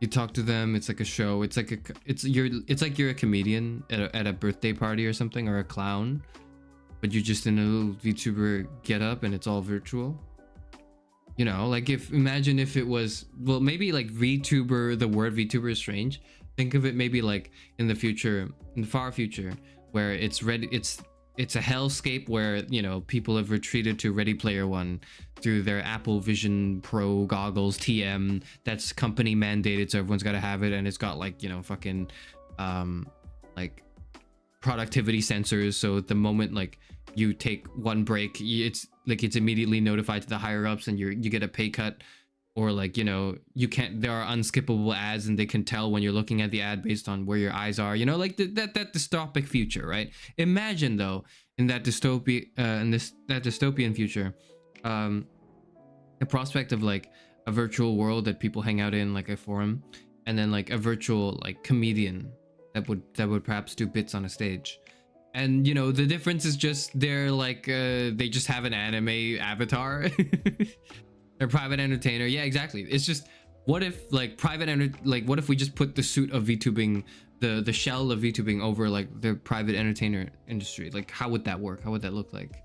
You talk to them. It's like a show. It's like you're a comedian at a birthday party or something, or a clown, but you're just in a little VTuber get up, and it's all virtual. You know, like imagine if it was, well, maybe like VTuber. The word VTuber is strange. Think of it maybe like in the future, in the far future, where it's ready. It's a hellscape where, you know, people have retreated to Ready Player One through their Apple Vision Pro goggles, TM. That's company mandated, so everyone's got to have it, and it's got like, you know, fucking like productivity sensors. So at the moment like you take one break, it's immediately notified to the higher ups, and you get a pay cut. Or like, you know, there are unskippable ads, and they can tell when you're looking at the ad based on where your eyes are, you know, like that dystopic future, right? Imagine though, in that dystopia, that dystopian future, the prospect of like a virtual world that people hang out in, like a forum, and then like a virtual like comedian that would perhaps do bits on a stage. And, you know, the difference is just they're like, they just have an anime avatar. They're private entertainer. Yeah, exactly. It's just, what if like what if we just put the suit of VTubing, the shell of VTubing over like the private entertainer industry? Like, how would that work? How would that look like?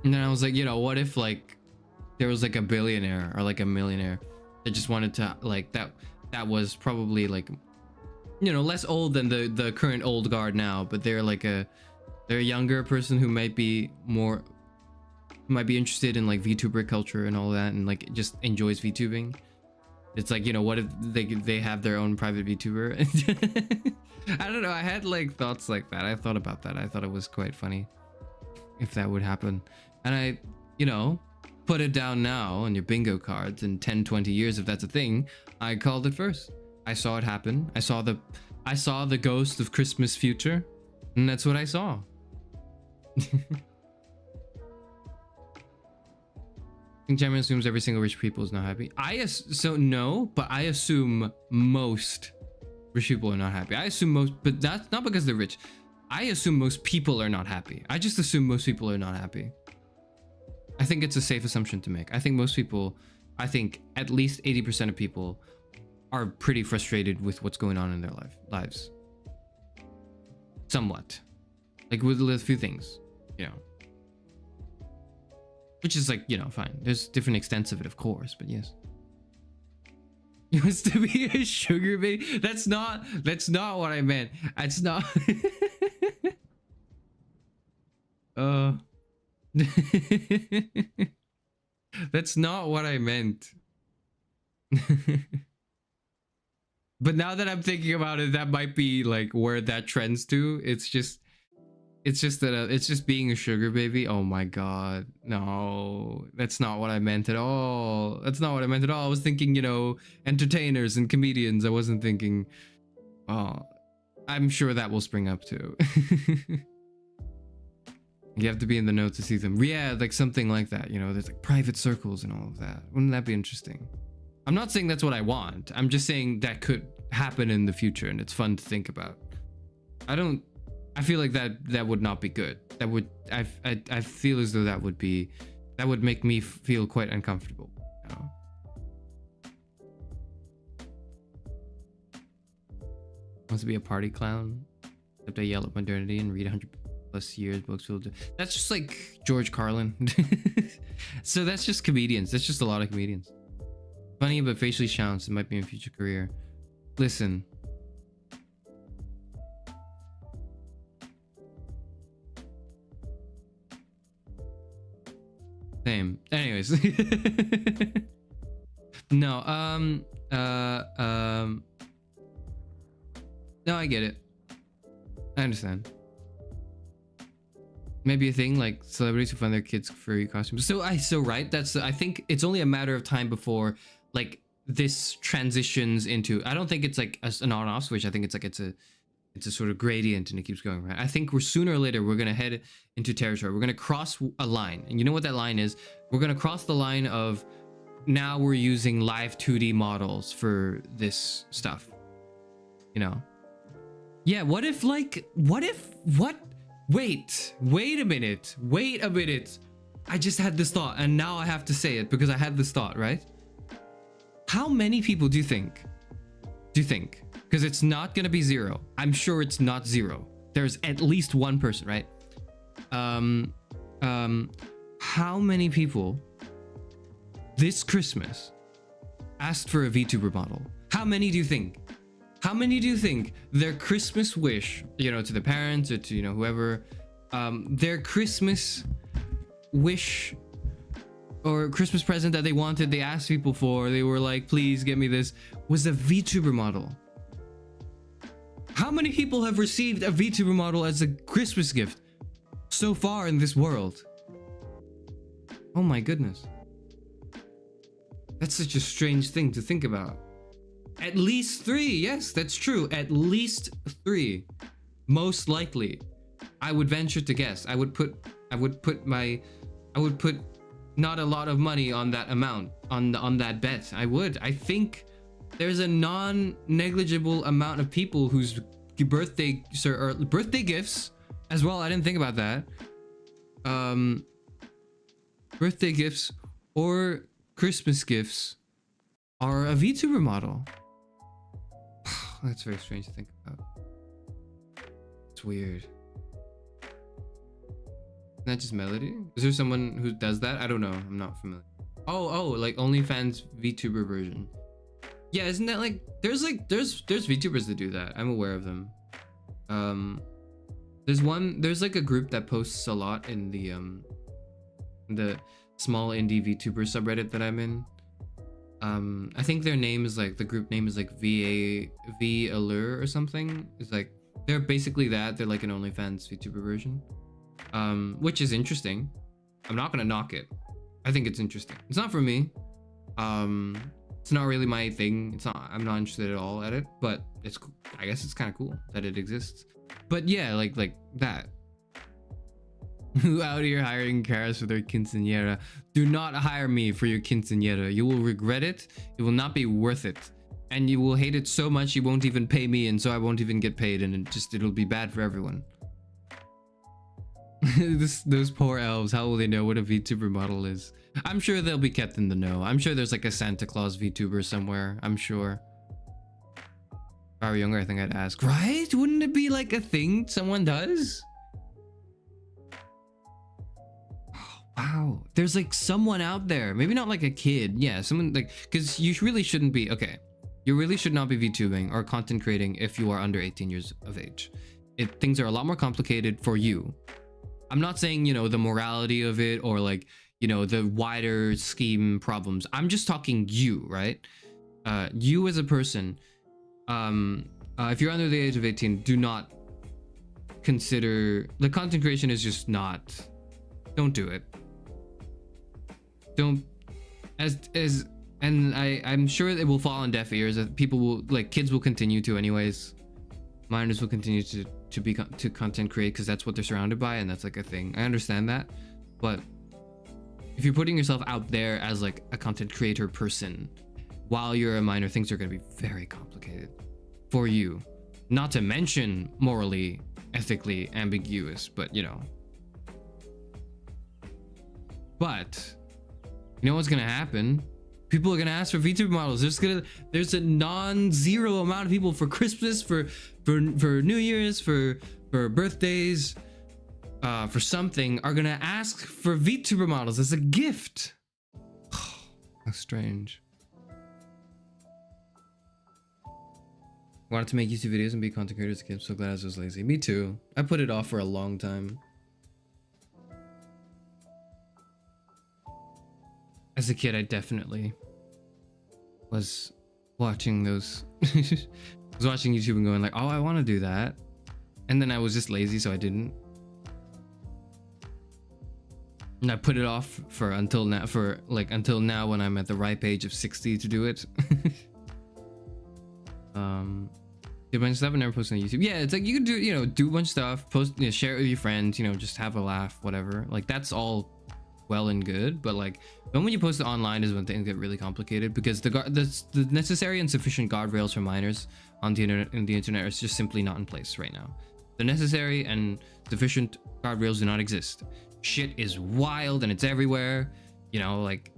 And then I was like, you know, what if like there was like a billionaire or like a millionaire that just wanted to like that was probably like, you know, less old than the current old guard now, but they're a younger person who might be interested in like VTuber culture and all that, and like just enjoys VTubing. It's like, you know, what if they have their own private VTuber? I don't know. I had like thoughts like that. I thought about that. I thought it was quite funny if that would happen. And I, you know, put it down now on your bingo cards in 10-20 years, if that's a thing. I called it first. I saw it happen. I saw the ghost of Christmas future, and that's what I saw. I think Cameron assumes every single rich people is not happy. No, but I assume most rich people are not happy. I assume most, but that's not because they're rich. I assume most people are not happy. I just assume most people are not happy. I think it's a safe assumption to make. I think at least 80% of people are pretty frustrated with what's going on in their lives. Somewhat. Like with a few things, you know. Which is like, you know, fine. There's different extents of it, of course, but yes. He wants to be a sugar baby. That's not what I meant. That's not. That's not what I meant. But now that I'm thinking about it, that might be like where that trends to. It's just being a sugar baby. Oh my god, no, that's not what I meant at all. I was thinking, you know, entertainers and comedians. I wasn't thinking, oh, I'm sure that will spring up too. You have to be in the know to see them. Yeah, like something like that, you know, there's like private circles and all of that. Wouldn't that be interesting? I'm not saying that's what I want. I'm just saying that could happen in the future, and it's fun to think about. I feel like that would not be good. I feel as though that would make me feel quite uncomfortable, you know? Wants to be a party clown, except I yell at modernity and read 100 plus years books will do. That's just like George Carlin. So that's just comedians. That's just a lot of comedians. Funny but facially challenged. It might be a future career. Listen. Same. Anyways. No, no, I get it. I understand. Maybe a thing like celebrities who find their kids furry costumes. So right. That's, I think it's only a matter of time before like this transitions into, I don't think it's like an on-off switch. I think it's like, it's a sort of gradient and it keeps going, right? I think we're sooner or later, we're going to head into territory. We're going to cross a line. And you know what that line is? We're going to cross the line of now we're using live 2D models for this stuff. You know? Yeah, what? Wait a minute. I just had this thought and now I have to say it because I had this thought, right? How many people do you think? Because it's not going to be zero. I'm sure it's not zero. There's at least one person, right? How many people this Christmas asked for a VTuber model? How many do you think? How many do you think their Christmas wish, you know, to the parents or to, you know, whoever, their Christmas wish or Christmas present that they wanted, they asked people for, they were like, please get me this, was a VTuber model? How many people have received a VTuber model as a Christmas gift so far in this world? Oh my goodness. That's such a strange thing to think about. At least 3, yes, that's true. At least 3. Most likely. I would venture to guess. I would put not a lot of money on that amount, on that bet. I think there's a non-negligible amount of people whose birthday gifts as well. I didn't think about that. Birthday gifts or Christmas gifts are a VTuber model. That's very strange to think about. It's weird. Isn't that just Melody? Is there someone who does that? I don't know. I'm not familiar. Oh, like OnlyFans VTuber version. Yeah, isn't that like there's VTubers that do that. I'm aware of them. There's like a group that posts a lot in the small indie VTuber subreddit that I'm in. I think their name is like, the group name is like V Allure or something. It's like they're basically that. They're like an OnlyFans VTuber version. Which is interesting. I'm not gonna knock it. I think it's interesting. It's not for me. It's not really my thing. I'm not interested at all at it, but I guess it's kind of cool that it exists. But yeah, like that. Who out here hiring cars for their quinceañera? Do not hire me for your quinceañera. You will regret it. It will not be worth it. And you will hate it so much you won't even pay me, and so I won't even get paid, and it'll be bad for everyone. Those poor elves, how will they know what a VTuber model is? I'm sure they'll be kept in the know. I'm sure there's like a Santa Claus VTuber somewhere. I'm sure. If I were younger, I think I'd ask, right? Wouldn't it be like a thing someone does? Wow, there's like someone out there, maybe not like a kid, yeah, someone like, because you really shouldn't be, okay, you really should not be VTubing or content creating if you are under 18 years of age. Things are a lot more complicated for you. I'm not saying, you know, the morality of it or like, you know, the wider scheme problems. I'm just talking you, right? You as a person, if you're under the age of 18, do not consider, the content creation is just not, don't do it. Don't, and I'm sure it will fall on deaf ears. People will, like, kids will continue to anyways. Minors will continue to content create because that's what they're surrounded by, and that's like a thing. I understand that, but if you're putting yourself out there as like a content creator person while you're a minor, things are going to be very complicated for you. Not to mention morally, ethically ambiguous, but you know. But you know what's gonna happen? People are gonna ask for VTuber models. There's a non-zero amount of people for Christmas, for New Year's, for birthdays. for something are gonna ask for VTuber models as a gift. How strange. Wanted to make YouTube videos and be content creators. I'm so glad I was lazy. Me too. I put it off for a long time. As a kid, I definitely was watching those. was watching YouTube and going like, oh, I want to do that. And then I was just lazy, so I didn't. And I put it off for until now, until now when I'm at the ripe age of 60 to do it. Do a bunch of stuff and never post on YouTube. Yeah, it's like you can do, you know, do a bunch of stuff, post, you know, share it with your friends, you know, just have a laugh, whatever. Like that's all well and good, but like when you post it online is when things get really complicated, because the necessary and sufficient guardrails for minors on the internet is just simply not in place right now. The necessary and sufficient guardrails do not exist. Shit is wild and it's everywhere. You know, like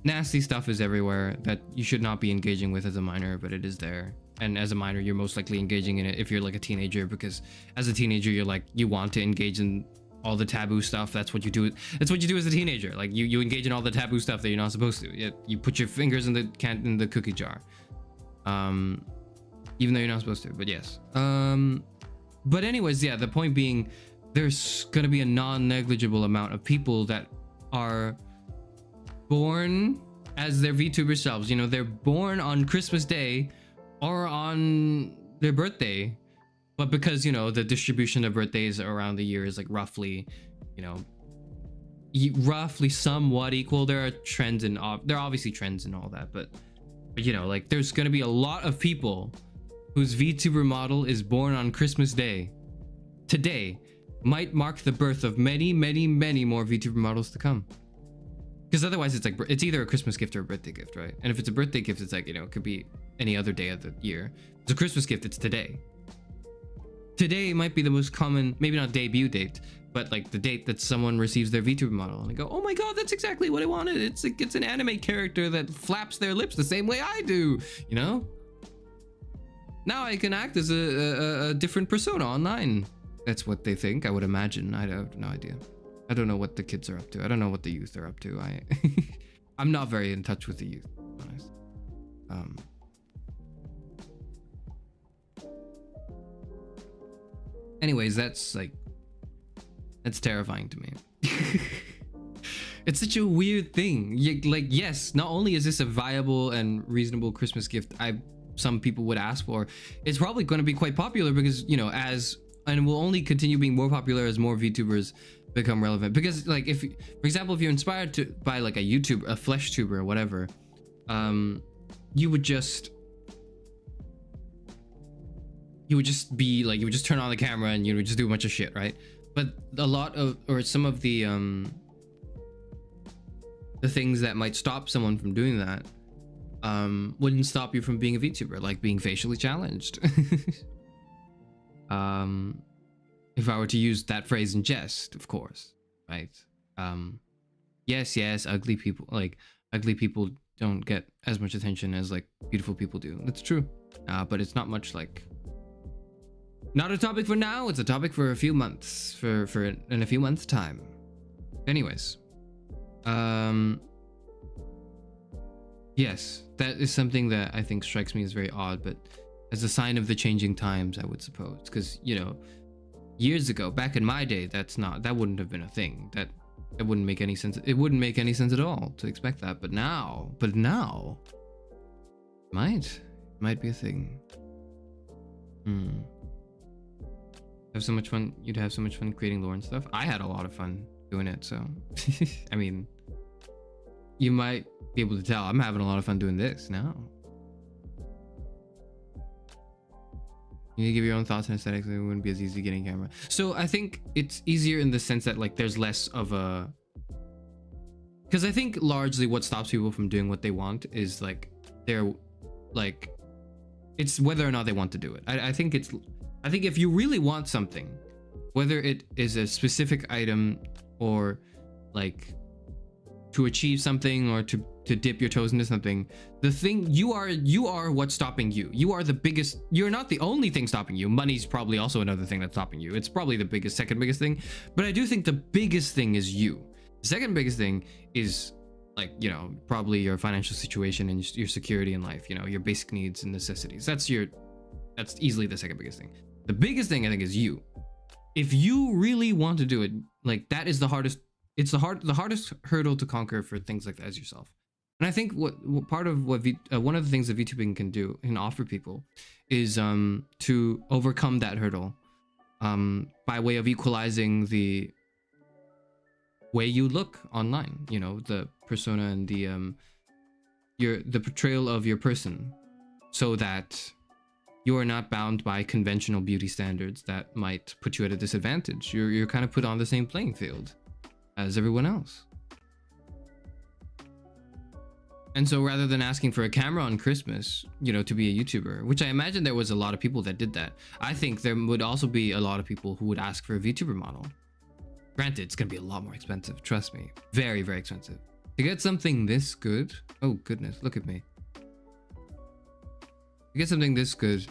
nasty stuff is everywhere that you should not be engaging with as a minor, but it is there. And as a minor, you're most likely engaging in it if you're like a teenager, because as a teenager, you're like, you want to engage in all the taboo stuff. That's what you do. That's what you do as a teenager. Like you engage in all the taboo stuff that you're not supposed to. You put your fingers in the cookie jar, even though you're not supposed to. But yes. But anyways, yeah. The point being, there's gonna be a non-negligible amount of people that are born as their VTuber selves. You know, they're born on Christmas Day or on their birthday, but because, you know, the distribution of birthdays around the year is like roughly, you know, roughly somewhat equal. There are trends and there are obviously trends and all that, but you know, like there's gonna be a lot of people whose VTuber model is born on Christmas Day. Today might mark the birth of many, many, many more VTuber models to come. Because otherwise it's like, it's either a Christmas gift or a birthday gift, right? And if it's a birthday gift, it's like, you know, it could be any other day of the year. If it's a Christmas gift, it's today. Today might be the most common, maybe not debut date, but like the date that someone receives their VTuber model and they go, oh my god, that's exactly what I wanted. It's an anime character that flaps their lips the same way I do, you know? Now I can act as a different persona online. That's what they think, I would imagine. I have no idea. I don't know what the kids are up to. I don't know what the youth are up to. I'm not very in touch with the youth, to be honest. Anyways, that's terrifying to me. It's such a weird thing. Like, yes, not only is this a viable and reasonable Christmas gift some people would ask for, it's probably going to be quite popular because, you know, and will only continue being more popular as more VTubers become relevant. Because like, if, for example, if you're inspired by like a flesh tuber or whatever, you would just be like, you would just turn on the camera and you would just do a bunch of shit, right? But a lot of, or some of the things that might stop someone from doing that wouldn't stop you from being a VTuber, like being facially challenged. If I were to use that phrase in jest, of course, right? Yes, ugly people don't get as much attention as like beautiful people do. That's true. But it's not much like, not a topic for now. It's a topic for a few months, in a few months' time. Anyways, yes, that is something that I think strikes me as very odd, but as a sign of the changing times, I would suppose, because, you know, years ago, back in my day, that wouldn't have been a thing. That wouldn't make any sense. It wouldn't make any sense at all to expect that. But now, might be a thing. Have so much fun. You'd have so much fun creating lore and stuff. I had a lot of fun doing it. So, I mean, you might be able to tell I'm having a lot of fun doing this now. You need to give your own thoughts and aesthetics. It wouldn't be as easy getting a camera. So I think it's easier in the sense that like there's less of a, because I think largely what stops people from doing what they want is like it's whether or not they want to do it. I think if you really want something, whether it is a specific item or like to achieve something or to dip your toes into something, the thing you are what's stopping you. You are the biggest. You're not the only thing stopping you. Money's probably also another thing that's stopping you. It's probably the second biggest thing, but I do think the biggest thing is you. The second biggest thing is, like, you know, probably your financial situation and your security in life, you know, your basic needs and necessities. That's easily the second biggest thing. The biggest thing I think is you. If you really want to do it, like, that is the hardest. It's the hardest hurdle to conquer for things like that as yourself. And I think one of the things that VTubing can do and offer people is to overcome that hurdle by way of equalizing the way you look online, you know, the persona and the portrayal of your person, so that you are not bound by conventional beauty standards that might put you at a disadvantage. You're kind of put on the same playing field as everyone else. And so rather than asking for a camera on Christmas, you know, to be a YouTuber, which I imagine there was a lot of people that did that, I think there would also be a lot of people who would ask for a VTuber model. Granted, it's gonna be a lot more expensive, trust me. Very, very expensive. To get something this good, oh goodness, look at me. To get something this good,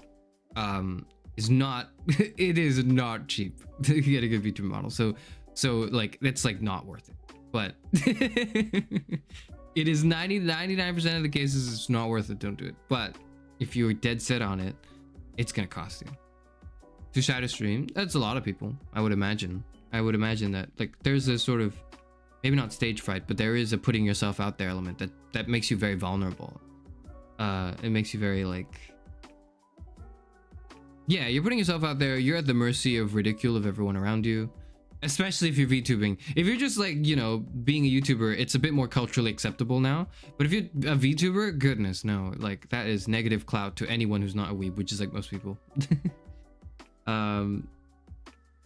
is not, it is not cheap to get a good VTuber model. So like, it's like not worth it. But it is 99% of the cases it's not worth it, don't do it. But if you're dead set on it, it's gonna cost you. Too shy to stream, that's a lot of people, I would imagine. I would imagine that, like, there's a sort of, maybe not stage fright, but there is a putting yourself out there element that makes you very vulnerable. It makes you very, like, yeah, you're putting yourself out there, you're at the mercy of ridicule of everyone around you. Especially if you're VTubing. If you're just, like, you know, being a YouTuber, it's a bit more culturally acceptable now. But if you're a VTuber, goodness, no. Like, that is negative clout to anyone who's not a weeb, which is like most people.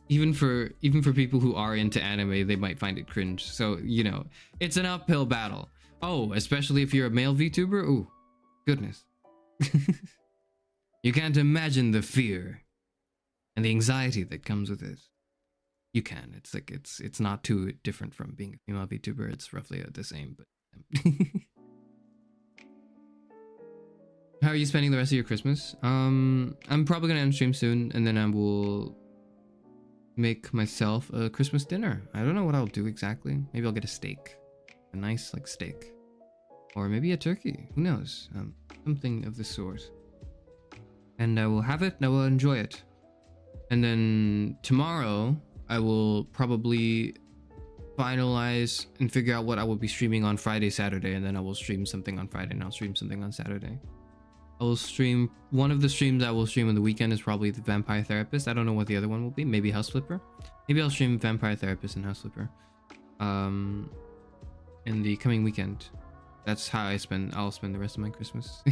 Even for people who are into anime, they might find it cringe. So, you know, it's an uphill battle. Oh, especially if you're a male VTuber? Ooh, goodness. You can't imagine the fear and the anxiety that comes with it. You can. It's like it's not too different from being a female VTuber. It's roughly the same, but how are you spending the rest of your Christmas? I'm probably gonna end stream soon, and then I will make myself a Christmas dinner. I don't know what I'll do exactly. Maybe I'll get a steak, a nice like steak, or maybe a turkey. Who knows? Something of the sort. And I will have it and I will enjoy it. And then tomorrow I will probably finalize and figure out what I will be streaming on Friday, Saturday, and then I will stream something on Friday and I'll stream something on Saturday. I will stream, one of the streams I will stream on the weekend is probably the Vampire Therapist. I don't know what the other one will be. Maybe House Flipper. Maybe I'll stream Vampire Therapist and House Flipper in the coming weekend. That's how I'll spend the rest of my Christmas.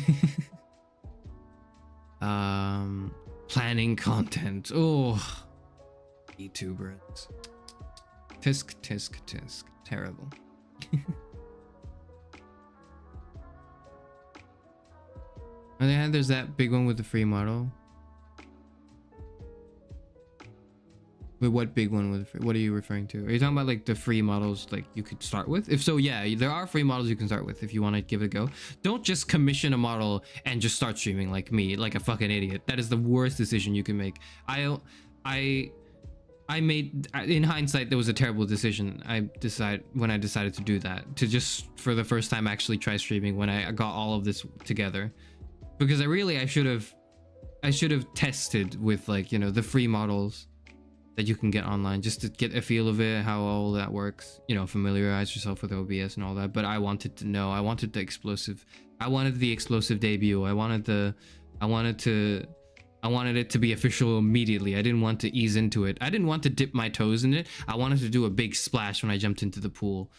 Planning content. Oh, YouTubers. Tisk. Terrible. On the other hand, there's that big one with the free model. Wait, what big one with the free? What are you referring to? Are you talking about like the free models like you could start with? If so, yeah, there are free models you can start with if you want to give it a go. Don't just commission a model and just start streaming like me, like a fucking idiot. That is the worst decision you can make. I made, in hindsight, there was a terrible decision. When I decided to do that, to just for the first time actually try streaming when I got all of this together, because I should have tested with, like, you know, the free models that you can get online just to get a feel of it, how all that works, you know, familiarize yourself with OBS and all that. But I wanted to know, I wanted the explosive debut. I wanted it to be official immediately. I didn't want to ease into it. I didn't want to dip my toes in it. I wanted to do a big splash when I jumped into the pool,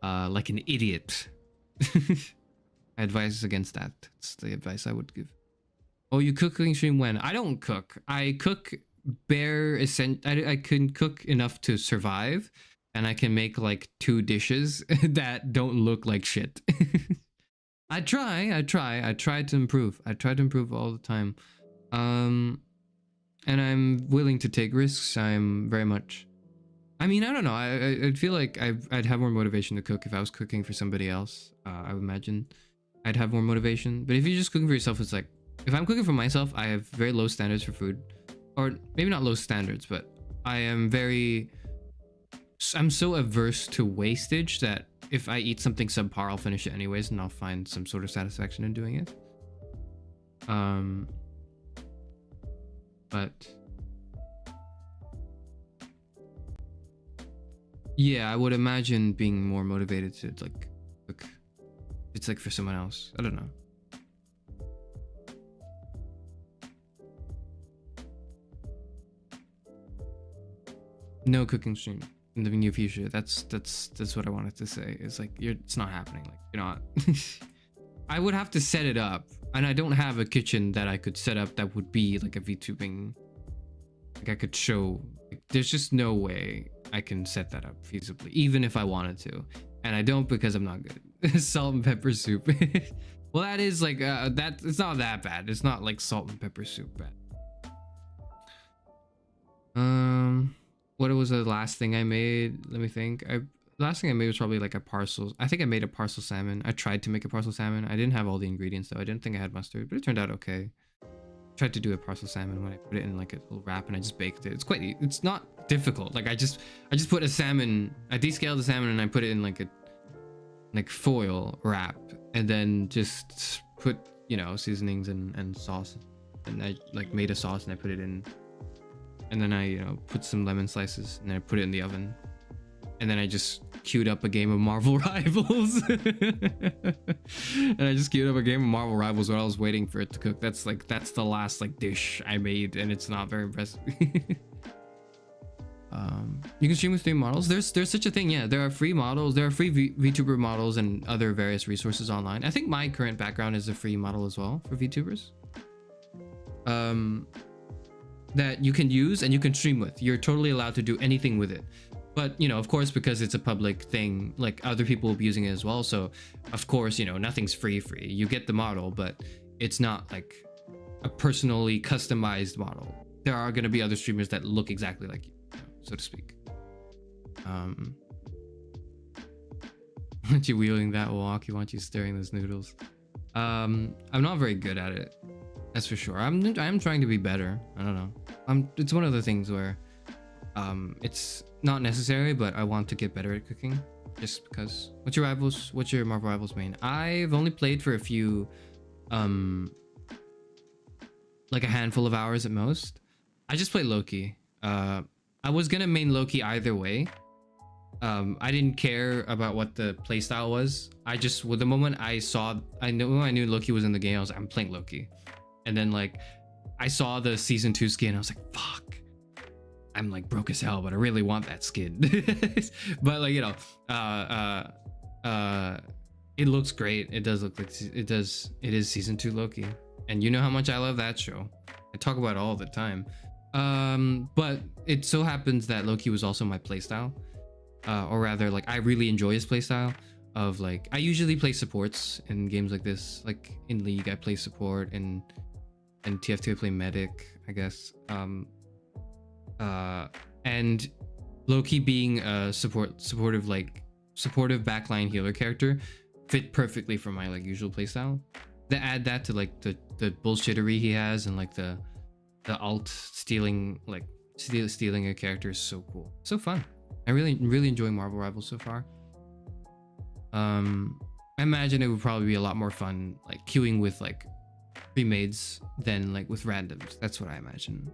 like an idiot. I advise against that. It's the advice I would give. Oh, you cooking stream when? I don't cook. I cook bare I can cook enough to survive, and I can make like 2 dishes that don't look like shit. I try to improve. I try to improve all the time. And I'm willing to take risks. I'm very much I mean, I don't know. I'd feel like I'd have more motivation to cook if I was cooking for somebody else. I would imagine I'd have more motivation. But if you're just cooking for yourself, it's like, if I'm cooking for myself, I have very low standards for food. Or maybe not low standards, but I'm so averse to wastage that if I eat something subpar, I'll finish it anyways, and I'll find some sort of satisfaction in doing it. But yeah, I would imagine being more motivated to like cook. It's like for someone else. I don't know. No cooking stream in the near future. That's what I wanted to say. It's like it's not happening. Like you're not. I would have to set it up, and I don't have a kitchen that I could set up that would be like a VTubing. Like I could show. Like, there's just no way I can set that up feasibly, even if I wanted to, and I don't because I'm not good. Salt and pepper soup. Well, that is like that. It's not that bad. It's not like salt and pepper soup bad. What was the last thing I made? Let me think. Last thing I made was probably like a parcel. I think I made a parcel salmon. I tried to make a parcel salmon. I didn't have all the ingredients though. I didn't think I had mustard, but it turned out okay. Tried to do a parcel salmon when I put it in like a little wrap and I just baked it. It's not difficult. Like I just put a salmon. I descaled the salmon and I put it in like a foil wrap and then just put seasonings and sauce, and I like made a sauce and I put it in. And then I, put some lemon slices and then I put it in the oven. And then I just queued up a game of Marvel Rivals. And I just queued up a game of Marvel Rivals while I was waiting for it to cook. That's the last dish I made, and it's not very impressive. You can stream with 3 models. There's such a thing, yeah. There are free models. There are free VTuber models and other various resources online. I think my current background is a free model as well for VTubers. That you can use and you can stream with. You're totally allowed to do anything with it. But, of course, because it's a public thing, like other people will be using it as well. So, of course, nothing's free. You get the model, but it's not like a personally customized model. There are going to be other streamers that look exactly like you, so to speak. Want you wheeling that wok? You want you stirring those noodles? I'm not very good at it. That's for sure. I'm trying to be better. I don't know. It's one of the things where it's not necessary, but I want to get better at cooking just because. What's your Marvel Rivals main? I've only played for a few like a handful of hours at most. I just play Loki. I was gonna main Loki either way. I didn't care about what the playstyle was. With the moment I knew Loki was in the game, I was like, I'm playing Loki. And then I saw the season 2 skin. I was like, fuck. I'm broke as hell, but I really want that skin. But it looks great. It does look like it is season 2 Loki. And you know how much I love that show. I talk about it all the time. But it so happens that Loki was also my playstyle. Or rather, I really enjoy his playstyle of I usually play supports in games like this. Like in League, I play support, and TF2 I play medic, I guess. And Loki being a supportive backline healer character fit perfectly for my usual playstyle. To add that to the bullshittery he has and the alt stealing stealing a character is so cool, so fun. I really enjoy Marvel Rivals so far. I imagine it would probably be a lot more fun queuing with pre-mades than with randoms. That's what I imagine.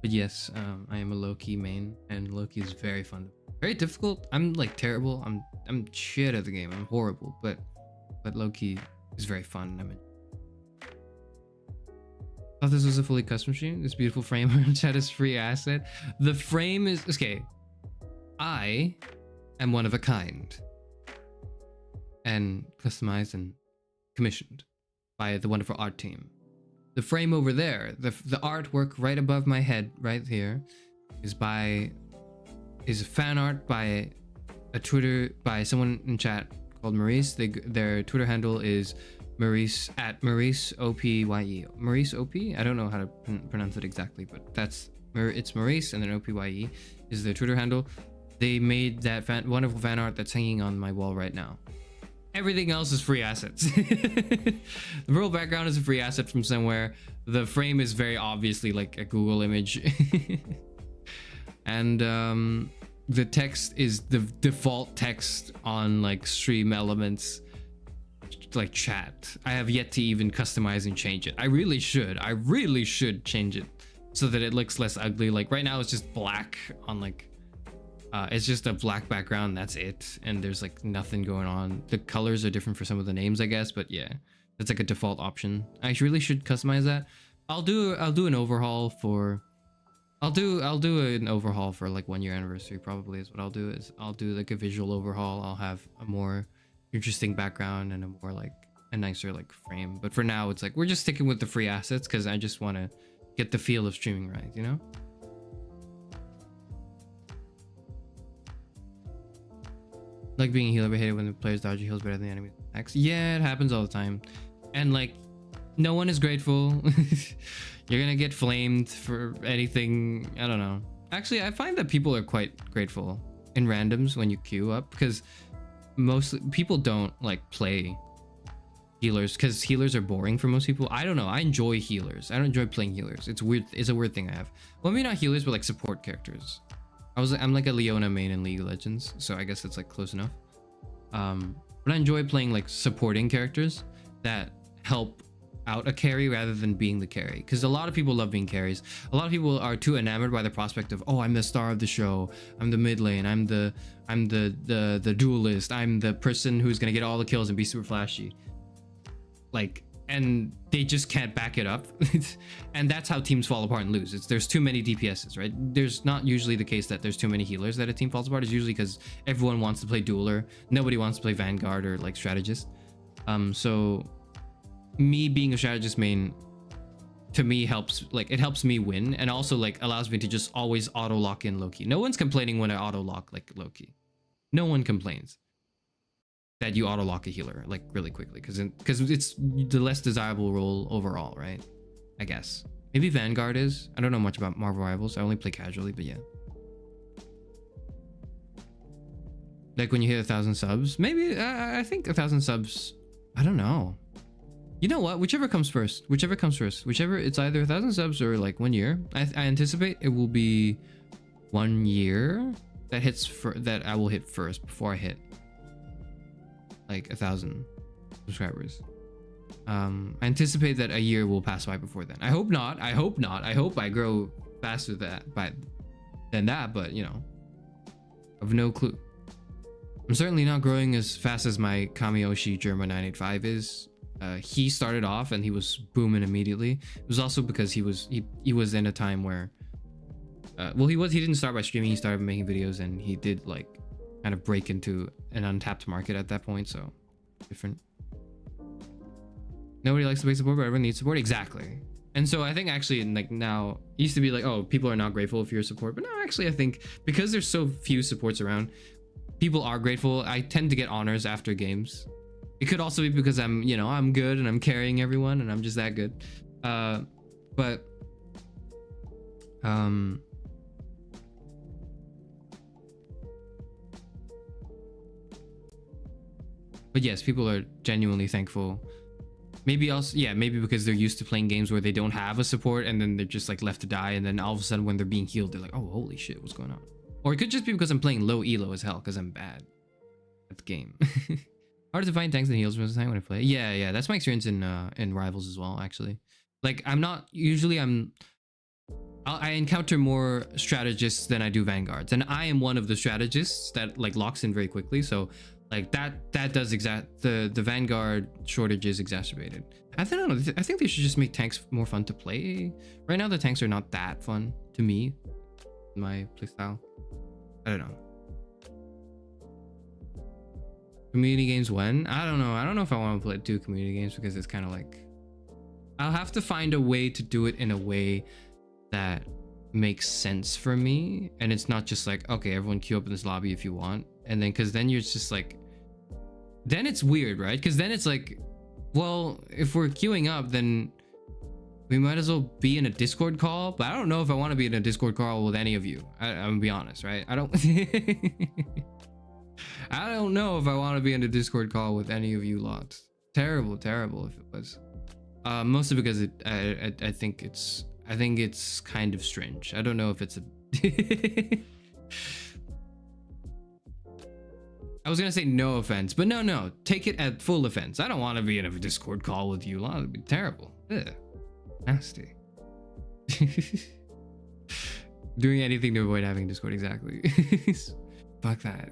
But yes, I am a Loki main, and Loki is very fun. Very difficult. I'm terrible. I'm shit at the game. I'm horrible, but Loki is very fun. Thought this was a fully custom stream. This beautiful frame on chat is free asset. The frame is okay. I am one of a kind, and customized and commissioned by the wonderful art team. The frame over there, the artwork right above my head, right here, is fan art by someone in chat called Maurice. Their Twitter handle is Maurice at Maurice OPYE. Maurice OP? I don't know how to pronounce it exactly, but that's it's Maurice and then OPYE is their Twitter handle. They made that wonderful fan art that's hanging on my wall right now. Everything else is free assets. The world background is a free asset from somewhere. The frame is very obviously like a Google image. And the text is the default text on like stream elements, like chat. I have yet to even customize and change it. I really should change it so that it looks less ugly. Like right now it's just black on like it's just a black background, that's it, and there's like nothing going on. The colors are different for some of the names, I guess, but yeah, that's like a default option. I really should customize that. I'll do an overhaul for I'll do an overhaul for like 1 year anniversary probably is what I'll do. Is I'll do like a visual overhaul. I'll have a more interesting background and a more like a nicer like frame, but for now it's like we're just sticking with the free assets because I just want to get the feel of streaming right, you know. Like being a healer, but hate it when the players dodge heals better than the enemy attacks. Yeah, it happens all the time. And like, no one is grateful. You're gonna get flamed for anything. I don't know. Actually, I find that people are quite grateful in randoms when you queue up because most people don't like play healers because healers are boring for most people. I don't know. I enjoy healers. I don't enjoy playing healers. It's weird. It's a weird thing I have. Well, maybe not healers, but like support characters. I'm like a Leona main in League of Legends, so I guess it's like close enough. But I enjoy playing like supporting characters that help out a carry rather than being the carry, because a lot of people love being carries. A lot of people are too enamored by the prospect of, oh, I'm the star of the show, I'm the mid lane, I'm the duelist, I'm the person who's gonna get all the kills and be super flashy, like, and they just can't back it up. And that's how teams fall apart and lose. There's too many DPSs, right? There's not usually the case that there's too many healers that a team falls apart. It's usually because everyone wants to play dueler, nobody wants to play Vanguard or like strategist. So me being a strategist main to me helps, like, it helps me win, and also like allows me to just always auto lock in Loki. No one's complaining when I auto lock like Loki. No one complains that you auto lock a healer like really quickly, because it's the less desirable role overall, right? I guess maybe Vanguard is. I don't know much about Marvel Rivals. I only play casually, but yeah. Like when you hit 1,000 subs, maybe. I think 1,000 subs. I don't know. You know what? Whichever comes first. Whichever it's either 1,000 subs or like 1 year. I anticipate it will be 1 year that hits that I will hit first before I hit like 1,000 subscribers. I anticipate that a year will pass by before then. I hope not. I hope I grow faster than that, but you know, I have no clue. I'm certainly not growing as fast as my Kamiyoshi Germa 985 is. He started off and he was booming immediately. It was also because he was in a time where he didn't start by streaming, he started making videos, and he did like kind of break into an untapped market at that point, so different. Nobody likes to play support, but everyone needs support. Exactly. And so I think actually, like, now it used to be like, oh, people are not grateful for your support, but no, actually I think because there's so few supports around, people are grateful. I tend to get honors after games. It could also be because I'm good and I'm carrying everyone and I'm just that good. But yes, people are genuinely thankful. Maybe also, yeah, maybe because they're used to playing games where they don't have a support and then they're just like left to die, and then all of a sudden when they're being healed, they're like, oh, holy shit, what's going on? Or it could just be because I'm playing low elo as hell because I'm bad at the game. Hard to find tanks and heals most of the time when I play. Yeah, that's my experience in Rivals as well, actually. Like, I encounter more strategists than I do Vanguards, and I am one of the strategists that like locks in very quickly, so like that does the Vanguard shortage is exacerbated. I don't know, I think they should just make tanks more fun to play. Right now the tanks are not that fun to me, my playstyle. I don't know. Community games when? I don't know if I want to do community games, because it's kind of like, I'll have to find a way to do it in a way that makes sense for me, and it's not just like, okay, everyone queue up in this lobby if you want, and then because then you're just like, then it's weird, right? Because then it's like, Well, if we're queuing up, then we might as well be in a Discord call. But I don't know if I want to be in a Discord call with any of you. I'm gonna be honest, right? I don't. I don't know if I want to be in a Discord call with any of you lots. Terrible if it was. Mostly because I think it's kind of strange. I don't know if it's a. I was gonna say no offense, but no, take it at full offense. I don't want to be in a Discord call with you lot. It'd be terrible. Ugh. Nasty. Doing anything to avoid having Discord, exactly. Fuck that.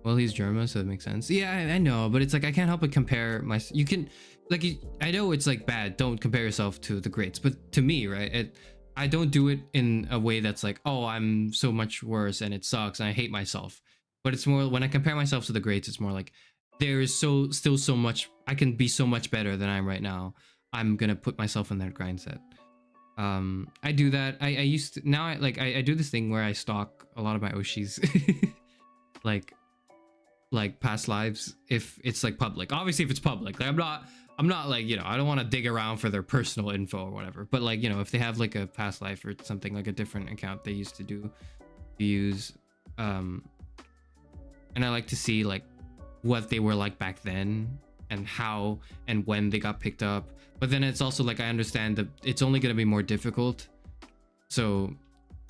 Well, he's German, so it makes sense. Yeah, I know, but it's like I can't help but compare my. You can, like, I know it's like bad. Don't compare yourself to the greats, but to me, right? I don't do it in a way that's like, oh, I'm so much worse and it sucks and I hate myself. But it's more when I compare myself to the greats, it's more like there is still so much. I can be so much better than I am right now. I'm gonna put myself in that grind set. I do that. I used to, now I do this thing where I stalk a lot of my Oshis. like past lives if it's like public. Obviously if it's public, like I'm not like, you know, I don't want to dig around for their personal info or whatever, but like, you know, if they have like a past life or something, like a different account they used to use, and I like to see like what they were like back then and how and when they got picked up. But then it's also like I understand that it's only going to be more difficult, so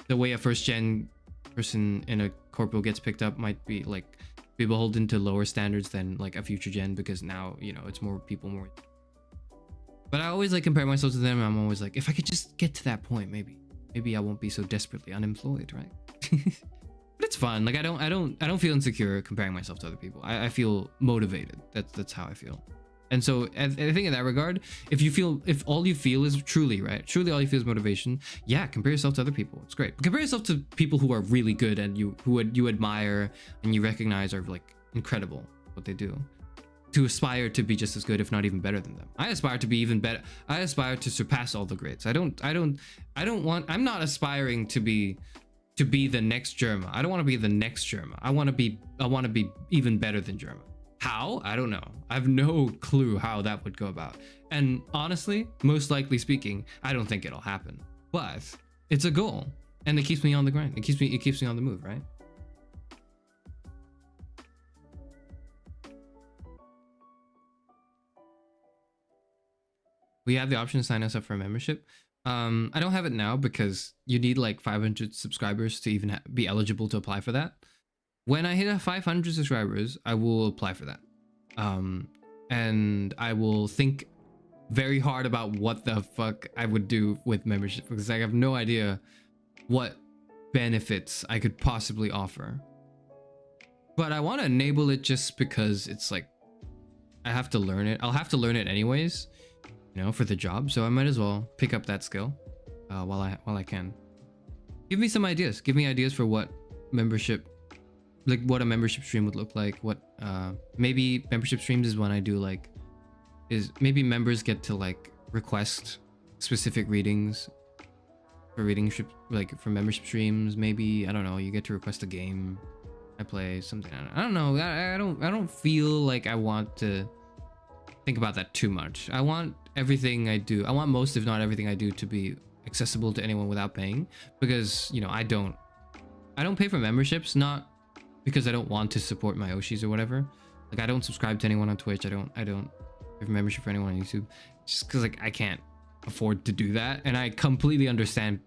the way a first gen person in a corpo gets picked up might be beholden to lower standards than like a future gen, because now, you know, it's more people more. But I always like compare myself to them. I'm always like, if I could just get to that point, maybe I won't be so desperately unemployed, right? But it's fun. Like I don't feel insecure comparing myself to other people. I feel motivated. That's how I feel. And so I think in that regard, if all you feel is truly all you feel is motivation, yeah, compare yourself to other people. It's great. But compare yourself to people who are really good and who you admire and you recognize are like incredible what they do, to aspire to be just as good, if not even better than them. I aspire to be even better. I aspire to surpass all the greats. I'm not aspiring to be the next Germa. I don't want to be the next Germa. I want to be even better than Germa. How? I don't know. I have no clue how that would go about. And honestly, most likely speaking, I don't think it'll happen. But it's a goal, and it keeps me on the grind. It keeps me on the move, right? We have the option to sign us up for a membership. I don't have it now because you need like 500 subscribers to even be eligible to apply for that. When I hit 500 subscribers, I will apply for that. And I will think very hard about what the fuck I would do with membership, because I have no idea what benefits I could possibly offer. But I want to enable it just because it's like, I have to learn it. I'll have to learn it anyways, you know, for the job. So I might as well pick up that skill while I can. Give me some ideas. Give me ideas for what membership, like what a membership stream would look like. What maybe membership streams is when I do like, is maybe members get to like request specific readings for readingship, like for membership streams. Maybe, I don't know, you get to request a game I play, something. I don't know. I don't feel like I want to think about that too much. I want everything I do, I want most if not everything I do to be accessible to anyone without paying, because, you know, I don't pay for memberships, not because I don't want to support my Oshis or whatever. Like I don't subscribe to anyone on Twitch. I don't pay for membership for anyone on YouTube, just because like I can't afford to do that, and I completely understand,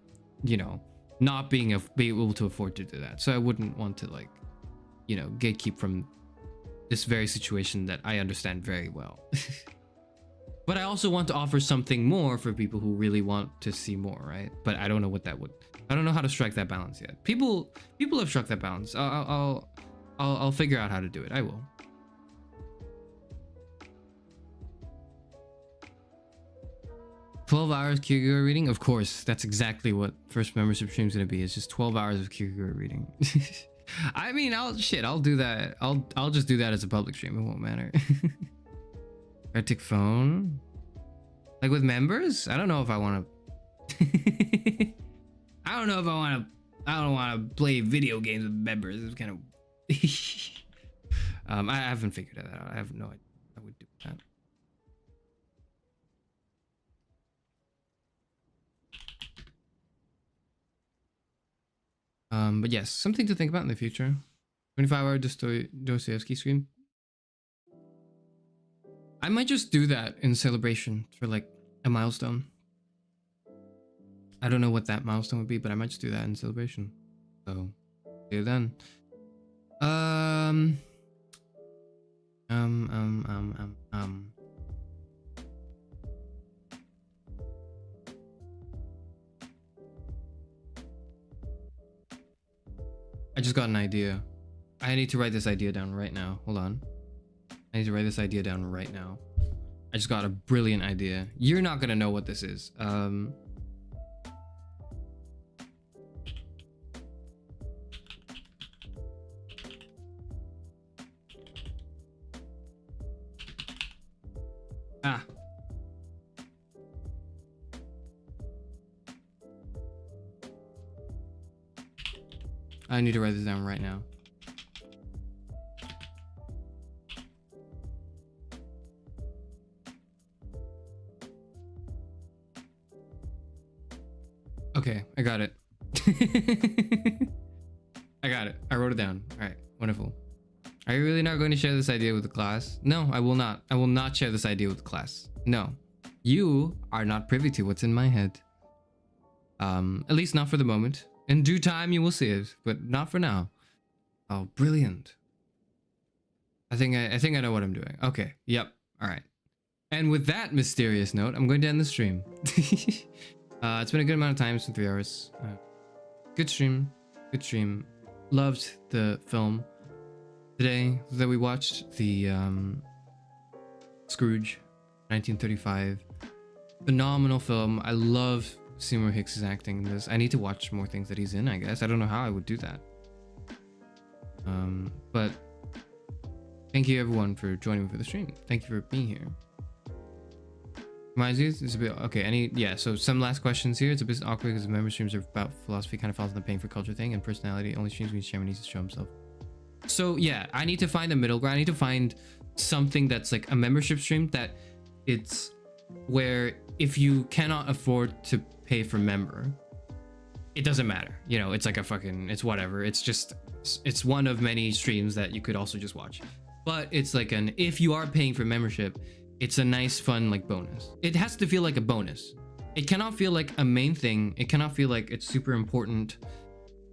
you know, not being able to afford to do that. So I wouldn't want to, like, you know, gatekeep from this very situation that I understand very well. But I also want to offer something more for people who really want to see more, right? But I don't know what that would. I don't know how to strike that balance yet. People have struck that balance. I'll figure out how to do it. I will. $12 Kierkegaard reading? Of course, that's exactly what first membership stream is gonna be. It's just 12 hours of Kierkegaard reading. I mean, I'll do that. I'll just do that as a public stream. It won't matter. Arctic phone? Like with members? I don't know if I want to. I don't want to play video games with members. It's kind of I haven't figured that out. I have no idea how I would do that. But yes, something to think about in the future. 25-hour Dostoevsky stream. I might just do that in celebration for like a milestone. I don't know what that milestone would be, but I might just do that in celebration. So, see you then. I just got an idea. I need to write this idea down right now. Hold on. I need to write this idea down right now. I just got a brilliant idea. You're not gonna know what this is. Ah. I need to write this down right now. Okay, I got it. I got it. I wrote it down. All right, wonderful. Are you really not going to share this idea with the class? No, I will not. I will not share this idea with the class. No. You are not privy to what's in my head. At least not for the moment. In due time, you will see it, but not for now. Oh, brilliant. I think I know what I'm doing. Okay, yep, all right. And with that mysterious note, I'm going to end the stream. It's been a good amount of time, it's been 3 hours. Good stream, good stream. Loved the film. Today that we watched the Scrooge, 1935. Phenomenal film. I love Seymour Hicks's acting in this. I need to watch more things that he's in, I guess. I don't know how I would do that. But thank you everyone for joining me for the stream. Thank you for being here. Reminds you, it's a bit okay. So some last questions here. It's a bit awkward because the member streams are about philosophy, kind of falls on the paying for culture thing, and personality. Only streams means chairman needs to show himself. So yeah, I need to find a middle ground. I need to find something that's like a membership stream that it's where if you cannot afford to pay for member, it doesn't matter. You know, it's like a fucking, it's whatever. It's just, it's one of many streams that you could also just watch. But it's like an, if you are paying for membership, it's a nice, fun, like bonus. It has to feel like a bonus. It cannot feel like a main thing. It cannot feel like it's super important.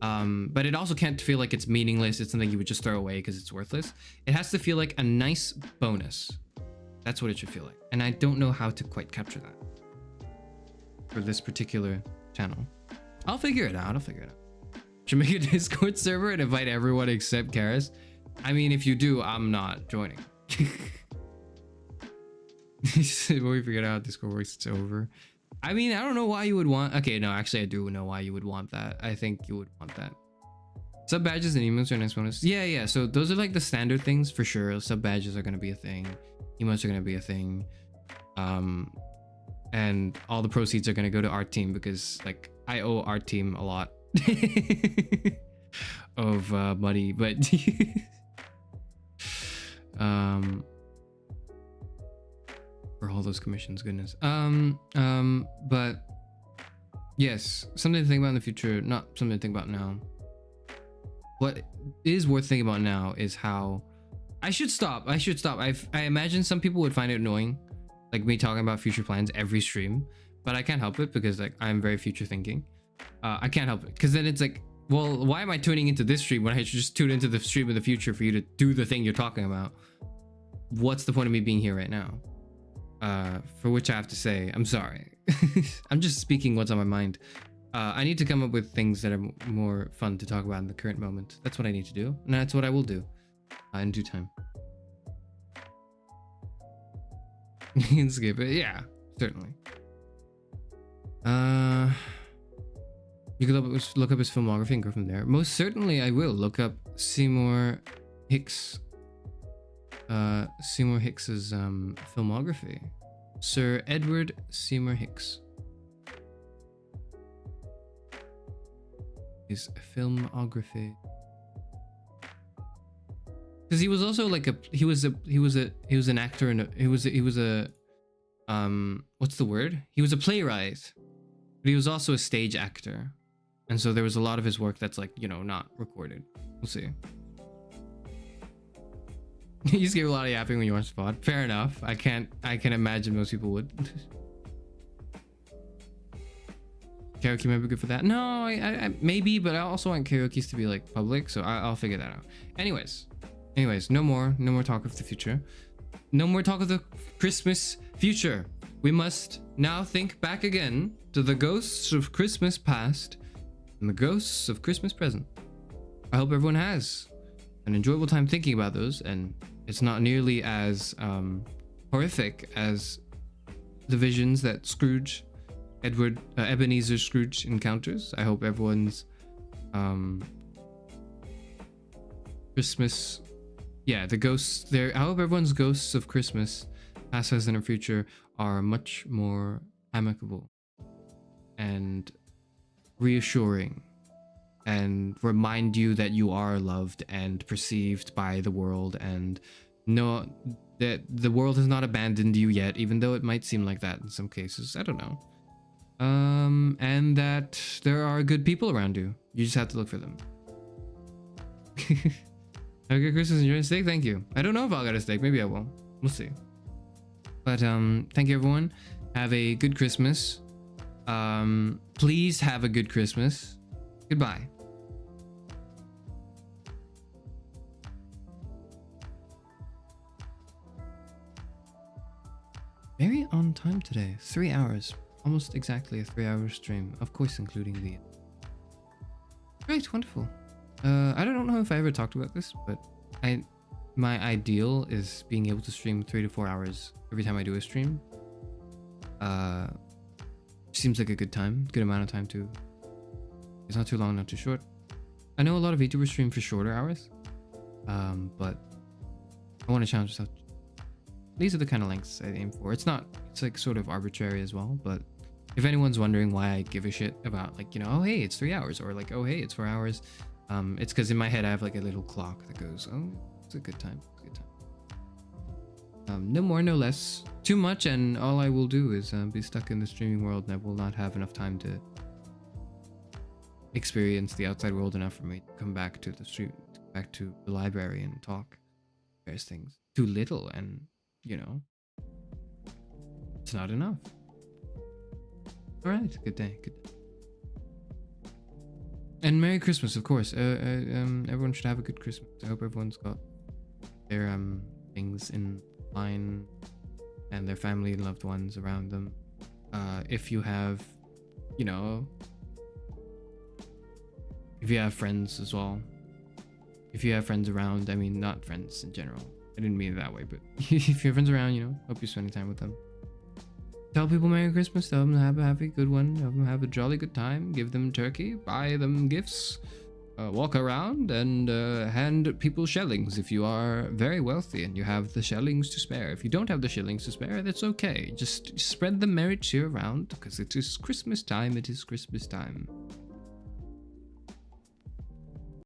But it also can't feel like it's meaningless. It's something you would just throw away because it's worthless. It has to feel like a nice bonus. That's what it should feel like. And I don't know how to quite capture that for this particular channel. I'll figure it out. Should make a Discord server and invite everyone except Karis. I mean, if you do, I'm not joining. When we figured out how Discord works, it's over. I mean, I don't know why you would want... Okay, no, actually, I do know why you would want that. I think you would want that. Sub badges and emotes are nice bonus. Yeah. So those are like the standard things for sure. Sub badges are going to be a thing. Emotes are going to be a thing. And all the proceeds are going to go to our team because, like, I owe our team a lot of money. But... for all those commissions, goodness. But yes, something to think about in the future, not something to think about now. What is worth thinking about now is how I should stop. I imagine some people would find it annoying, like me talking about future plans every stream, but I can't help it because like I'm very future thinking. I can't help it because then it's like, well, why am I tuning into this stream when I should just tune into the stream in the future for you to do the thing you're talking about? What's the point of me being here right now? For which I have to say, I'm sorry. I'm just speaking what's on my mind. I need to come up with things that are more fun to talk about in the current moment. That's what I need to do, and that's what I will do in due time. You can skip it. Yeah, certainly. You could look up his filmography and go from there. Most certainly I will look up Seymour Hicks. Seymour Hicks's filmography. Sir Edward Seymour Hicks. His filmography. because he was also like he was an actor and he was a what's the word? He was a playwright, but he was also a stage actor, and so there was a lot of his work that's like, you know, not recorded. We'll see. You just get a lot of yapping when you watch the pod. Fair enough. I can imagine most people would. Karaoke might be good for that. No, I maybe, but I also want karaoke's to be like public, so I'll figure that out. Anyways, no more talk of the future. No more talk of the Christmas future. We must now think back again to the ghosts of Christmas past and the ghosts of Christmas present. I hope everyone has an enjoyable time thinking about those, and it's not nearly as horrific as the visions that Scrooge, Ebenezer Scrooge encounters. I hope everyone's Christmas, the ghosts there. I hope everyone's ghosts of Christmas, past, present, and future, are much more amicable and reassuring, and remind you that you are loved and perceived by the world, and know that the world has not abandoned you yet, even though it might seem like that in some cases. I don't know. And that there are good people around you. You just have to look for them. Have a good Christmas. Enjoy a steak. Thank you. I don't know if I'll get a steak. Maybe I will. We'll see. But thank you, everyone. Have a good Christmas. Please have a good Christmas. Goodbye. Very on time today. 3 hours. Almost exactly a 3-hour stream. Of course, including the... Great, wonderful. I don't know if I ever talked about this, but my ideal is being able to stream 3 to 4 hours every time I do a stream. Seems like a good time. Good amount of time too. It's not too long, not too short. I know a lot of VTubers stream for shorter hours. But I want to challenge myself. These are the kind of lengths I aim for. It's like sort of arbitrary as well, but if anyone's wondering why I give a shit about, like, you know, oh hey, it's 3 hours, or like, oh hey, it's 4 hours, it's because in my head I have like a little clock that goes, oh, it's a good time, it's a good time. No more, no less. Too much, and all I will do is be stuck in the streaming world, and I will not have enough time to experience the outside world enough for me to come back to the street, back to the library and talk various things. Too little, and you know, it's not enough. All right, good day, good day. And Merry Christmas, of course. Everyone should have a good Christmas. I hope everyone's got their things in line and their family and loved ones around them. If you have, you know, if you have friends as well. If you have friends around, I mean, not friends in general. I didn't mean it that way, but if you have friends around, you know, hope you're spending time with them. Tell people Merry Christmas, tell them to have a happy, good one, have them have a jolly good time, give them turkey, buy them gifts, walk around and hand people shillings if you are very wealthy and you have the shillings to spare. If you don't have the shillings to spare, that's okay. Just spread the merry cheer around because it is Christmas time, it is Christmas time.